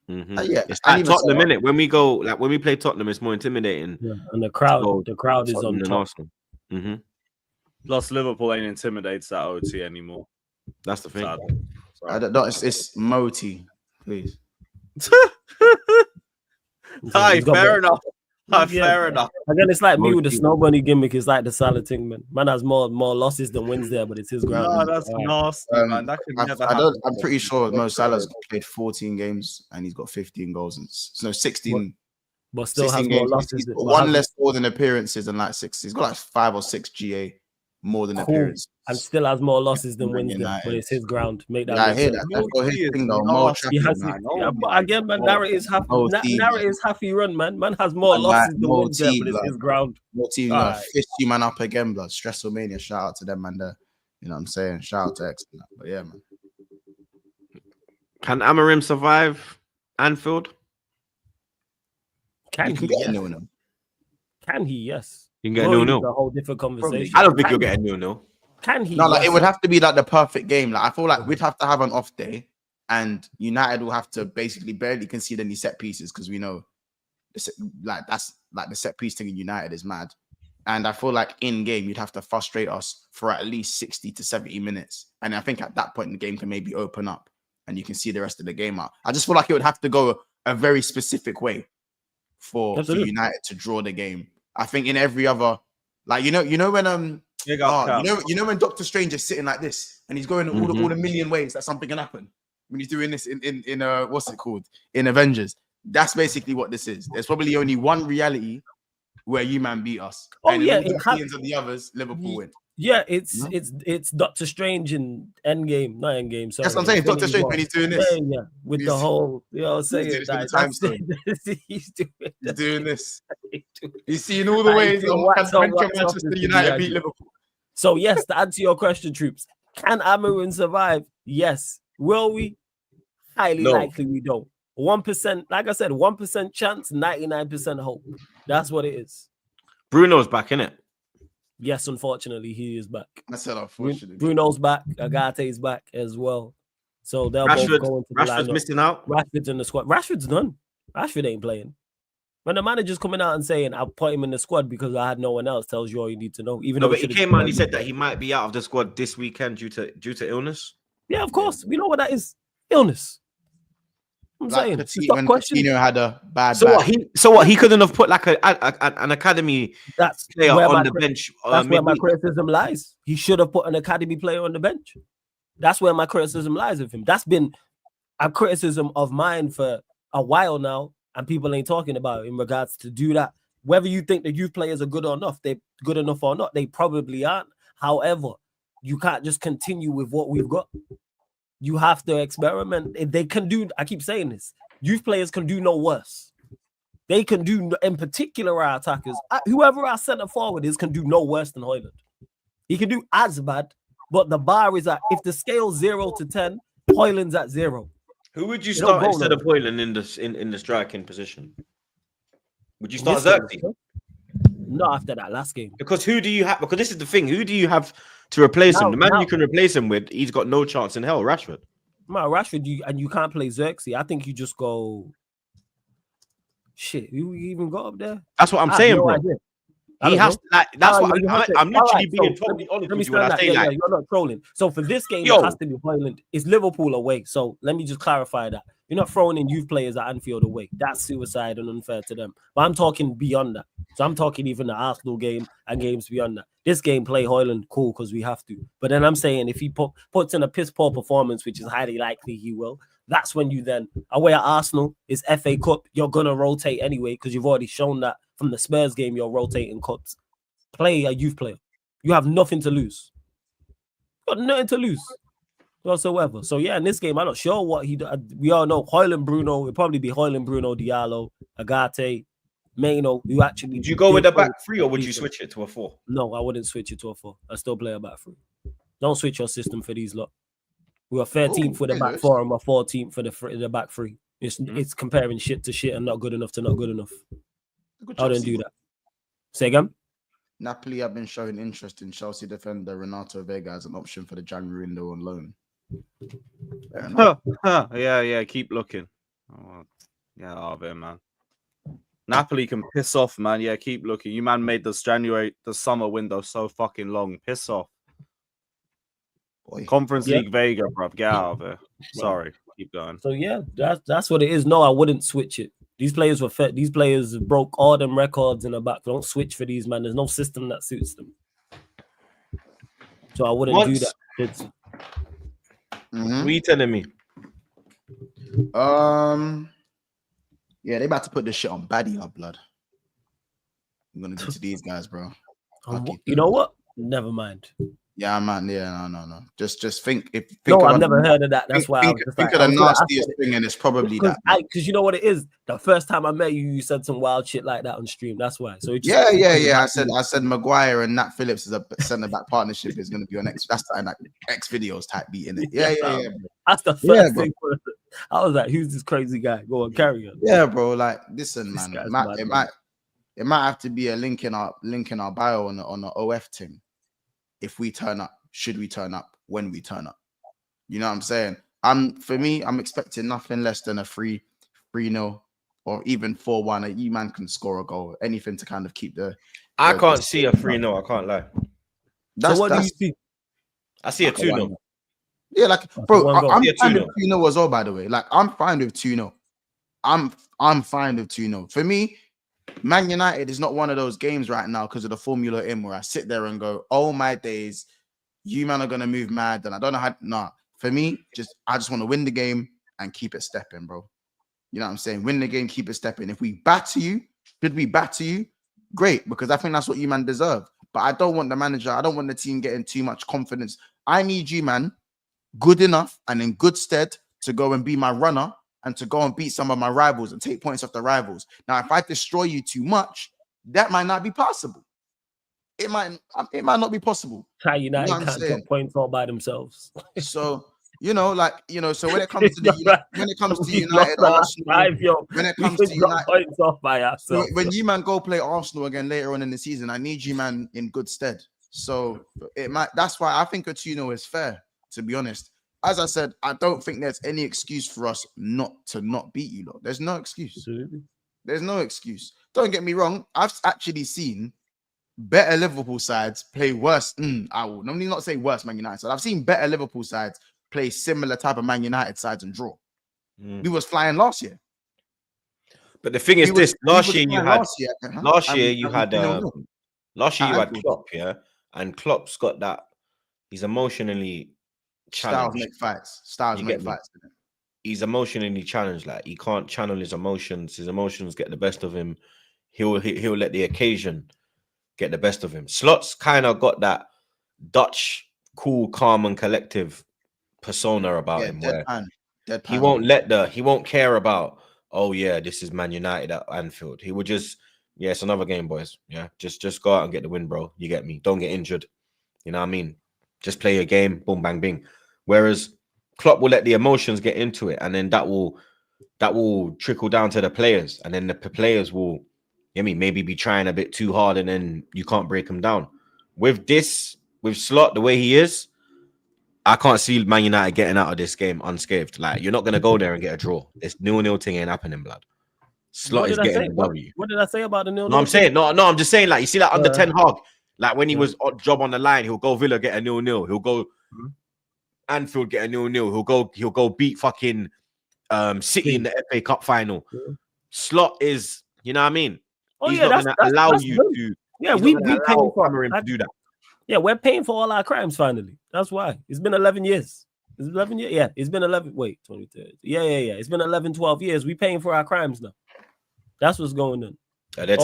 Mm-hmm. Yeah, it's like Tottenham, innit? When we go, like when we play Tottenham, it's more intimidating. Yeah, and the crowd is on top. Arsenal. Mm-hmm. Plus, Liverpool ain't intimidated that OT anymore. That's the thing. I don't know. It's Moti, please. Hi, fair enough. Fair enough. Again, it's like me with the Most snow bunny gimmick. It's like the Salah thing, man. Man has more losses than wins there, but it's his ground. No, that's nasty, man. That could never happen. I'm pretty sure Mo Salah's played 14 games and he's got 15 goals and 16. But still 16 has more games. losses. He's got one less goals than appearances and like 6. He's got like 5 or 6 GA more than appearances. And still has more losses than Bring wins there, United. but it's his ground. Make that. Yeah, I make hear sense. that. That's got his thing though. More He has traffic, man. yeah, but again, man, narratives have More team, narratives have to run, man. Man has more Man, losses than more wins there, team, but it's blood. his ground. More team, Alright. fist you man up again, blood. Stressomania. Shout out to them, man. You know what I'm saying? Shout out to X. But yeah, man. Can Amorim survive Anfield? Can You can he? get a Yes. 0-0. Can he? Yes. You can get a Well, 0-0. it's a whole different conversation. I don't think Can you'll he? get a 0-0. Can he? No, like Yes. it would have to be like the perfect game. Like I feel like we'd have to have an off day, and United will have to basically barely concede any set pieces because we know, that's like the set piece thing in United is mad. And I feel like in game you'd have to frustrate us for at least 60 to 70 minutes, and I think at that point the game can maybe open up, and you can see the rest of the game out. I just feel like it would have to go a very specific way for United to draw the game. I think in every other, like you know when you know when Doctor Strange is sitting like this and he's going all the million ways that something can happen when he's doing this in what's it called in Avengers. That's basically what this is. There's probably only one reality where you man beat us. Oh and yeah, in all the millions of the others, Liverpool win. Yeah, it's Doctor Strange in Endgame, not Endgame. Sorry, That's what I'm saying. Doctor Strange when he's doing this. Yeah, with the whole, saying that he's doing this. He's seeing all the ways Manchester United beat Liverpool. So yes, to answer your question, Troops, can Amorim survive? Yes. Will we? Highly likely we don't. 1%, like I said, 1% chance, 99% hope. That's what it is. Bruno's back, innit? Yes, unfortunately, he is back. I said unfortunately. Bruno's back. Agate's back as well. So they'll both go into the Rashford's lineup. missing out. Rashford's in the squad. Rashford's done. Rashford ain't playing. When the manager's coming out and saying, I'll put him in the squad because I had no one else, tells you all you need to know. Even though but he came out and he said that he might be out of the squad this weekend due to illness. Yeah, of course. We know what that is. Illness. I'm saying. When Coutinho had a bad So what? He couldn't have put like an academy player on the bench. That's where my criticism lies. He should have put an academy player on the bench. That's where my criticism lies of him. That's been a criticism of mine for a while now, and people ain't talking about it in regards to do that. Whether you think the youth players are good or not, they're good enough or not, they probably aren't. However, you can't just continue with what we've got. You have to experiment. They can do, I keep saying this, youth players can do no worse. They can do, in particular, our attackers, whoever our centre forward is, can do no worse than Højlund. He can do as bad, but the bar is at, if the scale's 0 to 10, Højlund's at 0. Who would you start instead of Højlund in the striking position? Would you start Xerxes? Not after that last game. Because who do you have? Because this is the thing. Who do you have to replace him? The man you can replace him with, he's got no chance in hell. Rashford. No, Rashford, you can't play Xerxes. I think you just go. Shit, you even got up there? That's what I'm saying, bro. Idea. He has that's what I'm literally being totally honest with you when I say you're not trolling. So for this game, it has to be Højlund. It's Liverpool away. So let me just clarify that. You're not throwing in youth players at Anfield away. That's suicide and unfair to them. But I'm talking beyond that. So I'm talking even the Arsenal game and games beyond that. This game, play Højlund, cool, because we have to. But then I'm saying if he puts in a piss poor performance, which is highly likely he will, that's when you then, away at Arsenal, it's FA Cup, you're going to rotate anyway, because you've already shown that from the Spurs game, you're rotating cups. Play a youth player. You have nothing to lose. You got nothing to lose whatsoever. So yeah, in this game, I'm not sure what he did. We all know Højlund, Bruno. It'll probably be Højlund, Bruno, Diallo, Agate, Maino. You actually. Would you go with a back three or would you switch it to a 4? No, I wouldn't switch it to a 4. I still play a back 3. Don't switch your system for these lot. We are 13th for the back 4 and we're 14th for the back 3. It's comparing shit to shit and not good enough to not good enough. I don't do that. Say again. Napoli have been showing interest in Chelsea defender Renato Vega as an option for the January window on loan. Yeah, keep looking. Yeah, out of it, man. Napoli can piss off, man. Yeah, keep looking. You man made the summer window so fucking long. Piss off. Conference League Vega, bro. Get out of it. Sorry. Keep going. So yeah, that's what it is. No, I wouldn't switch it. These players were fit. These players broke all them records in the back. Don't switch for these, man. There's no system that suits them. So I wouldn't do that. What are you telling me? Yeah, they about to put this shit on baddie up, blood. I'm gonna do to these guys, bro. You know what? Never mind. Yeah, man. Yeah, no. Just think. I've never heard of that. That's why I was just think of the nastiest thing, and it's probably that. Because you know what it is. The first time I met you, you said some wild shit like that on stream. That's why. So yeah. I said Maguire and Nat Phillips is a centre back partnership is going to be on X. That's like X videos type beat in it. Yeah. That's the first thing. I was like, who's this crazy guy? Go on, carry on. Yeah, bro. Like, listen, man. It might have to be a link in our bio on the OF thing. If we turn up, should we turn up? When we turn up, you know what I'm saying? For me, I'm expecting nothing less than a 3-0 or even 4-1. A E-man can score a goal, anything to kind of keep the. I can't see a 3-0. I can't lie. So what do you see? I see a 2-0. Yeah, like, bro, I'm fine with 2-0 as well. By the way, like, I'm fine with 2-0. I'm fine with 2-0. For me, Man United is not one of those games right now because of the Formula M where I sit there and go, oh my days, you man are gonna move mad, and I don't know how. Nah, for me, I just want to win the game and keep it stepping, bro. You know what I'm saying? Win the game, keep it stepping. If we batter you, should we batter you? Great, because I think that's what you man deserve. But I don't want the manager, I don't want the team getting too much confidence. I need you, man, good enough and in good stead to go and be my runner and to go and beat some of my rivals and take points off the rivals. Now, if I destroy you too much, that might not be possible. It might not be possible. United can't get points all by themselves. So, so when it comes to United, Arsenal, when it comes to United, points off by ourselves. When you man go play Arsenal again later on in the season, I need you man in good stead. So that's why I think a 2-0 is fair, to be honest. As I said, I don't think there's any excuse for us not to beat you lot. There's no excuse. Absolutely. There's no excuse. Don't get me wrong. I've actually seen better Liverpool sides play worse. I will normally not say worse Man United. I've seen better Liverpool sides play similar type of Man United sides and draw. We was flying last year. But the thing is, last year you had Klopp, yeah, and Klopp's got that. He's emotionally challenged. Styles make fights. He's emotionally challenged. Like, he can't channel his emotions. His emotions get the best of him. He'll let the occasion get the best of him. Slot's kind of got that Dutch cool, calm, and collective persona about him. Deadpan. He won't care about, oh yeah, this is Man United at Anfield. He would just, yeah, it's another game, boys. Yeah, just go out and get the win, bro. You get me? Don't get injured. You know what I mean? Just play your game, boom, bang, bing. Whereas Klopp will let the emotions get into it, and then that will trickle down to the players, and then the players will, maybe be trying a bit too hard, and then you can't break them down. With Slot the way he is, I can't see Man United getting out of this game unscathed. Like, you're not gonna go there and get a draw. This 0-0 thing ain't happening, blood. Slot is getting the W. What did I say about the 0-0? No, I'm saying I'm just saying, like, you see, like, under Ten Hag, like, when he was job on the line, he'll go Villa, get a 0-0. He'll go Anfield, get a 0-0. He'll go beat fucking City in the FA Cup final. Slot is, you know what I mean? He's not going to allow you to. Yeah, we paying for Amorim to do that. Yeah, we're paying for all our crimes finally. That's why. It's been 11 years. It's 11 years. Yeah, it's been 11. Wait, 23. Yeah. It's been 11, 12 years. We paying for our crimes now. That's what's going on. Yeah,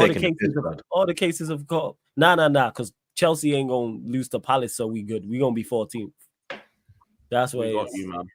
all the cases of call. Nah, because Chelsea ain't gonna lose to Palace, so we good. We gonna be 14th. That's what it is. You, man.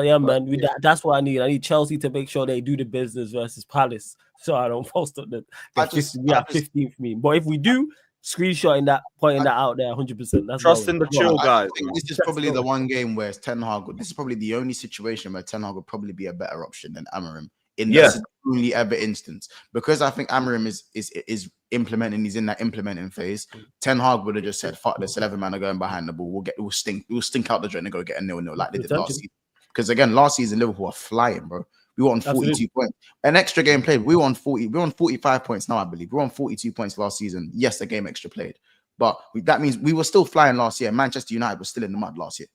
Yeah, man. That's what I need. I need Chelsea to make sure they do the business versus Palace, so I don't post up the 15th meme. But if we do, screenshotting that, pointing that out there, 100%. That's trust in the chill, guys. I think this is probably the one game where Ten Hag. This is probably the only situation where Ten Hag would probably be a better option than Amorim in the only ever instance, because I think Amorim is implementing. He's in that implementing phase. Ten Hag would have just said, "Fuck this, 11 man are going behind the ball. We'll stink out the joint and go get a 0-0 like they did last season." Because again, last season Liverpool are flying, bro. We won 42 points. An extra game played. We won 40. We won 45 points now, I believe. We won 42 points last season. Yes, a game extra played, but that means we were still flying last year. Manchester United was still in the mud last year.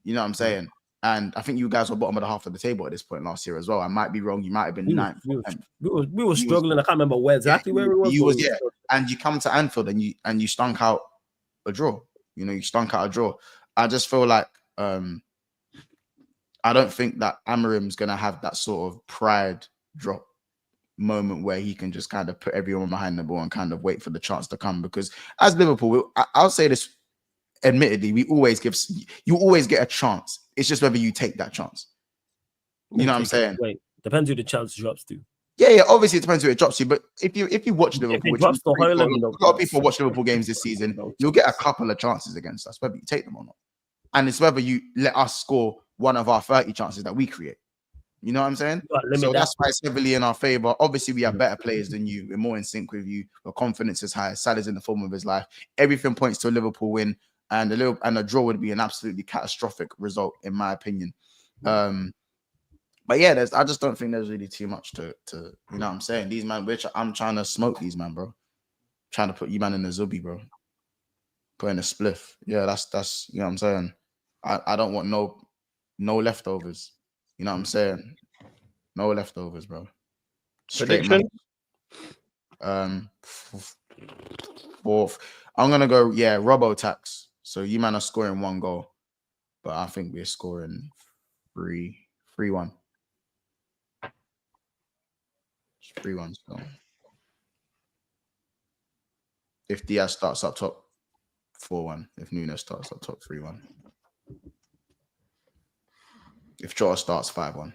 You know what I'm saying? And I think you guys were bottom of the half of the table at this point last year as well. I might be wrong. You might have been ninth. We were struggling. I can't remember where exactly where we was. Yeah. And you come to Anfield and you stunk out a draw. You know, you stunk out a draw. I just feel like I don't think that Amorim's gonna have that sort of pride drop moment where he can just kind of put everyone behind the ball and kind of wait for the chance to come. Because as Liverpool, I'll say this admittedly, you always get a chance. It's just whether you take that chance. You know what I'm saying? Wait, depends who the chance drops to. Yeah, obviously it depends who it drops to. But if you watch Liverpool, a lot of people watch Liverpool games this season, you'll get a couple of chances against us, whether you take them or not. And it's whether you let us score one of our 30 chances that we create. You know what I'm saying? So that's why it's heavily in our favor. Obviously, we have better players than you. We're more in sync with you. Our confidence is high. Salah's in the form of his life. Everything points to a Liverpool win, and a draw would be an absolutely catastrophic result, in my opinion. But yeah, I just don't think there's really too much to you know what I'm saying. These man, I'm trying to smoke these man, bro. Trying to put you man in the zubi, bro. Putting a spliff. Yeah, that's you know what I'm saying. I don't want no leftovers. You know what I'm saying? No leftovers, bro. Prediction? Fourth. I'm gonna go, Robo tax. So you man are scoring 1 goal, but I think we're scoring 3-1. 3-1 still. If Diaz starts up top, 4-1. If Nunes starts up top, 3-1. If Jota starts, 5-1.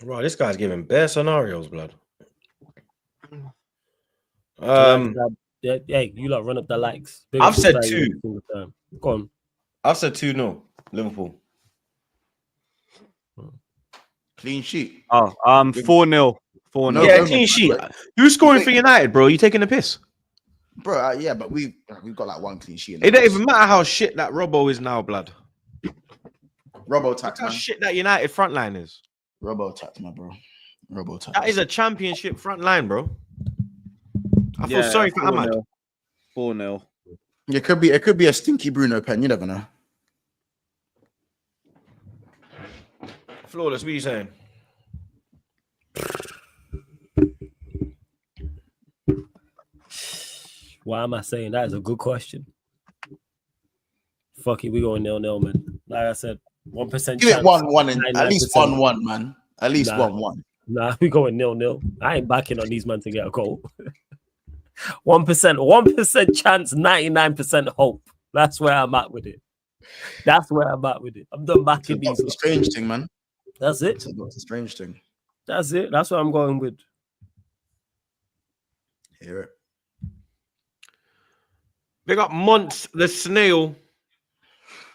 Right, this guy's giving bare scenarios, blood. Hey, you lot run up the likes. I've said 2. Go on. I've said 2-0 Liverpool. Clean sheet. 4-0. 4-0. Yeah, clean sheet. Who's scoring for United, bro? You taking the piss? Bro, yeah, but we've got like 1 clean sheet. It don't even matter how shit that Robbo is now, blood. Robo tax, how shit that United front line is. Robo tax, my bro. Robo tax. That is a championship front line, bro. I feel sorry for Ahmad. 4-0. It could be a stinky Bruno pen. You never know. Flawless, what are you saying? Why am I saying that? Is a good question. Fuck it, we going 0-0, man. Like I said, 1%. Give it 1-1 and at least 1-1, man. At least 1-1. Nah, we going 0-0. I ain't backing on these men to get a goal. 1% chance, 99% hope. That's where I'm at with it. I'm done backing these. It's a strange thing, man. That's it. It's a strange thing. That's it. That's what I'm going with. Hear it. Big up Monts the Snail.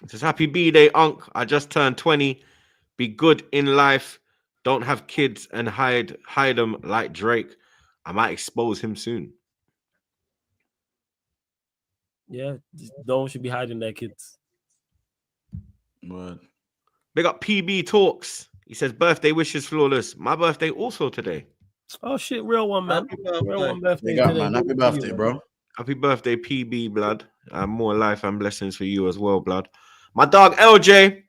It says, happy B-Day, Unc. I just turned 20. Be good in life. Don't have kids and hide them like Drake. I might expose him soon. Yeah, no one should be hiding their kids. Word. Big up PB Talks. He says, birthday wishes, Flawless. My birthday also today. Oh, shit. Real one, man. Real one birthday. Big up, man. Happy birthday, bro. Happy birthday, PB, blood. More life and blessings for you as well, blood. My dog, LJ.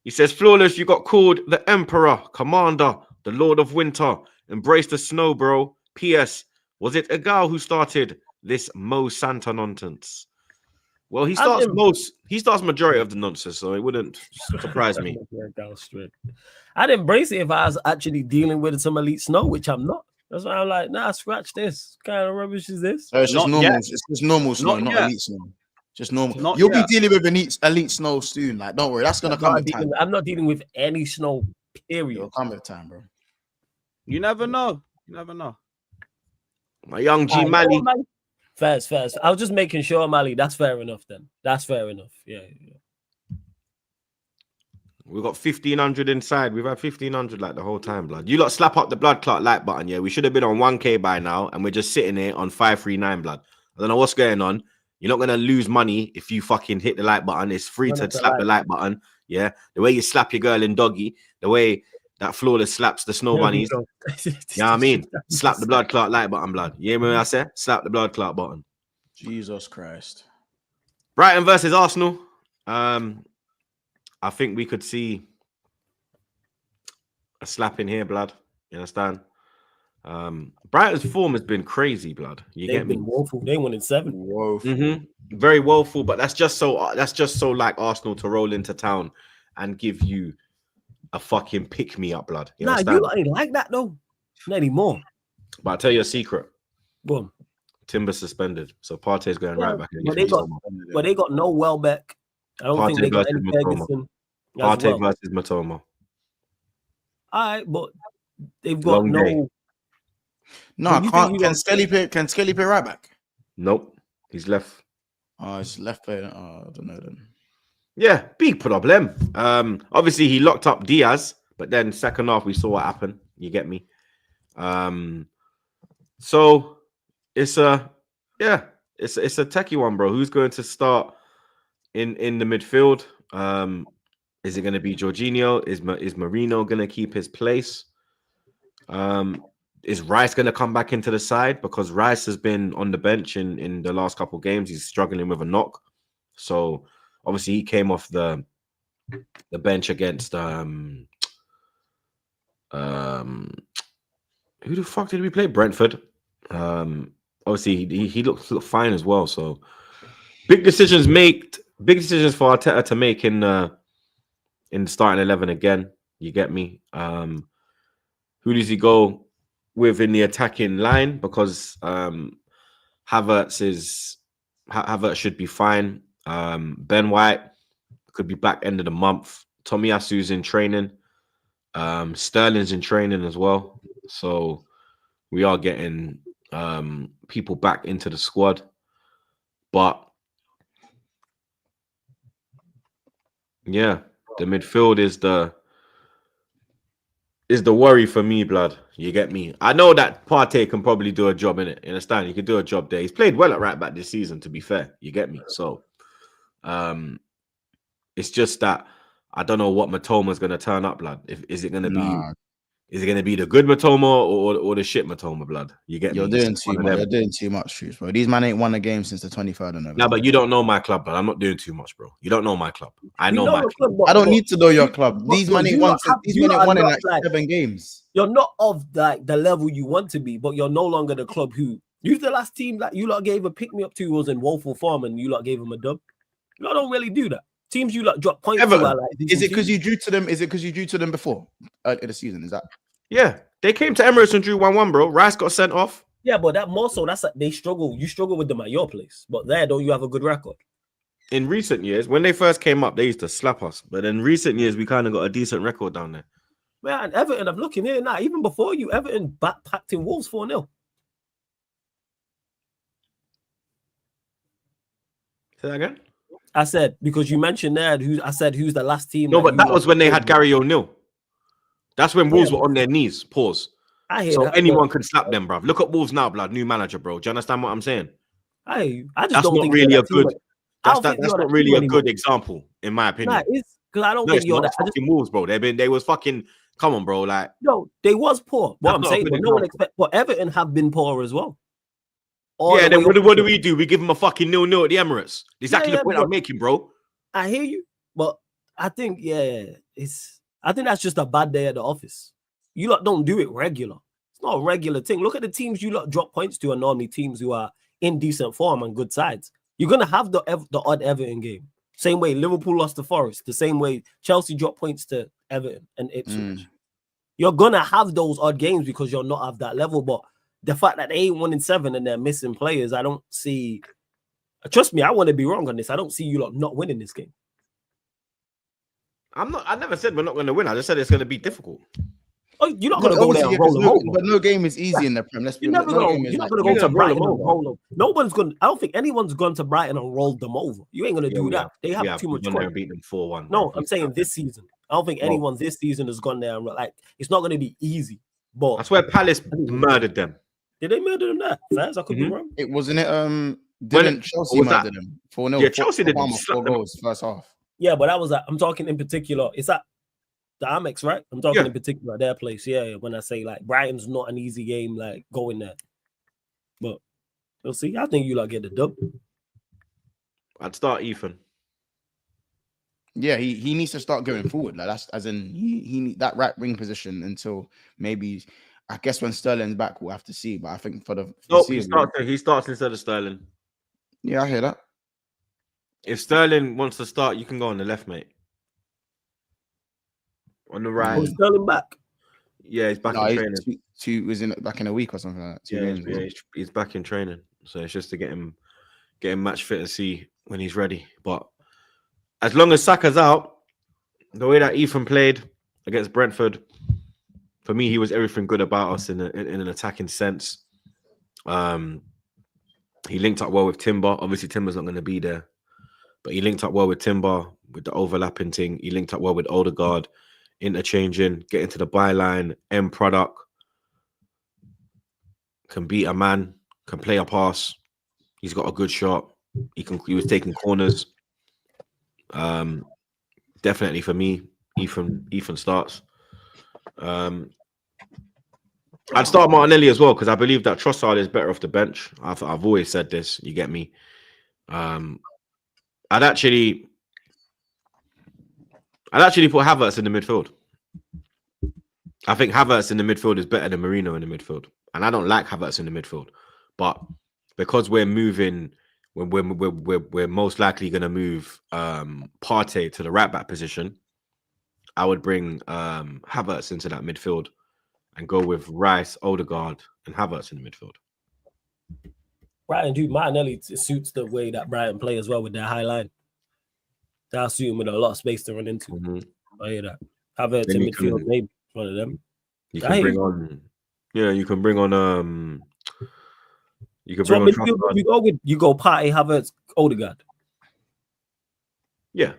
He says, Flawless, you got called the Emperor, Commander, the Lord of Winter. Embrace the snow, bro. P.S. Was it a gal who started this Mo Santa nonsense? Well, he starts majority of the nonsense, so it wouldn't surprise me. I'd embrace it if I was actually dealing with some elite snow, which I'm not. That's why I'm like, nah, scratch this. What kind of rubbish is this? So it's just normal. Yet. It's just normal snow, not elite snow. Just normal. You'll be dealing with elite snow soon. Like, don't worry, that's gonna come in time. I'm not dealing with any snow. Period. It'll come with time, bro. You never know. You never know. My young G Mali. First. I was just making sure, Mali. That's fair enough. Then that's fair enough. Yeah. We've got 1,500 inside. We've had 1,500 like the whole time, blood. You lot slap up the blood clot like button, yeah? We should have been on 1K by now, and we're just sitting here on 539, blood. I don't know what's going on. You're not going to lose money if you fucking hit the like button. It's free to slap the like button, yeah? The way you slap your girl in doggy, the way that Flawless slaps the snow bunnies. You know what I mean? Slap the blood clot like button, blood. You hear me when I say? Slap the blood clot button. Jesus Christ. Brighton versus Arsenal. I think we could see a slap in here, blood. You understand? Brighton's form has been crazy, blood. You They've get me? been woeful. They won in 7. Whoa. Very woeful, but that's just so like Arsenal to roll into town and give you a fucking pick me up, blood. You Nah, understand? you lot ain't like that though. Not anymore. But I'll tell you a secret. Go on. Timber suspended, so Partey's going Yeah, right back but against Matoma. But they got no Welbeck. I don't think Partey they got versus any Matoma. Ferguson as Partey well. versus Matoma. All right, but they've got Long no. day. No, But you think can Skelly play right back? Nope, he's left. Oh, it's left player. Oh, I don't know then. Yeah, big problem. Obviously he locked up Diaz, but then second half we saw what happened. You get me? So it's a techie one, bro. Who's going to start in the midfield? Is it going to be Jorginho? Is Marino going to keep his place? Is Rice going to come back into the side? Because Rice has been on the bench in the last couple of games. He's struggling with a knock. So obviously he came off the bench against who the fuck did we play? Brentford. Obviously he looked fine as well. So big decisions for Arteta to make in the starting 11 again. You get me? Who does he go with in the attacking line? Because Havertz should be fine. Ben White could be back end of the month. Tomiyasu's in training. Sterling's in training as well. So we are getting people back into the squad. But yeah, the midfield is the worry for me, blood. You get me? I know that Partey can probably do a job in it. You understand? He could do a job there. He's played well at right back this season, to be fair. You get me? So it's just that I don't know what Matoma's gonna turn up, blood. Is it gonna be the good Matoma or the shit Matoma, blood? You get You're me? doing too much. You're doing too much, Troops, bro. These man ain't won a game since the 23rd of November. No, but you don't know my club, but I'm not doing too much, bro. You don't know my club. I know my club. I don't need to know your club. These man ain't won. These man ain't won in like 7 games. You're not of like the level you want to be, but you're no longer the club who. Who's the last team that you lot gave a pick me up to was in woeful form, and you lot gave him a dub? You lot don't really do that. Teams you lot drop points to are like. Is it because you drew to them? Is it because you drew to them before earlier the season? Is that? Yeah, they came to Emirates and drew 1-1, bro. Rice got sent off. Yeah, but that more so, that's like they struggle. You struggle with them at your place, but there, don't you have a good record? In recent years, when they first came up, they used to slap us. But in recent years, we kind of got a decent record down there. Man, Everton, I'm looking here now. Even before you, Everton backpacked in Wolves 4-0. Say that again? I said, because you mentioned there, who's the last team? No, but that was when they had Gary O'Neill. That's when Wolves were on their knees. Pause. I hear so that, anyone could slap them, bro. Look at Wolves now, blood. New manager, bro. Do you understand what I'm saying? I just that's don't not think really a good. Team. That's not really a good example, in my opinion. Nah, it's because I don't think you're that. Fucking Wolves, bro. They was fucking. Come on, bro. Like no, they was poor. What I'm saying, but no one expect. But Everton have been poor as well. Yeah, then what do we do? We give them a fucking 0-0 at the Emirates. Exactly the point I'm making, bro. I hear you, but I think I think that's just a bad day at the office. You lot don't do it regular. It's not a regular thing. Look at the teams you lot drop points to are normally teams who are in decent form and good sides. You're gonna have the odd Everton game. Same way Liverpool lost to Forest. The same way Chelsea dropped points to Everton and Ipswich. You're gonna have those odd games because you're not at that level. But the fact that they ain't 1-7 and they're missing players, I don't see. Trust me, I want to be wrong on this. I don't see you lot not winning this game. I never said we're not going to win. I just said it's going to be difficult. Oh, you're not going to go there and roll them over. But no game is easy in the Prem. You're not going to go to Brighton and roll them. No one's going. I don't think anyone's gone to Brighton and rolled them over. You ain't going to do that. They have too much. We're beat them 4-1. No, I'm saying this season. I don't think anyone this season has gone there and like. It's not going to be easy. But I swear, Palace murdered them. Did they murder them there? Fans, I could be wrong. It wasn't it. Didn't Chelsea murder them 4-0? Yeah, Chelsea did 4 goals first half. Yeah, but that was I'm talking in particular. It's at the Amex, right? I'm talking in particular their place. Yeah, when I say like Brighton's not an easy game, like going there. But we'll see. I think you like get the dub. I'd start Ethan. Yeah, he needs to start going forward. Like that's as in he need that right wing position until maybe I guess when Sterling's back we'll have to see. But I think for the Nope, foreseeable, he starts instead of Sterling. yeah, I hear that. If Sterling wants to start, you can go on the left, mate. On the right. Oh, Sterling back. Yeah, he's back in training. Was in back in a week or something like that. 2 games. Yeah, he's back in training. So it's just to get him match fit and see when he's ready. But as long as Saka's out, the way that Ethan played against Brentford, for me, he was everything good about us in an attacking sense. He linked up well with Timber. Obviously, Timber's not going to be there, but he linked up well with Timber with the overlapping thing. He linked up well with Odegaard, interchanging, getting to the byline, end product. Can beat a man, can play a pass. He's got a good shot. He was taking corners. Definitely for me, Ethan starts. I'd start Martinelli as well because I believe that Trossard is better off the bench. I've always said this. You get me. I'd actually put Havertz in the midfield. I think Havertz in the midfield is better than Marino in the midfield, and I don't like Havertz in the midfield. But because we're moving, we're most likely going to move Partey to the right back position. I would bring Havertz into that midfield and go with Rice, Odegaard, and Havertz in the midfield. Brighton, dude, Martinelli suits the way that Brighton play as well with their high line. That'll suit him with a lot of space to run into. I hear that. Havertz in midfield, maybe one of them. You can bring on. Yeah, you can bring on. You can bring on midfield. You go Partey, Havertz, Odegaard. Yeah.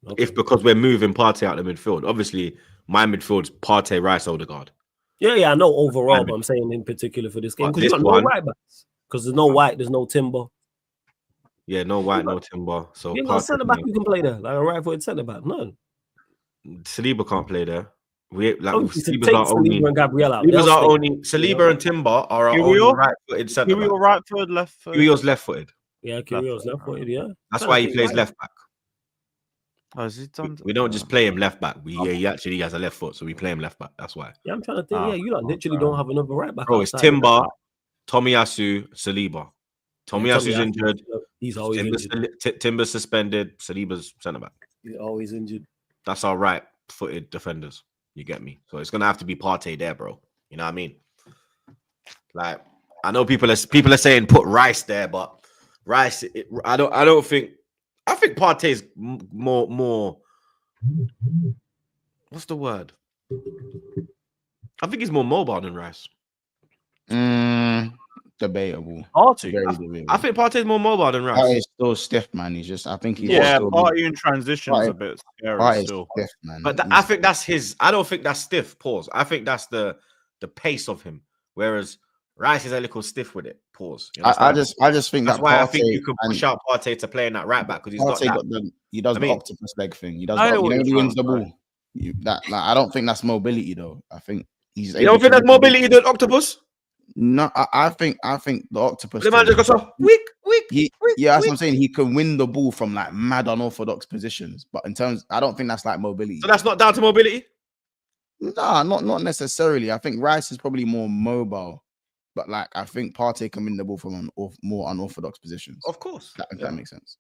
Okay. If because we're moving Partey out of the midfield, obviously my midfield's Partey, Rice, Odegaard. Yeah, I know overall, but I'm saying in particular for this game because you got no right backs. Because there's no White, there's no Timber. Yeah, no White, no Timber. So you got a centre back who can play there, like a right-footed centre back. None. Saliba can't play there. Saliba's our only. And Gabriel out. Saliba and Timber are our only right-footed centre back. Right-footed, left-footed. Kyrgios left-footed. Yeah, Kyrgios left-footed. Yeah, that's why he plays left back. Oh, is he done? We don't just play him left back. He actually has a left foot, so we play him left back. That's why. Yeah, I'm trying to think. You literally don't have another right back. Bro, it's Timber, Tomiyasu, Saliba. Tomiyasu's injured. He's always injured. Timber's suspended. Saliba's centre back. He's always injured. That's our right-footed defenders. You get me? So it's gonna have to be Partey there, bro. You know what I mean? Like I know people are saying put Rice there, but Rice, I don't think. I think Partey's more. What's the word? I think he's more mobile than Rice. Debatable. I think Partey's more mobile than Rice. Partey's still stiff, man. He's just. I think he's. Partey in transition is a bit scary still. Stiff, man. But I think that's his. I don't think that's stiff. Pause. I think that's the pace of him. Whereas Rice is a little stiff with it. Pause. I just think that's that why Partey I think you can push out Partey to play in that right back because he's he does the octopus leg thing. He does. He wins the ball. I don't think that's mobility though. I think he's. You don't think that's mobility, the octopus? No, I think the octopus. The man just goes so weak. Yeah, that's what I'm saying. He can win the ball from like mad unorthodox positions, but in terms, I don't think that's like mobility. So that's not down to mobility. Nah, not necessarily. I think Rice is probably more mobile, but like I think Partey can win the ball from more unorthodox positions. Of course, that makes sense.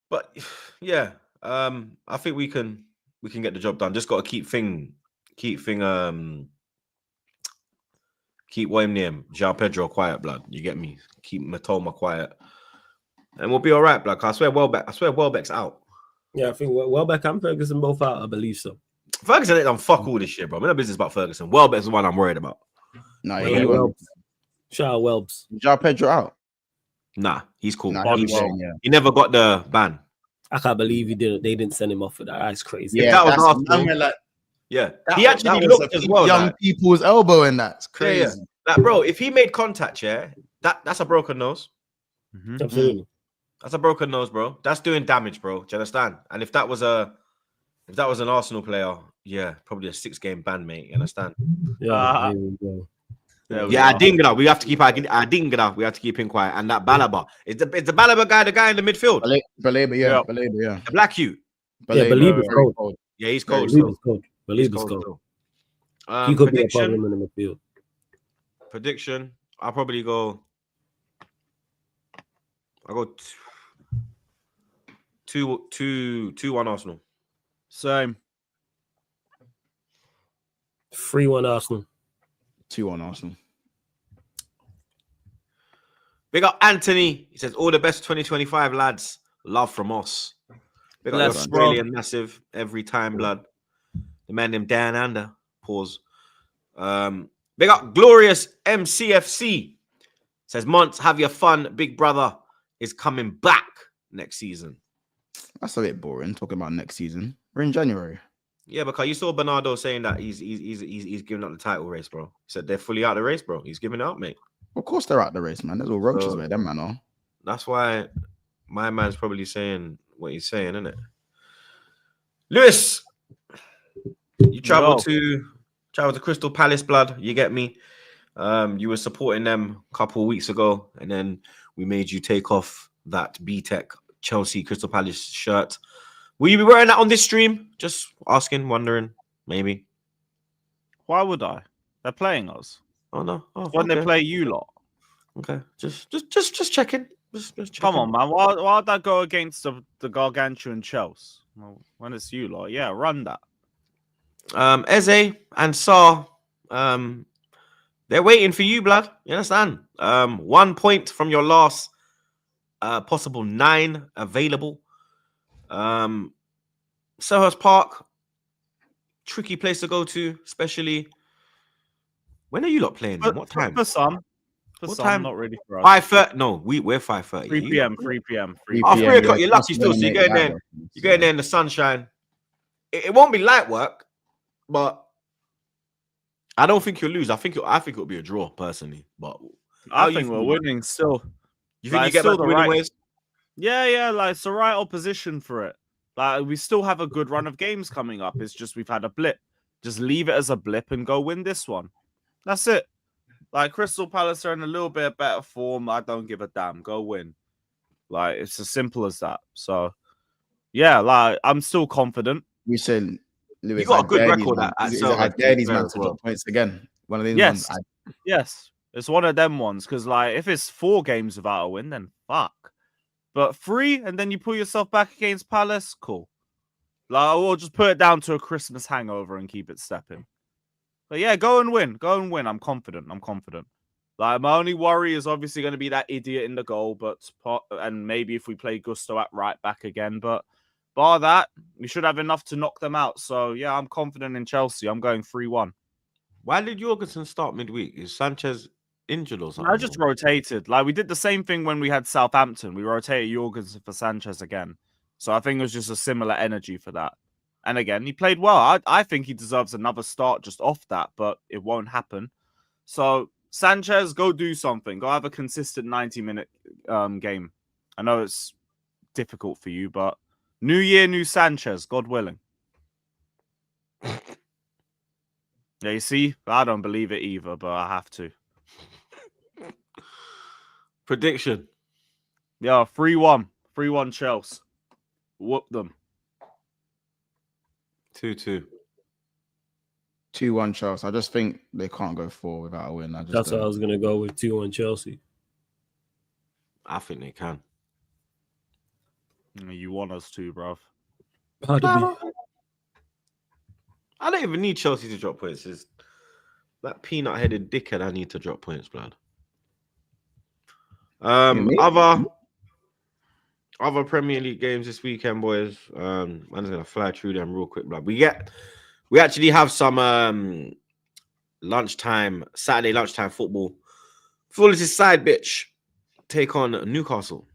But yeah, I think we can get the job done. Just got to keep Wayne João Pedro quiet, blood. You get me? Keep Matoma quiet, and we'll be all right, blood. I swear Welbeck's out. Yeah, I think Welbeck and Ferguson both out. I believe so. Ferguson ain't done fuck all this shit, bro. I'm in a business about Ferguson. Welbeck's the one I'm worried about. No, shout out Welbs. João Pedro out. Nah, he's cool. He never got the ban. I can't believe they didn't send him off for that. That's crazy. Yeah, that was yeah, he actually looked as well. Young people's elbow in that. It's crazy. Yeah. Like, bro, if he made contact, that's a broken nose. Mm-hmm. Absolutely. That's a broken nose, bro. That's doing damage, bro. Do you understand? And if that was an Arsenal player, probably a 6-game ban, mate. You understand? Yeah. Adingra. We have to keep Adingra. We have to keep him quiet. And that Balaba. It's the Balaba guy, the guy in the midfield. Baleba, yeah. The black hue. Believe is very cold. Yeah, he's Very cold. Believe Still. is cold. He's Believe is cold. cold. Still. He could be a Prediction. problem in the midfield. Prediction. I'll probably go. I'll go 2-1 Arsenal. Same. 3-1 Arsenal. 2-1 Arsenal. Big up Anthony. He says, all the best 2025, lads. Love from us. Big up Bless, Australian massive every time, blood. The man named Dan Ander. Pause. Big up Glorious MCFC. Says, Mont, have your fun. Big brother is coming back next season. That's a bit boring. Talking about next season. We're in January. Yeah, because you saw Bernardo saying that he's giving up the title race, bro. He said they're fully out of the race, bro. He's giving it up, mate. Of course they're out the race, man. There's all roaches where them man are. That's why my man's probably saying what he's saying, isn't it? Lewis, you traveled to Crystal Palace, blood. You get me? You were supporting them a couple of weeks ago, and then we made you take off that B-Tech Chelsea Crystal Palace shirt. Will you be wearing that on this stream? Just asking, wondering, maybe. Why would I? They're playing us. Oh no! Oh, When they play you lot. Okay, just checking. Just checking. Come on, man. Why'd that go against the gargantuan Chelsea? Well, when it's you lot, yeah, run that. Eze and Saar, they're waiting for you, blood. You understand? 1 point from your last possible 9 available. Selhurst Park, tricky place to go to, especially. When are you lot playing? What time? For some. For what some, time? not really for us. 5:30. No, we're 5:30. 3 p.m. 3 p.m. 3 Oh, p.m. 3 o'clock. You're lucky still. So you're going there. You're going there in the sunshine. It won't be light work, but I don't think you'll lose. I think it'll be a draw personally. But I think we're winning still. You think you get back the winning ways? Yeah. Like it's the right opposition for it. Like we still have a good run of games coming up. It's just we've had a blip. Just leave it as a blip and go win this one. That's it. Like Crystal Palace are in a little bit better form. I don't give a damn. Go win. Like it's as simple as that. So yeah, like I'm still confident. We said Lewis, you got a good record at I dare these man to drop points again. One of these ones. Yes, it's one of them ones because like if it's 4 games without a win, then fuck. But 3 and then you pull yourself back against Palace, cool. Like we'll just put it down to a Christmas hangover and keep it stepping. But yeah, go and win. Go and win. I'm confident. Like my only worry is obviously going to be that idiot in the goal, and maybe if we play Gusto at right back again. But bar that, we should have enough to knock them out. So yeah, I'm confident in Chelsea. I'm going 3-1. Why did Jorgensen start midweek? Is Sanchez injured or something? I just rotated. Like we did the same thing when we had Southampton. We rotated Jorgensen for Sanchez again. So I think it was just a similar energy for that. And again, he played well. I think he deserves another start just off that, but it won't happen. So Sanchez, go do something. Go have a consistent 90-minute game. I know it's difficult for you, but new year, new Sanchez, God willing. Yeah, you see, I don't believe it either, but I have to. Prediction. Yeah, 3-1. 3-1 Chelsea. Whoop them. 2-2. 2-1 Chelsea. I just think they can't go 4 without a win. That's what I was going to go with, 2-1 Chelsea. I think they can. You want us to, bruv. Pardon me. I don't even need Chelsea to drop points. It's that peanut-headed dickhead I need to drop points, blood. Other Premier League games this weekend, boys. I'm just gonna fly through them real quick, blood. We actually have some Saturday lunchtime football. Fuller's side bitch take on Newcastle.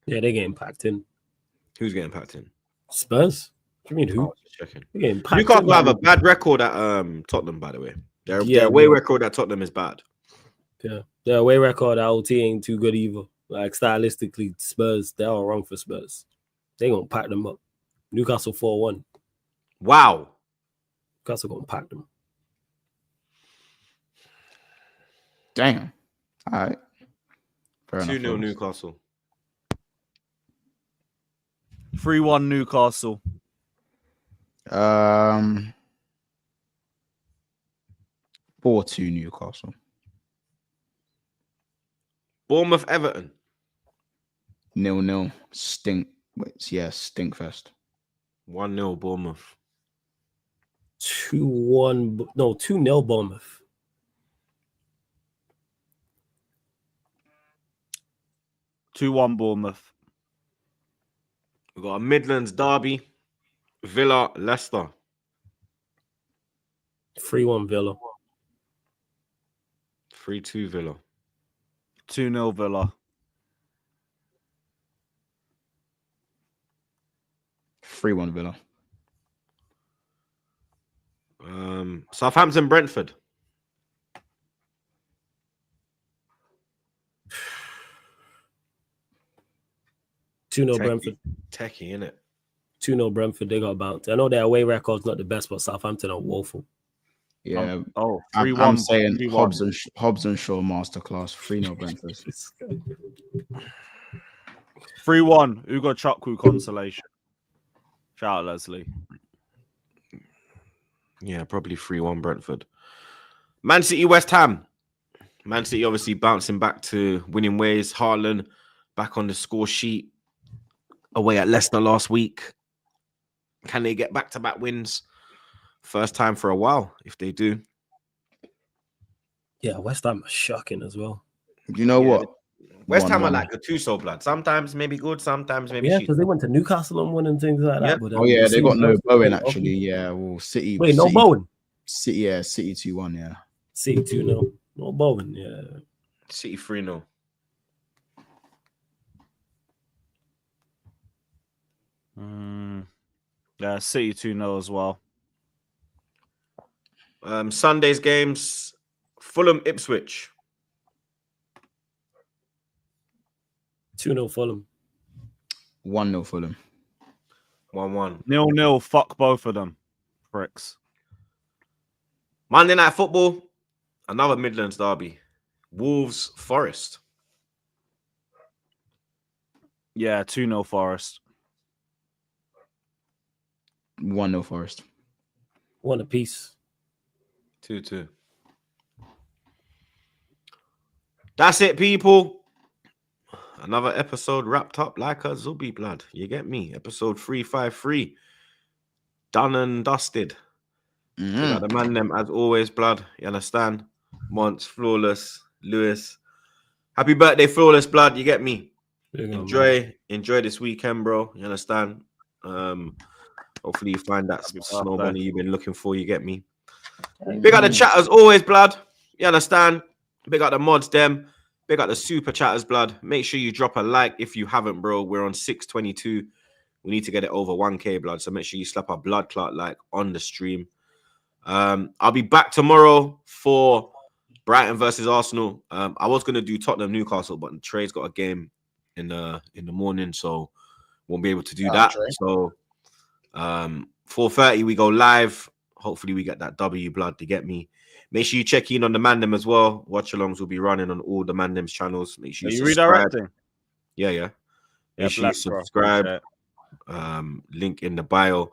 Yeah, they're getting packed in. Who's getting packed in? Spurs. What do you mean who? Oh, just checking. They're getting packed Newcastle in, have a bad record at Tottenham, by the way. Their away record at Tottenham is bad. Yeah, their away record at OT ain't too good either. Like stylistically, Spurs, they're all wrong for Spurs. They gonna pack them up. Newcastle 4-1. Wow. Newcastle gonna pack them. Damn. All right. 2-0 Newcastle. 3-1 Newcastle. 4-2 Newcastle. Bournemouth Everton. 0-0. Stink. Wait, yeah, stink fest. 1-0 Bournemouth. 2-1. No, 2-0 Bournemouth. 2-1 Bournemouth. We've got a Midlands derby. Villa, Leicester. 3-1 Villa. 3-2 Villa. 2-0 Villa. 3-1 Villa. Southampton, Brentford. 2-0 Brentford. Techie, innit? 2-0 Brentford. They got bounced. I know their away record's not the best, but Southampton are woeful. Yeah. 3-1. I'm saying 3-1. Hobbs and Shaw masterclass. 3-0 Brentford. 3-1 Ugo Chukwu consolation. Shout out Leslie. Yeah, probably 3-1 Brentford. Man City, West Ham. Man City obviously bouncing back to winning ways. Haaland back on the score sheet. Away at Leicester last week. Can they get back-to-back wins? First time for a while, if they do. Yeah, West Ham are shocking as well. You know what? West Ham are 1-1. like a two-soul blood. Sometimes maybe good, sometimes maybe Yeah, shit. because they went to Newcastle and won and things like Yeah. that. But, Oh yeah, they got no Bowen City- actually. Yeah, well, City. Wait, no City, Bowen. City, yeah, City 2-1. Yeah. City 2-0. No Bowen. Yeah. City 3-0. Yeah, City 2-0 as well. Sunday's games. Fulham, Ipswich. 2-0 Fulham. 1-0 Fulham. 1-1. 0-0. Fuck both of them. Pricks. Monday Night Football. Another Midlands derby. Wolves, Forest. Yeah, 2-0 Forest. 1-0 Forest. 1 apiece. 2-2. That's it, people. Another episode wrapped up like a Zubi blood. You get me? Episode 353. Done and dusted. We got the man them as always, blood. You understand? Monts, Flawless, Lewis. Happy birthday, Flawless, blood. You get me? Enjoy this weekend, bro. You understand? Hopefully you find that snow bunny you've been looking for. You get me? Big up the chat as always, blood. You understand? Big up the mods, them. Big up the super chatters, blood. Make sure you drop a like if you haven't, bro. We're on 622. We need to get it over 1K, blood. So make sure you slap a blood clot like on the stream. I'll be back tomorrow for Brighton versus Arsenal. I was gonna do Tottenham Newcastle, but Trey's got a game in the morning, so won't be able to do that. Trey. So 4:30 we go live. Hopefully we get that W, blood. To get me. Make sure you check in on the Mandem as well. Watch-alongs will be running on all the Mandem's channels. Make sure Are you you subscribe. redirecting? Yeah. Make sure you bless, bro. subscribe. Appreciate Link in the bio.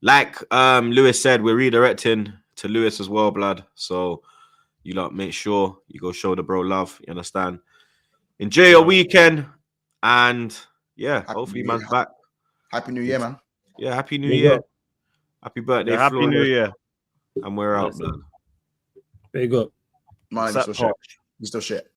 Like Lewis said, we're redirecting to Lewis as well, blood. So you lot make sure you go show the bro love. You understand? Enjoy your weekend. And yeah, Happy hopefully New Year. man's back. Happy New Year, man. Yeah, happy New Big Year. up. Happy birthday, Yeah, Happy New Flawless. Year. And we're out, Bless blood. Big up. My name's Set still shit. Poch. You still shit.